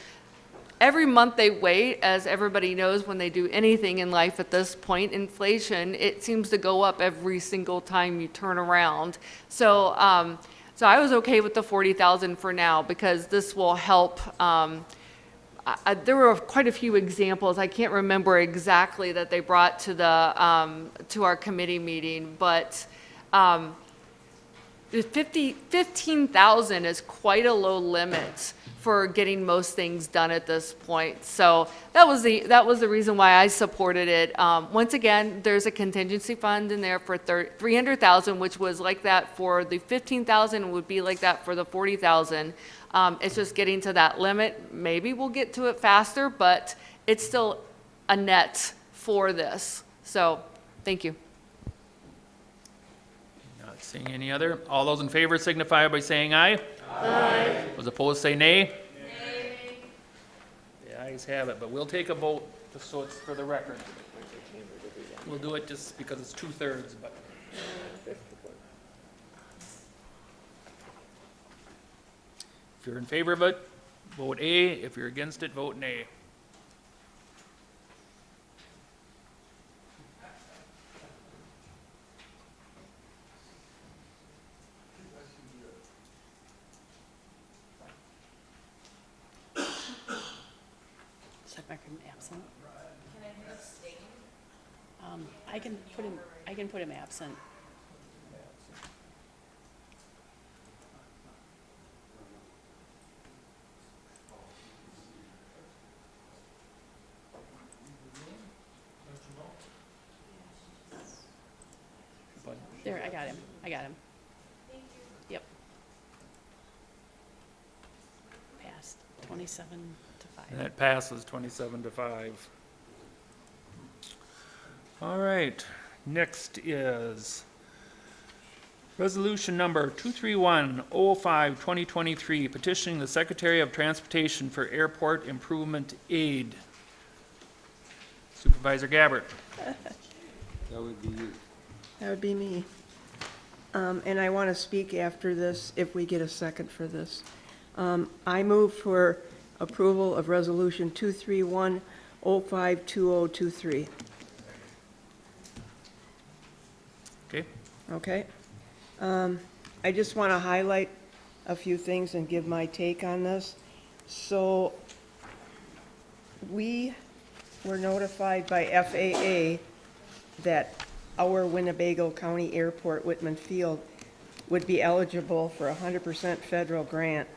every month they wait, as everybody knows, when they do anything in life at this point, inflation, it seems to go up every single time you turn around. So, so I was okay with the 40,000 for now, because this will help. There were quite a few examples. I can't remember exactly that they brought to the to our committee meeting, but the 15,000 is quite a low limit for getting most things done at this point. So that was the reason why I supported it. Once again, there's a contingency fund in there for 300,000, which was like that for the 15,000, would be like that for the 40,000. It's just getting to that limit. Maybe we'll get to it faster, but it's still a net for this. So, thank you. Not seeing any other. All those in favor signify by saying aye. Aye. Those opposed say nay. Nay. The ayes have it, but we'll take a vote just so it's for the record. We'll do it just because it's 2/3, but. If you're in favor of it, vote A. If you're against it, vote nay. Set record absent. Can I abstain? I can put him absent. There, I got him. Thank you. Yep. Passed, 27 to 5. And that passes 27-5. All right, next is resolution number 23105, 2023, petitioning the Secretary of Transportation for airport improvement aid. Supervisor Gabbard. That would be you. That would be me. And I want to speak after this, if we get a second for this. I move for approval of Resolution 231052023. Okay. Okay. I just want to highlight a few things and give my take on this. So we were notified by FAA that our Winnebago County Airport Whitman Field would be eligible for a 100% federal grant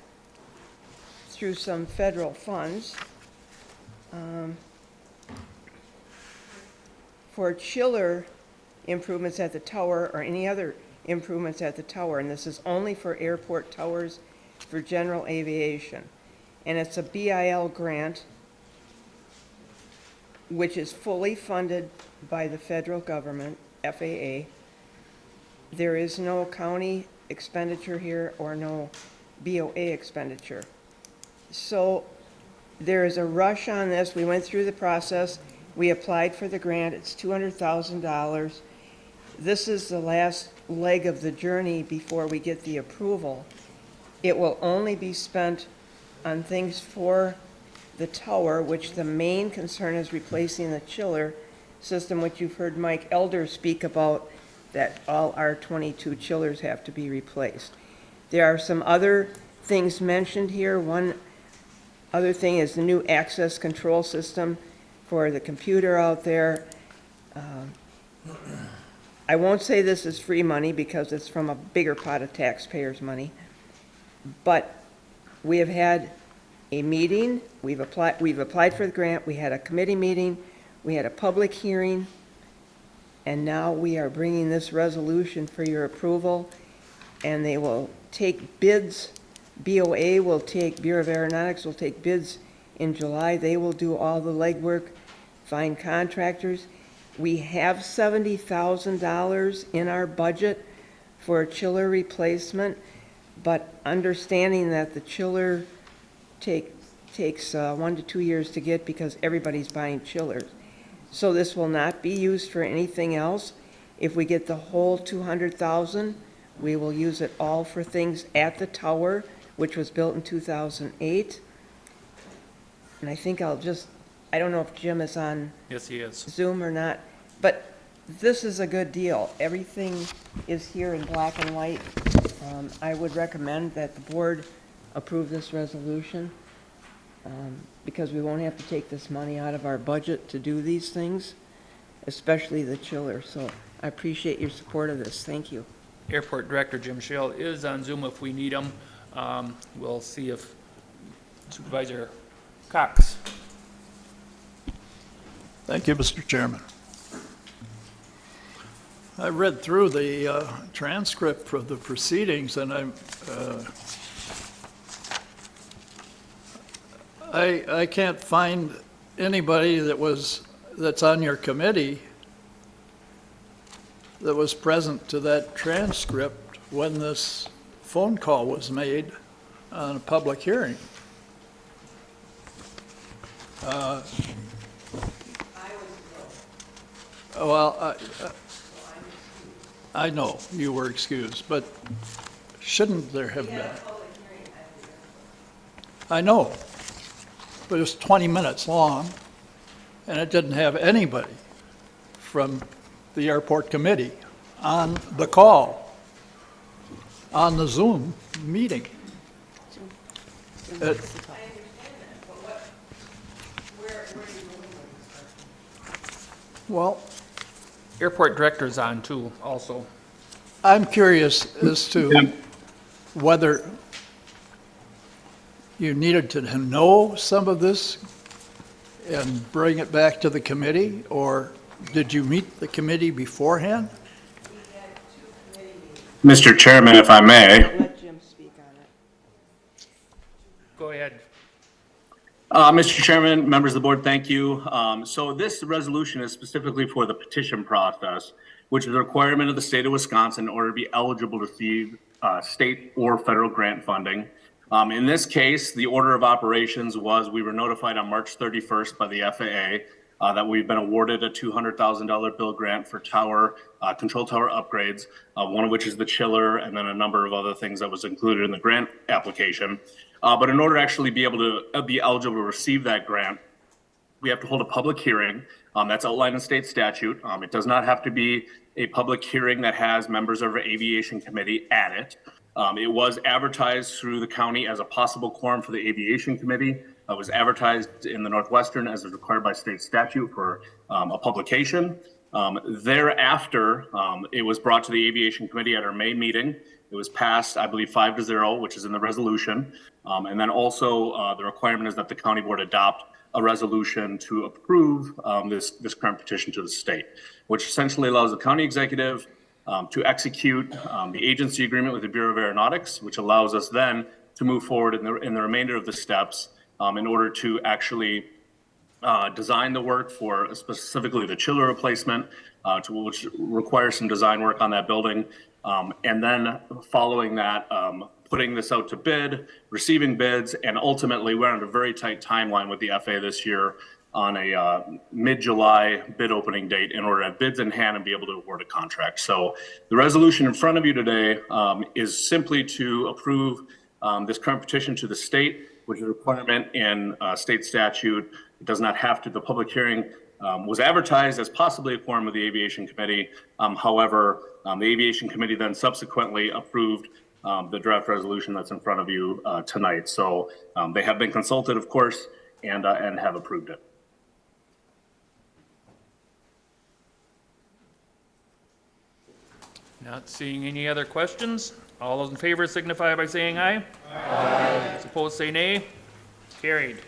through some federal funds for chiller improvements at the tower or any other improvements at the tower. And this is only for airport towers for general aviation. And it's a BIL grant, which is fully funded by the federal government, FAA. There is no county expenditure here or no BOA expenditure. So there is a rush on this. We went through the process. We applied for the grant. It's $200,000. This is the last leg of the journey before we get the approval. It will only be spent on things for the tower, which the main concern is replacing the chiller system, which you've heard Mike Elder speak about, that all our 22 chillers have to be replaced. There are some other things mentioned here. One other thing is the new access control system for the computer out there. I won't say this is free money because it's from a bigger pot of taxpayers' money, but we have had a meeting, we've applied for the grant, we had a committee meeting, we had a public hearing, and now we are bringing this resolution for your approval, and they will take bids. BOA will take, Bureau of Aeronautics will take bids in July. They will do all the legwork, find contractors. We have $70,000 in our budget for a chiller replacement, but understanding that the chiller takes 1 to 2 years to get because everybody's buying chillers. So this will not be used for anything else. If we get the whole $200,000, we will use it all for things at the tower, which was built in 2008. And I think I don't know if Jim is on Yes, he is. Zoom or not, but this is a good deal. Everything is here in black and white. I would recommend that the board approve this resolution because we won't have to take this money out of our budget to do these things, especially the chiller. So I appreciate your support of this. Thank you. Airport Director Jim Shell is on Zoom if we need him. We'll see if Supervisor Cox. Thank you, Mr. Chairman. I read through the transcript of the proceedings, and I can't find anybody that's on your committee that was present to that transcript when this phone call was made on a public hearing. Well, I know you were excused, but shouldn't there have been? I know, but it was 20 minutes long, and it didn't have anybody from the airport committee on the call, on the Zoom meeting. Well, Airport Director's on too, also. I'm curious as to whether you needed to know some of this and bring it back to the committee, or did you meet the committee beforehand? Mr. Chairman, if I may. Let Jim speak on it. Go ahead. Mr. Chairman, members of the board, thank you. So this resolution is specifically for the petition process, which is a requirement of the state of Wisconsin in order to be eligible to receive state or federal grant funding. In this case, the order of operations was we were notified on March 31st by the FAA that we've been awarded a $200,000 bill grant for control tower upgrades, one of which is the chiller, and then a number of other things that was included in the grant application. But in order to actually be able to be eligible to receive that grant, we have to hold a public hearing. That's outlined in state statute. It does not have to be a public hearing that has members of our aviation committee at it. It was advertised through the county as a possible quorum for the aviation committee. was advertised in the Northwestern as is required by state statute for a publication. Thereafter, it was brought to the Aviation Committee at our May meeting. It was passed, I believe, 5-0, which is in the resolution. And then also the requirement is that the county board adopt a resolution to approve this current petition to the state, which essentially allows the county executive to execute the agency agreement with the Bureau of Aeronautics, which allows us then to move forward in the remainder of the steps in order to actually design the work for specifically the chiller replacement, which requires some design work on that building. And then following that, putting this out to bid, receiving bids, and ultimately we're on a very tight timeline with the FAA this year on a mid-July bid opening date in order to have bids in hand and be able to award a contract. So the resolution in front of you today is simply to approve this current petition to the state, which is a requirement in state statute. It does not have to. The public hearing was advertised as possibly a quorum of the Aviation Committee. However, the Aviation Committee then subsequently approved the draft resolution that's in front of you tonight. So they have been consulted, of course, and have approved it. Not seeing any other questions. All those in favor signify by saying aye. Aye. Those opposed say nay. Carried.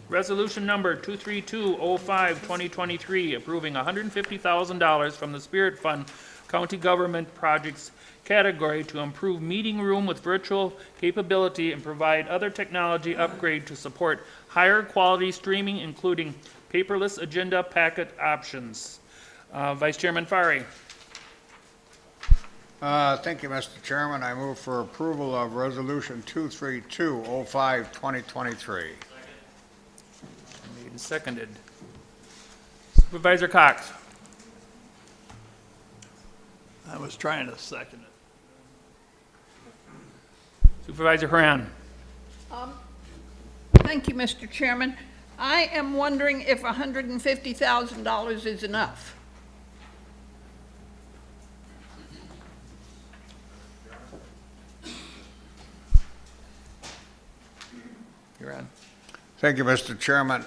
Resolution number 23205-2023, approving $150,000 from the Spirit Fund County Government Projects category to improve meeting room with virtual capability and provide other technology upgrade to support higher quality streaming, including paperless agenda packet options. Vice Chairman Fari. Thank you, Mr. Chairman. I move for approval of Resolution 23205-2023. Made and seconded. Supervisor Cox. I was trying to second it. Supervisor Haran. Thank you, Mr. Chairman. I am wondering if $150,000 is enough. You're on. Thank you, Mr. Chairman.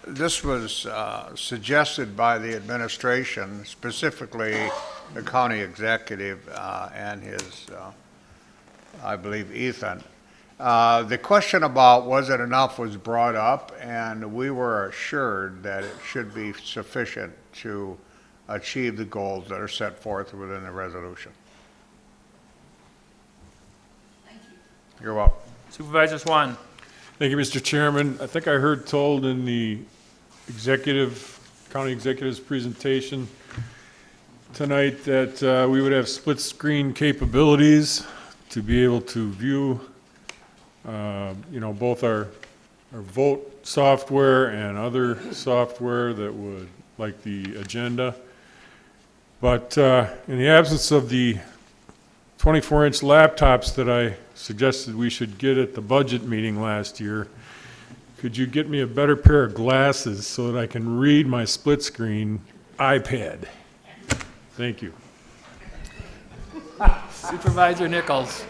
This was suggested by the administration, specifically the county executive and his, I believe, Ethan. The question about was it enough was brought up, and we were assured that it should be sufficient to achieve the goals that are set forth within the resolution. Thank you. You're welcome. Supervisor Swan. Thank you, Mr. Chairman. I think I heard told in the county executive's presentation tonight that we would have split screen capabilities to be able to view, both our vote software and other software that would, like the agenda. But in the absence of the 24-inch laptops that I suggested we should get at the budget meeting last year, could you get me a better pair of glasses so that I can read my split screen iPad? Thank you. Supervisor Nichols.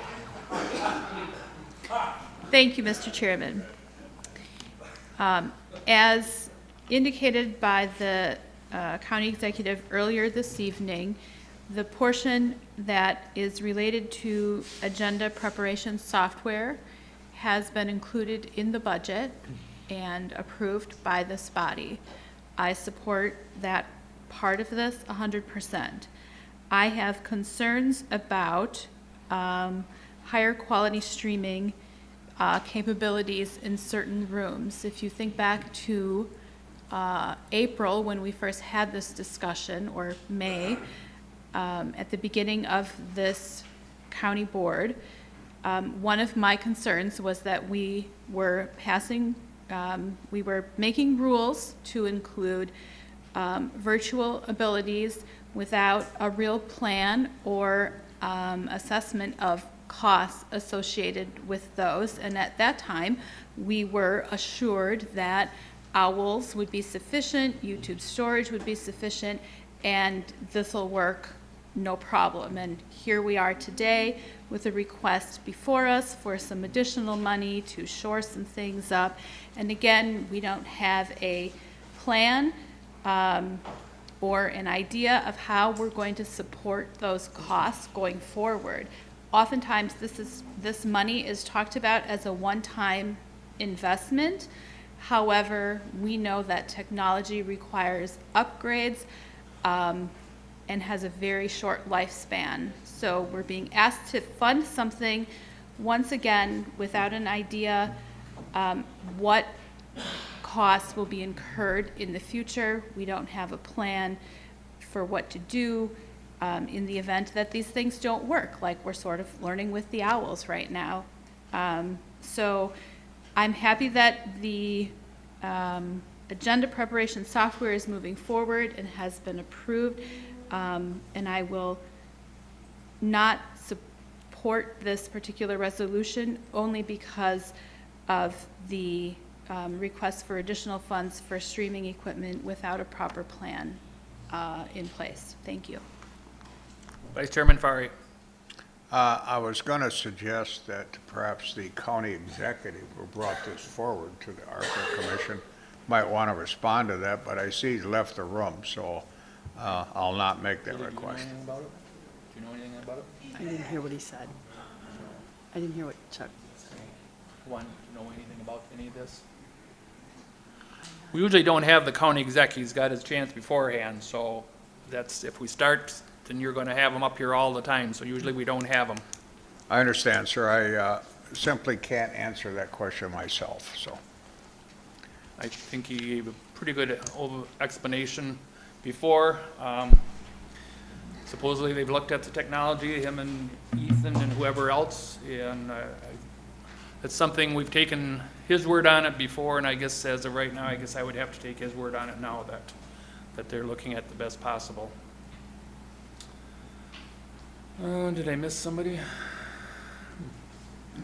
Thank you, Mr. Chairman. As indicated by the county executive earlier this evening, the portion that is related to agenda preparation software has been included in the budget and approved by this body. I support that part of this 100%. I have concerns about higher quality streaming capabilities in certain rooms. If you think back to April when we first had this discussion, or May, at the beginning of this county board, one of my concerns was that we were making rules to include virtual abilities without a real plan or assessment of costs associated with those. And at that time, we were assured that OWLs would be sufficient, YouTube storage would be sufficient, and this will work no problem. And here we are today with a request before us for some additional money to shore some things up. And again, we don't have a plan or an idea of how we're going to support those costs going forward. Oftentimes, this money is talked about as a one-time investment. However, we know that technology requires upgrades and has a very short lifespan. So we're being asked to fund something, once again, without an idea what costs will be incurred in the future. We don't have a plan for what to do in the event that these things don't work, like we're sort of learning with the owls right now. So I'm happy that the agenda preparation software is moving forward and has been approved, and I will not support this particular resolution only because of the request for additional funds for streaming equipment without a proper plan in place. Thank you. Vice Chairman Fari. I was going to suggest that perhaps the county executive who brought this forward to the ARPA Commission might want to respond to that, but I see he's left the room, so I'll not make that request. Do you know anything about it? I didn't hear what he said. I didn't hear what Chuck said. Want to know anything about any of this? We usually don't have the county exec. He's got his chance beforehand, so that's, if we start, then you're going to have him up here all the time, so usually we don't have him. I understand, sir. I simply can't answer that question myself, so. I think he gave a pretty good explanation before. Supposedly they've looked at the technology, him and Ethan and whoever else, and it's something we've taken his word on it before, and I guess as of right now, I guess I would have to take his word on it now that they're looking at the best possible. Did I miss somebody?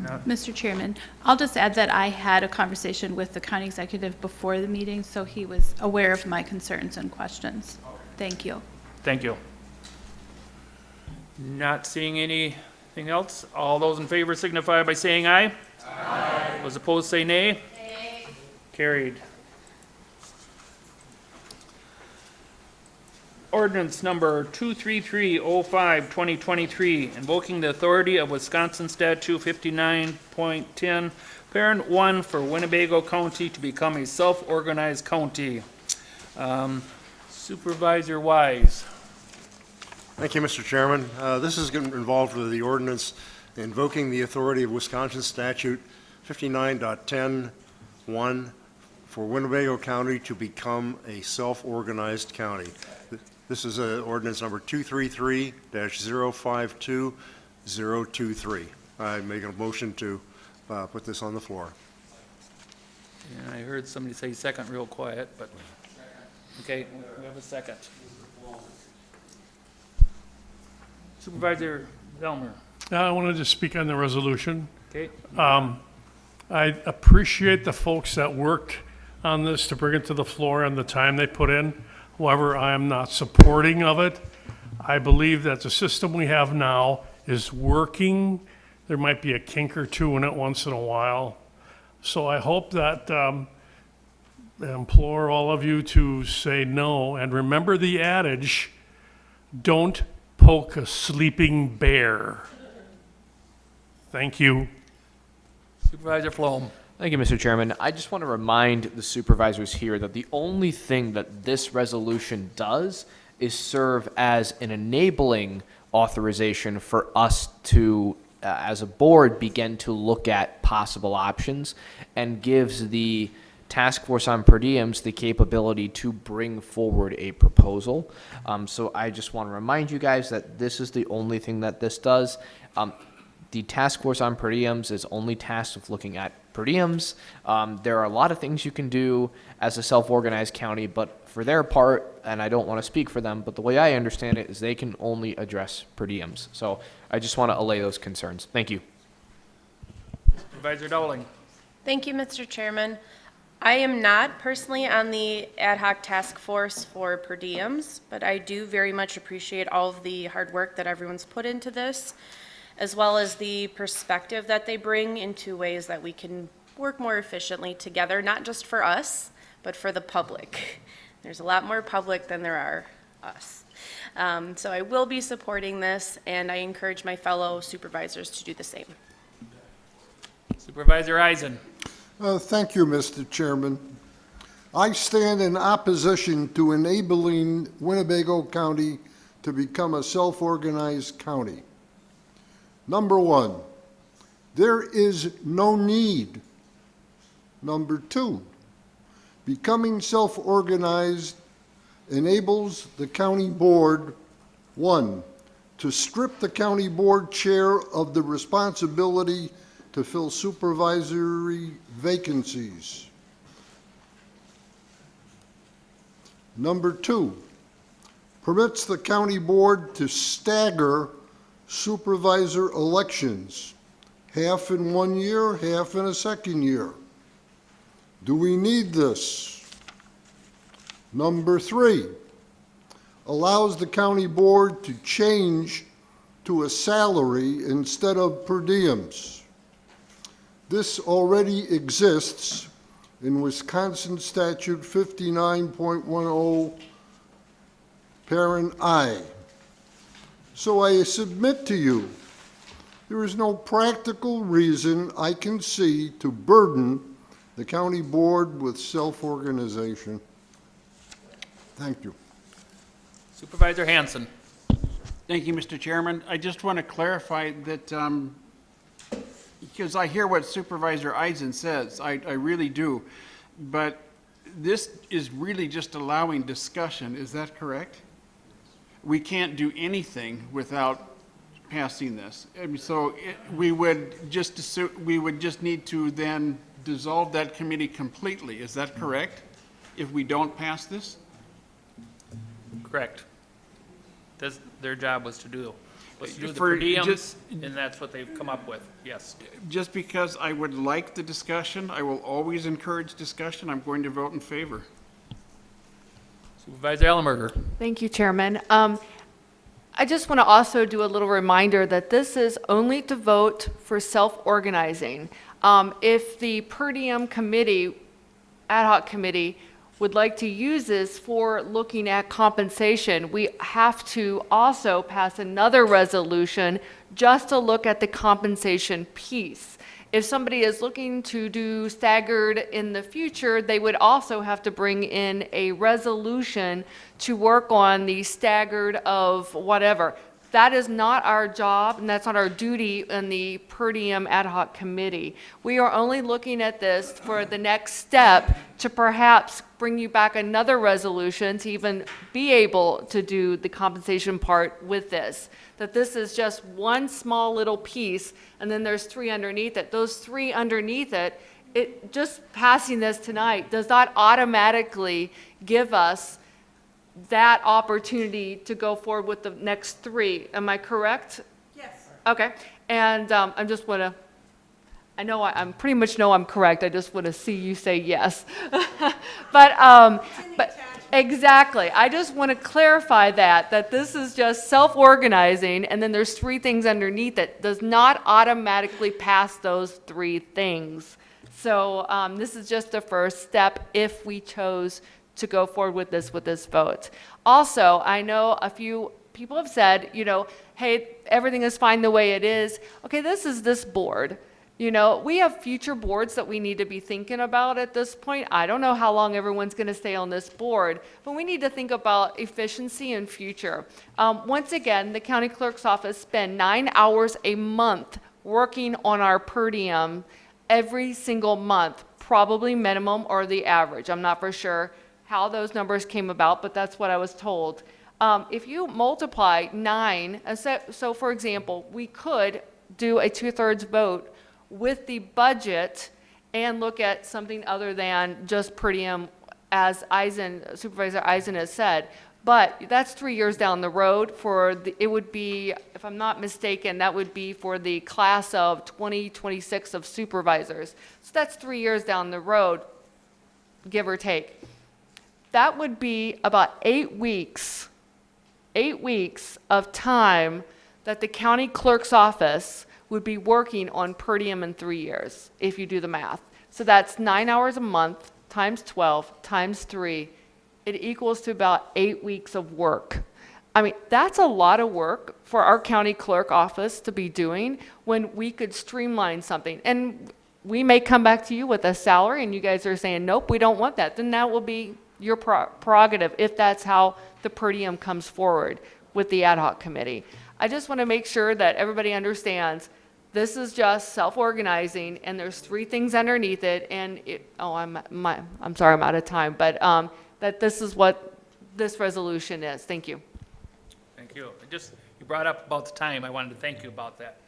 No. Mr. Chairman, I'll just add that I had a conversation with the county executive before the meeting, so he was aware of my concerns and questions. Thank you. Thank you. Not seeing anything else. All those in favor signify by saying aye. Aye. Those opposed say nay. Nay. Carried. Ordinance number 23305-2023, invoking the authority of Wisconsin Statute 59.10, Parent 1 for Winnebago County to become a self-organized county. Supervisor Wise. Thank you, Mr. Chairman. This is involved with the ordinance invoking the authority of Wisconsin Statute 59.10.1 for Winnebago County to become a self-organized county. This is ordinance number 233-052-023. I make a motion to put this on the floor. And I heard somebody say second real quiet, but, okay, we have a second. Supervisor Zelmer. I wanted to speak on the resolution. Okay. I appreciate the folks that worked on this to bring it to the floor and the time they put in. However, I am not supporting of it. I believe that the system we have now is working. There might be a kink or two in it once in a while. So I hope that, I implore all of you to say no. And remember the adage, don't poke a sleeping bear. Thank you. Supervisor Flom. Thank you, Mr. Chairman. I just want to remind the supervisors here that the only thing that this resolution does is serve as an enabling authorization for us to, as a board, begin to look at possible options, and gives the task force on per diems the capability to bring forward a proposal. So I just want to remind you guys that this is the only thing that this does. The task force on per diems is only tasked with looking at per diems. There are a lot of things you can do as a self-organized county, but for their part, and I don't want to speak for them, but the way I understand it is they can only address per diems. So I just want to allay those concerns. Thank you. Supervisor Dowling. Thank you, Mr. Chairman. I am not personally on the ad hoc task force for per diems, but I do very much appreciate all of the hard work that everyone's put into this, as well as the perspective that they bring into ways that we can work more efficiently together, not just for us, but for the public. There's a lot more public than there are us. So I will be supporting this, and I encourage my fellow supervisors to do the same. Supervisor Eisen. Thank you, Mr. Chairman. I stand in opposition to enabling Winnebago County to become a self-organized county. Number one, there is no need. Number two, becoming self-organized enables the county board, one, to strip the county board chair of the responsibility to fill supervisory vacancies. Number two, permits the county board to stagger supervisor elections, half in 1 year, half in a second year. Do we need this? Number three, allows the county board to change to a salary instead of per diems. This already exists in Wisconsin Statute 59.10, parent I. So I submit to you, there is no practical reason I can see to burden the county board with self-organization. Thank you. Supervisor Hanson. Thank you, Mr. Chairman. I just want to clarify that, because I hear what Supervisor Eisen says, I really do, but this is really just allowing discussion, is that correct? We can't do anything without passing this. And so we would just need to then dissolve that committee completely, is that correct? If we don't pass this? Correct. Their job was to do the For per diems, just- and that's what they've come up with, yes. Just because I would like the discussion, I will always encourage discussion, I'm going to vote in favor. Supervisor Ellenberger. Thank you, Chairman. I just want to also do a little reminder that this is only to vote for self-organizing. If the per diem committee, ad hoc committee, would like to use this for looking at compensation, we have to also pass another resolution just to look at the compensation piece. If somebody is looking to do staggered in the future, they would also have to bring in a resolution to work on the staggered of whatever. That is not our job, and that's not our duty in the per diem ad hoc committee. We are only looking at this for the next step to perhaps bring you back another resolution to even be able to do the compensation part with this. That this is just one small little piece, and then there's three underneath it. Those three underneath it, just passing this tonight does not automatically give us that opportunity to go forward with the next three. Am I correct? Yes. Okay. And I just want to, I'm pretty much know I'm correct. I just want to see you say yes. But exactly. I just want to clarify that this is just self-organizing, and then there's three things underneath it. Does not automatically pass those three things. So this is just the first step if we chose to go forward with this vote. Also, I know a few people have said, hey, everything is fine the way it is. Okay, this is this board. We have future boards that we need to be thinking about at this point. I don't know how long everyone's going to stay on this board, but we need to think about efficiency in future. Once again, the county clerk's office spend 9 hours a month working on our per diem every single month, probably minimum or the average. I'm not for sure how those numbers came about, but that's what I was told. If you multiply 9, so for example, we could do a 2/3 vote with the budget and look at something other than just per diem, as Supervisor Eisen has said. But that's 3 years down the road it would be, if I'm not mistaken, that would be for the class of 2026 of supervisors. So that's 3 years down the road. give or take. That would be about 8 weeks of time that the county clerk's office would be working on per diem in 3 years, if you do the math. So that's 9 hours a month times 12 times 3. It equals to about 8 weeks of work. I mean, that's a lot of work for our county clerk office to be doing when we could streamline something. And we may come back to you with a salary and you guys are saying, nope, we don't want that. Then that will be your prerogative if that's how the per diem comes forward with the ad hoc committee. I just want to make sure that everybody understands this is just self-organizing and there's 3 things underneath it. And I'm sorry, I'm out of time, but that this is what this resolution is. Thank you. Thank you. You brought up about the time. I wanted to thank you about that.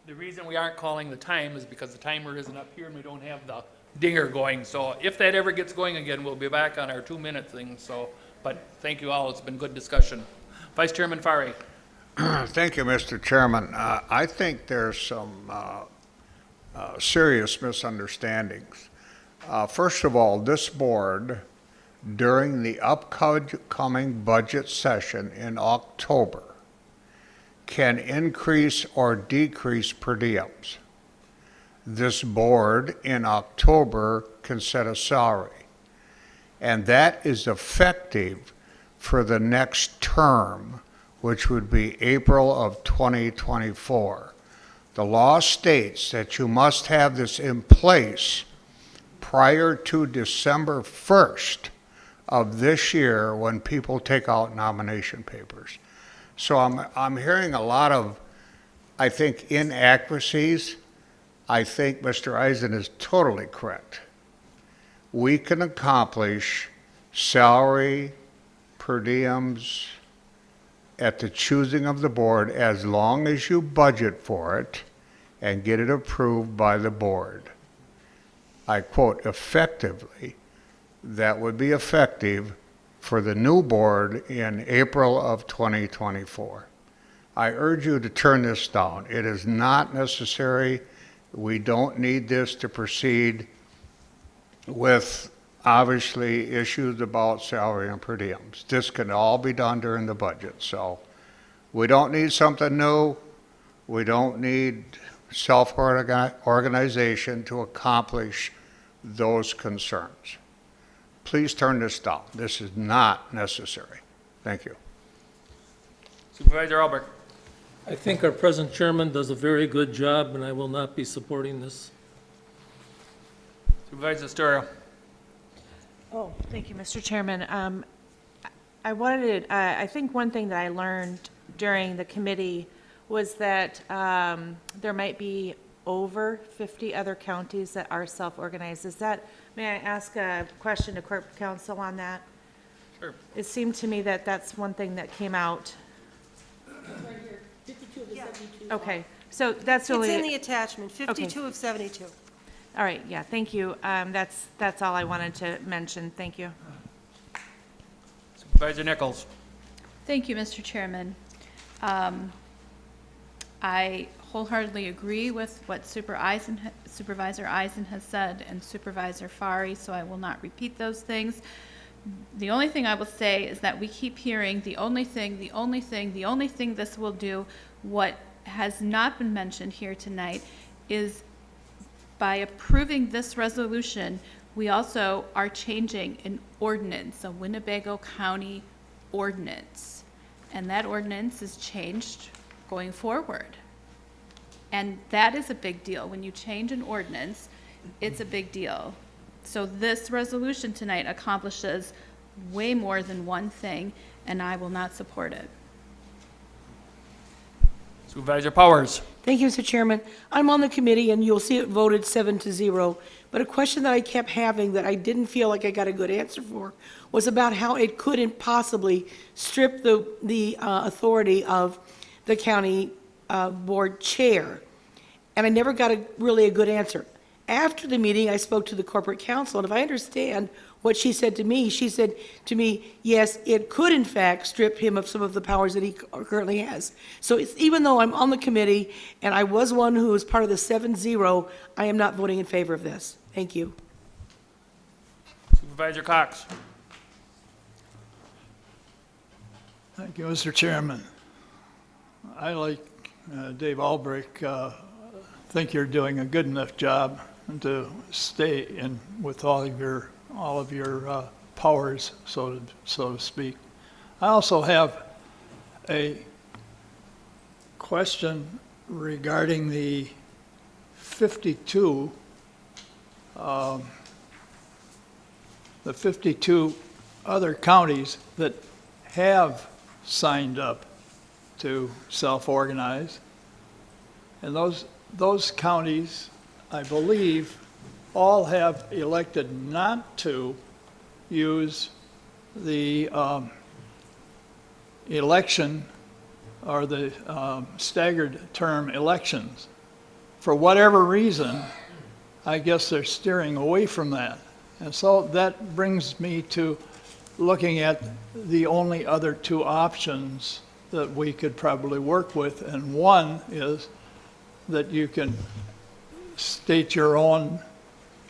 The reason we aren't calling the time is because the timer isn't up here and we don't have the dinger going. So if that ever gets going again, we'll be back on our 2-minute thing. So, but thank you all. It's been good discussion. Vice Chairman Fari. Thank you, Mr. Chairman. I think there's some serious misunderstandings. First of all, this board, during the upcoming budget session in October, can increase or decrease per diems. This board in October can set a salary, and that is effective for the next term, which would be April of 2024. The law states that you must have this in place prior to December 1st of this year when people take out nomination papers. So I'm hearing a lot of, I think, inaccuracies. I think Mr. Eisen is totally correct. We can accomplish salary, per diems, at the choosing of the board as long as you budget for it and get it approved by the board. I quote, effectively, that would be effective for the new board in April of 2024. I urge you to turn this down. It is not necessary. We don't need this to proceed with, obviously, issues about salary and per diems. This can all be done during the budget. So we don't need something new. We don't need self-organization to accomplish those concerns. Please turn this down. This is not necessary. Thank you. Supervisor Albrecht. I think our present chairman does a very good job, and I will not be supporting this. Supervisor Storio. Oh, thank you, Mr. Chairman. I think one thing that I learned during the committee was that there might be over 50 other counties that are self-organized. May I ask a question to Corporate Counsel on that? Sure. It seemed to me that that's one thing that came out. Right here, 52 of the 72. Okay, so that's really. It's in the attachment, 52 of 72. All right, yeah, thank you. That's all I wanted to mention. Thank you. Supervisor Nichols. Thank you, Mr. Chairman. I wholeheartedly agree with what Supervisor Eisen has said and Supervisor Fari, so I will not repeat those things. The only thing I will say is that we keep hearing the only thing this will do. What has not been mentioned here tonight is by approving this resolution, we also are changing an ordinance, a Winnebago County ordinance. And that ordinance is changed going forward. And that is a big deal. When you change an ordinance, it's a big deal. So this resolution tonight accomplishes way more than one thing, and I will not support it. Supervisor Powers. Thank you, Mr. Chairman. I'm on the committee, and you'll see it voted 7-0. But a question that I kept having that I didn't feel like I got a good answer for was about how it couldn't possibly strip the authority of the county board chair. And I never got really a good answer. After the meeting, I spoke to the corporate counsel, and if I understand what she said to me, yes, it could in fact strip him of some of the powers that he currently has. So even though I'm on the committee, and I was one who was part of the 7-0, I am not voting in favor of this. Thank you. Supervisor Cox. Thank you, Mr. Chairman. I, like Dave Albrecht, think you're doing a good enough job to stay in with all of your powers, so to speak. I also have a question regarding the 52 other counties that have signed up to self-organize. And those counties, I believe, all have elected not to use the election or the staggered term elections. For whatever reason, I guess they're steering away from that. And so that brings me to looking at the only other two options that we could probably work with. And one is that you can state your own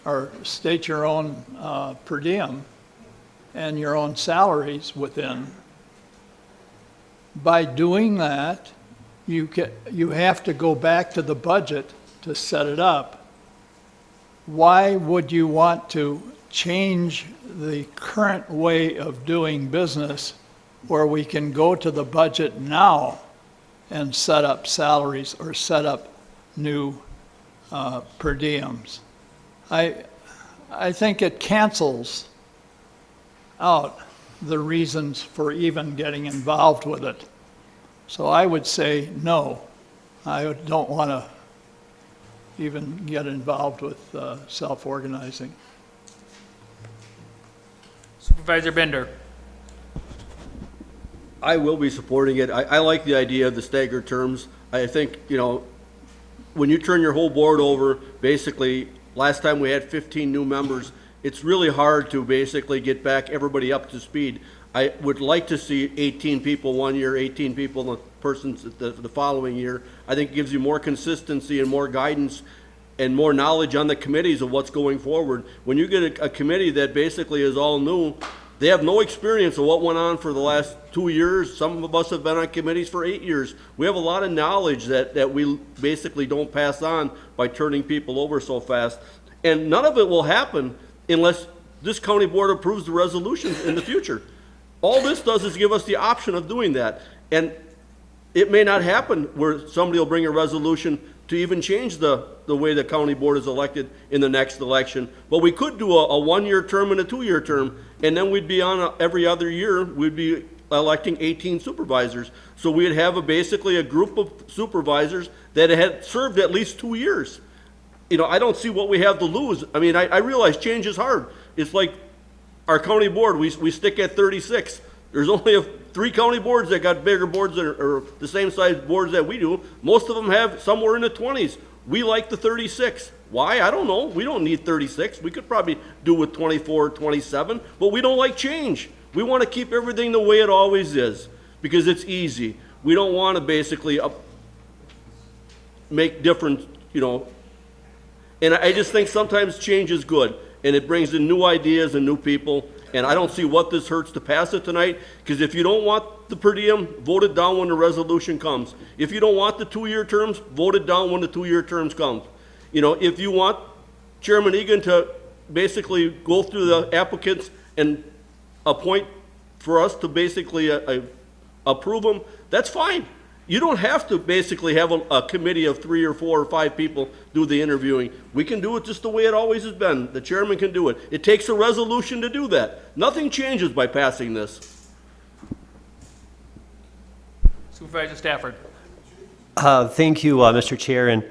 per diem and your own salaries within. By doing that, you have to go back to the budget to set it up. Why would you want to change the current way of doing business where we can go to the budget now and set up salaries or set up new per diems? I think it cancels out the reasons for even getting involved with it. So I would say no. I don't want to even get involved with self-organizing. Supervisor Bender. I will be supporting it. I like the idea of the staggered terms. I think, when you turn your whole board over, basically, last time we had 15 new members, it's really hard to basically get back everybody up to speed. I would like to see 18 people one year, 18 people the persons the following year. I think it gives you more consistency and more guidance and more knowledge on the committees of what's going forward. When you get a committee that basically is all new, they have no experience of what went on for the last 2 years. Some of us have been on committees for 8 years. We have a lot of knowledge that we basically don't pass on by turning people over so fast. And none of it will happen unless this county board approves the resolutions in the future. All this does is give us the option of doing that. And it may not happen where somebody will bring a resolution to even change the way the county board is elected in the next election. But we could do a one-year term and a two-year term, and then we'd be on every other year, we'd be electing 18 supervisors. So we'd have basically a group of supervisors that had served at least 2 years. I don't see what we have to lose. I mean, I realize change is hard. It's like our county board, we stick at 36. There's only 3 county boards that got bigger boards that are the same size boards that we do. Most of them have somewhere in the 20s. We like the 36. Why? I don't know. We don't need 36. We could probably do with 24, 27, but we don't like change. We want to keep everything the way it always is because it's easy. We don't want to basically make different, and I just think sometimes change is good and it brings in new ideas and new people. And I don't see what this hurts to pass it tonight, because if you don't want the per diem, vote it down when the resolution comes. If you don't want the 2-year terms, vote it down when the 2-year terms come. If you want Chairman Egan to basically go through the applicants and appoint for us to basically approve them, that's fine. You don't have to basically have a committee of 3 or 4 or 5 people do the interviewing. We can do it just the way it always has been. The chairman can do it. It takes a resolution to do that. Nothing changes by passing this. Supervisor Stafford. Thank you, Mr. Chair, and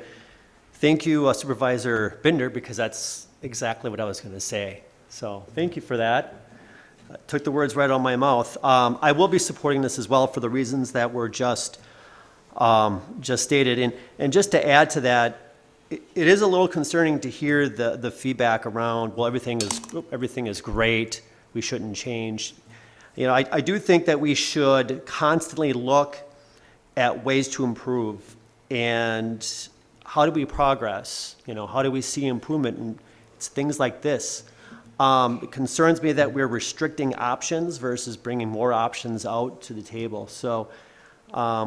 thank you, Supervisor Binder, because that's exactly what I was going to say. So thank you for that. Took the words right out of my mouth. I will be supporting this as well for the reasons that were just stated. And just to add to that, it is a little concerning to hear the feedback around, well, everything is great, we shouldn't change. I do think that we should constantly look at ways to improve and how do we progress? How do we see improvement? And it's things like this. It concerns me that we're restricting options versus bringing more options out to the table. So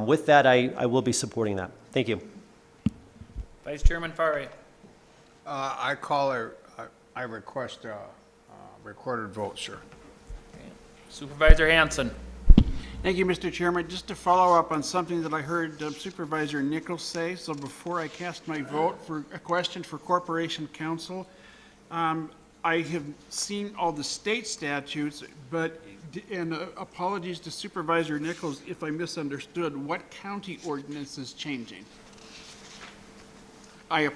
with that, I will be supporting that. Thank you. Vice Chairman Farre. I request a recorded vote, sir. Supervisor Hanson. Thank you, Mr. Chairman. Just to follow up on something that I heard Supervisor Nichols say, so before I cast my vote for a question for Corporation Counsel, I have seen all the state statutes, but, and apologies to Supervisor Nichols if I misunderstood, what county ordinance is changing? I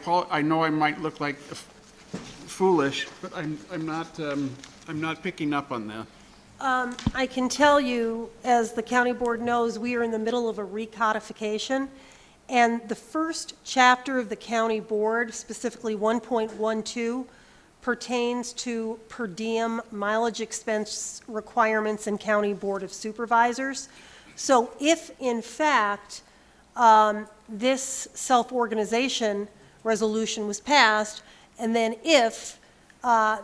know I might look like foolish, but I'm not picking up on that. I can tell you, as the county board knows, we are in the middle of a recodification, and the first chapter of the county board, specifically 1.12, pertains to per diem mileage expense requirements in county board of supervisors. So if, in fact, this self-organization resolution was passed, and then if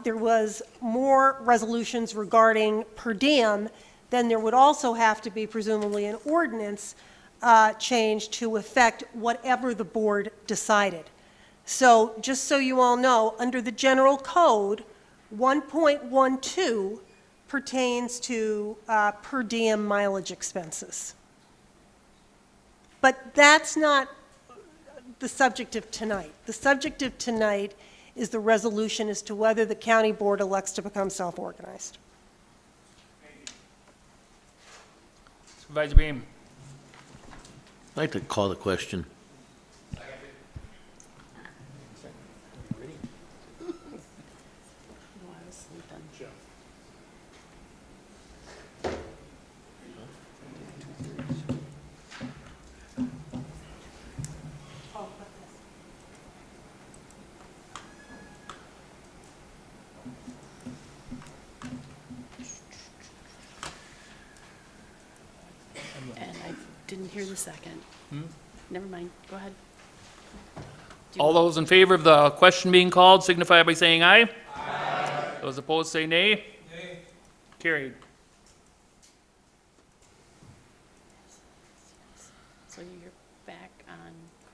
there was more resolutions regarding per diem, then there would also have to be presumably an ordinance change to affect whatever the board decided. So just so you all know, under the general code, 1.12 pertains to per diem mileage expenses. But that's not the subject of tonight. The subject of tonight is the resolution as to whether the county board elects to become self-organized. Supervisor Beam. I'd like to call the question. And I didn't hear the second. Never mind, go ahead. All those in favor of the question being called signify by saying aye. Aye. Those opposed say nay. Nay. Carried. So you're back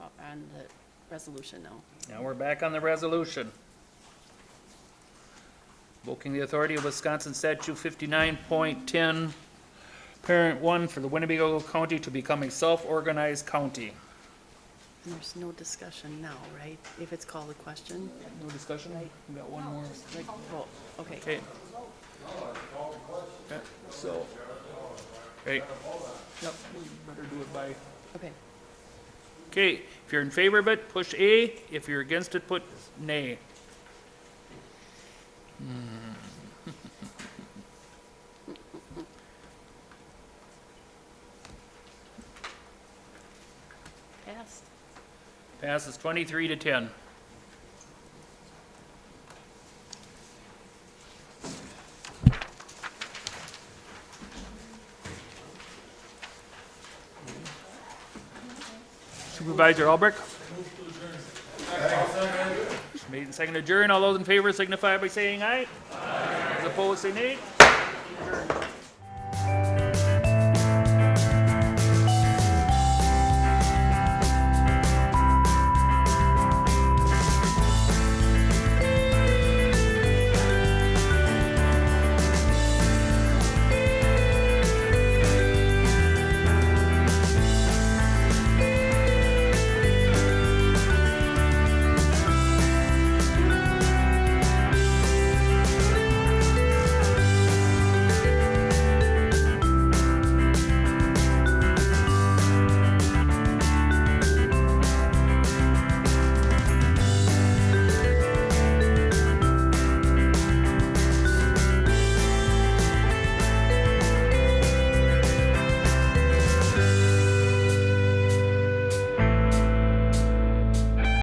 on the resolution now. Now we're back on the resolution. Invoking the authority of Wisconsin Statute 59.10, Parent 1 for the Winnebago County to become a self-organized county. And there's no discussion now, right? If it's called a question? No discussion? We got one more. Oh, okay. Okay. Okay, so, okay. Yep, we better do it by. Okay. Okay, if you're in favor of it, push A. If you're against it, put nay. Passed. Passes 23-10. Supervisor Albrecht. Made and seconded adjourn. All those in favor signify by saying aye. Aye. Those opposed say nay. Adjourned.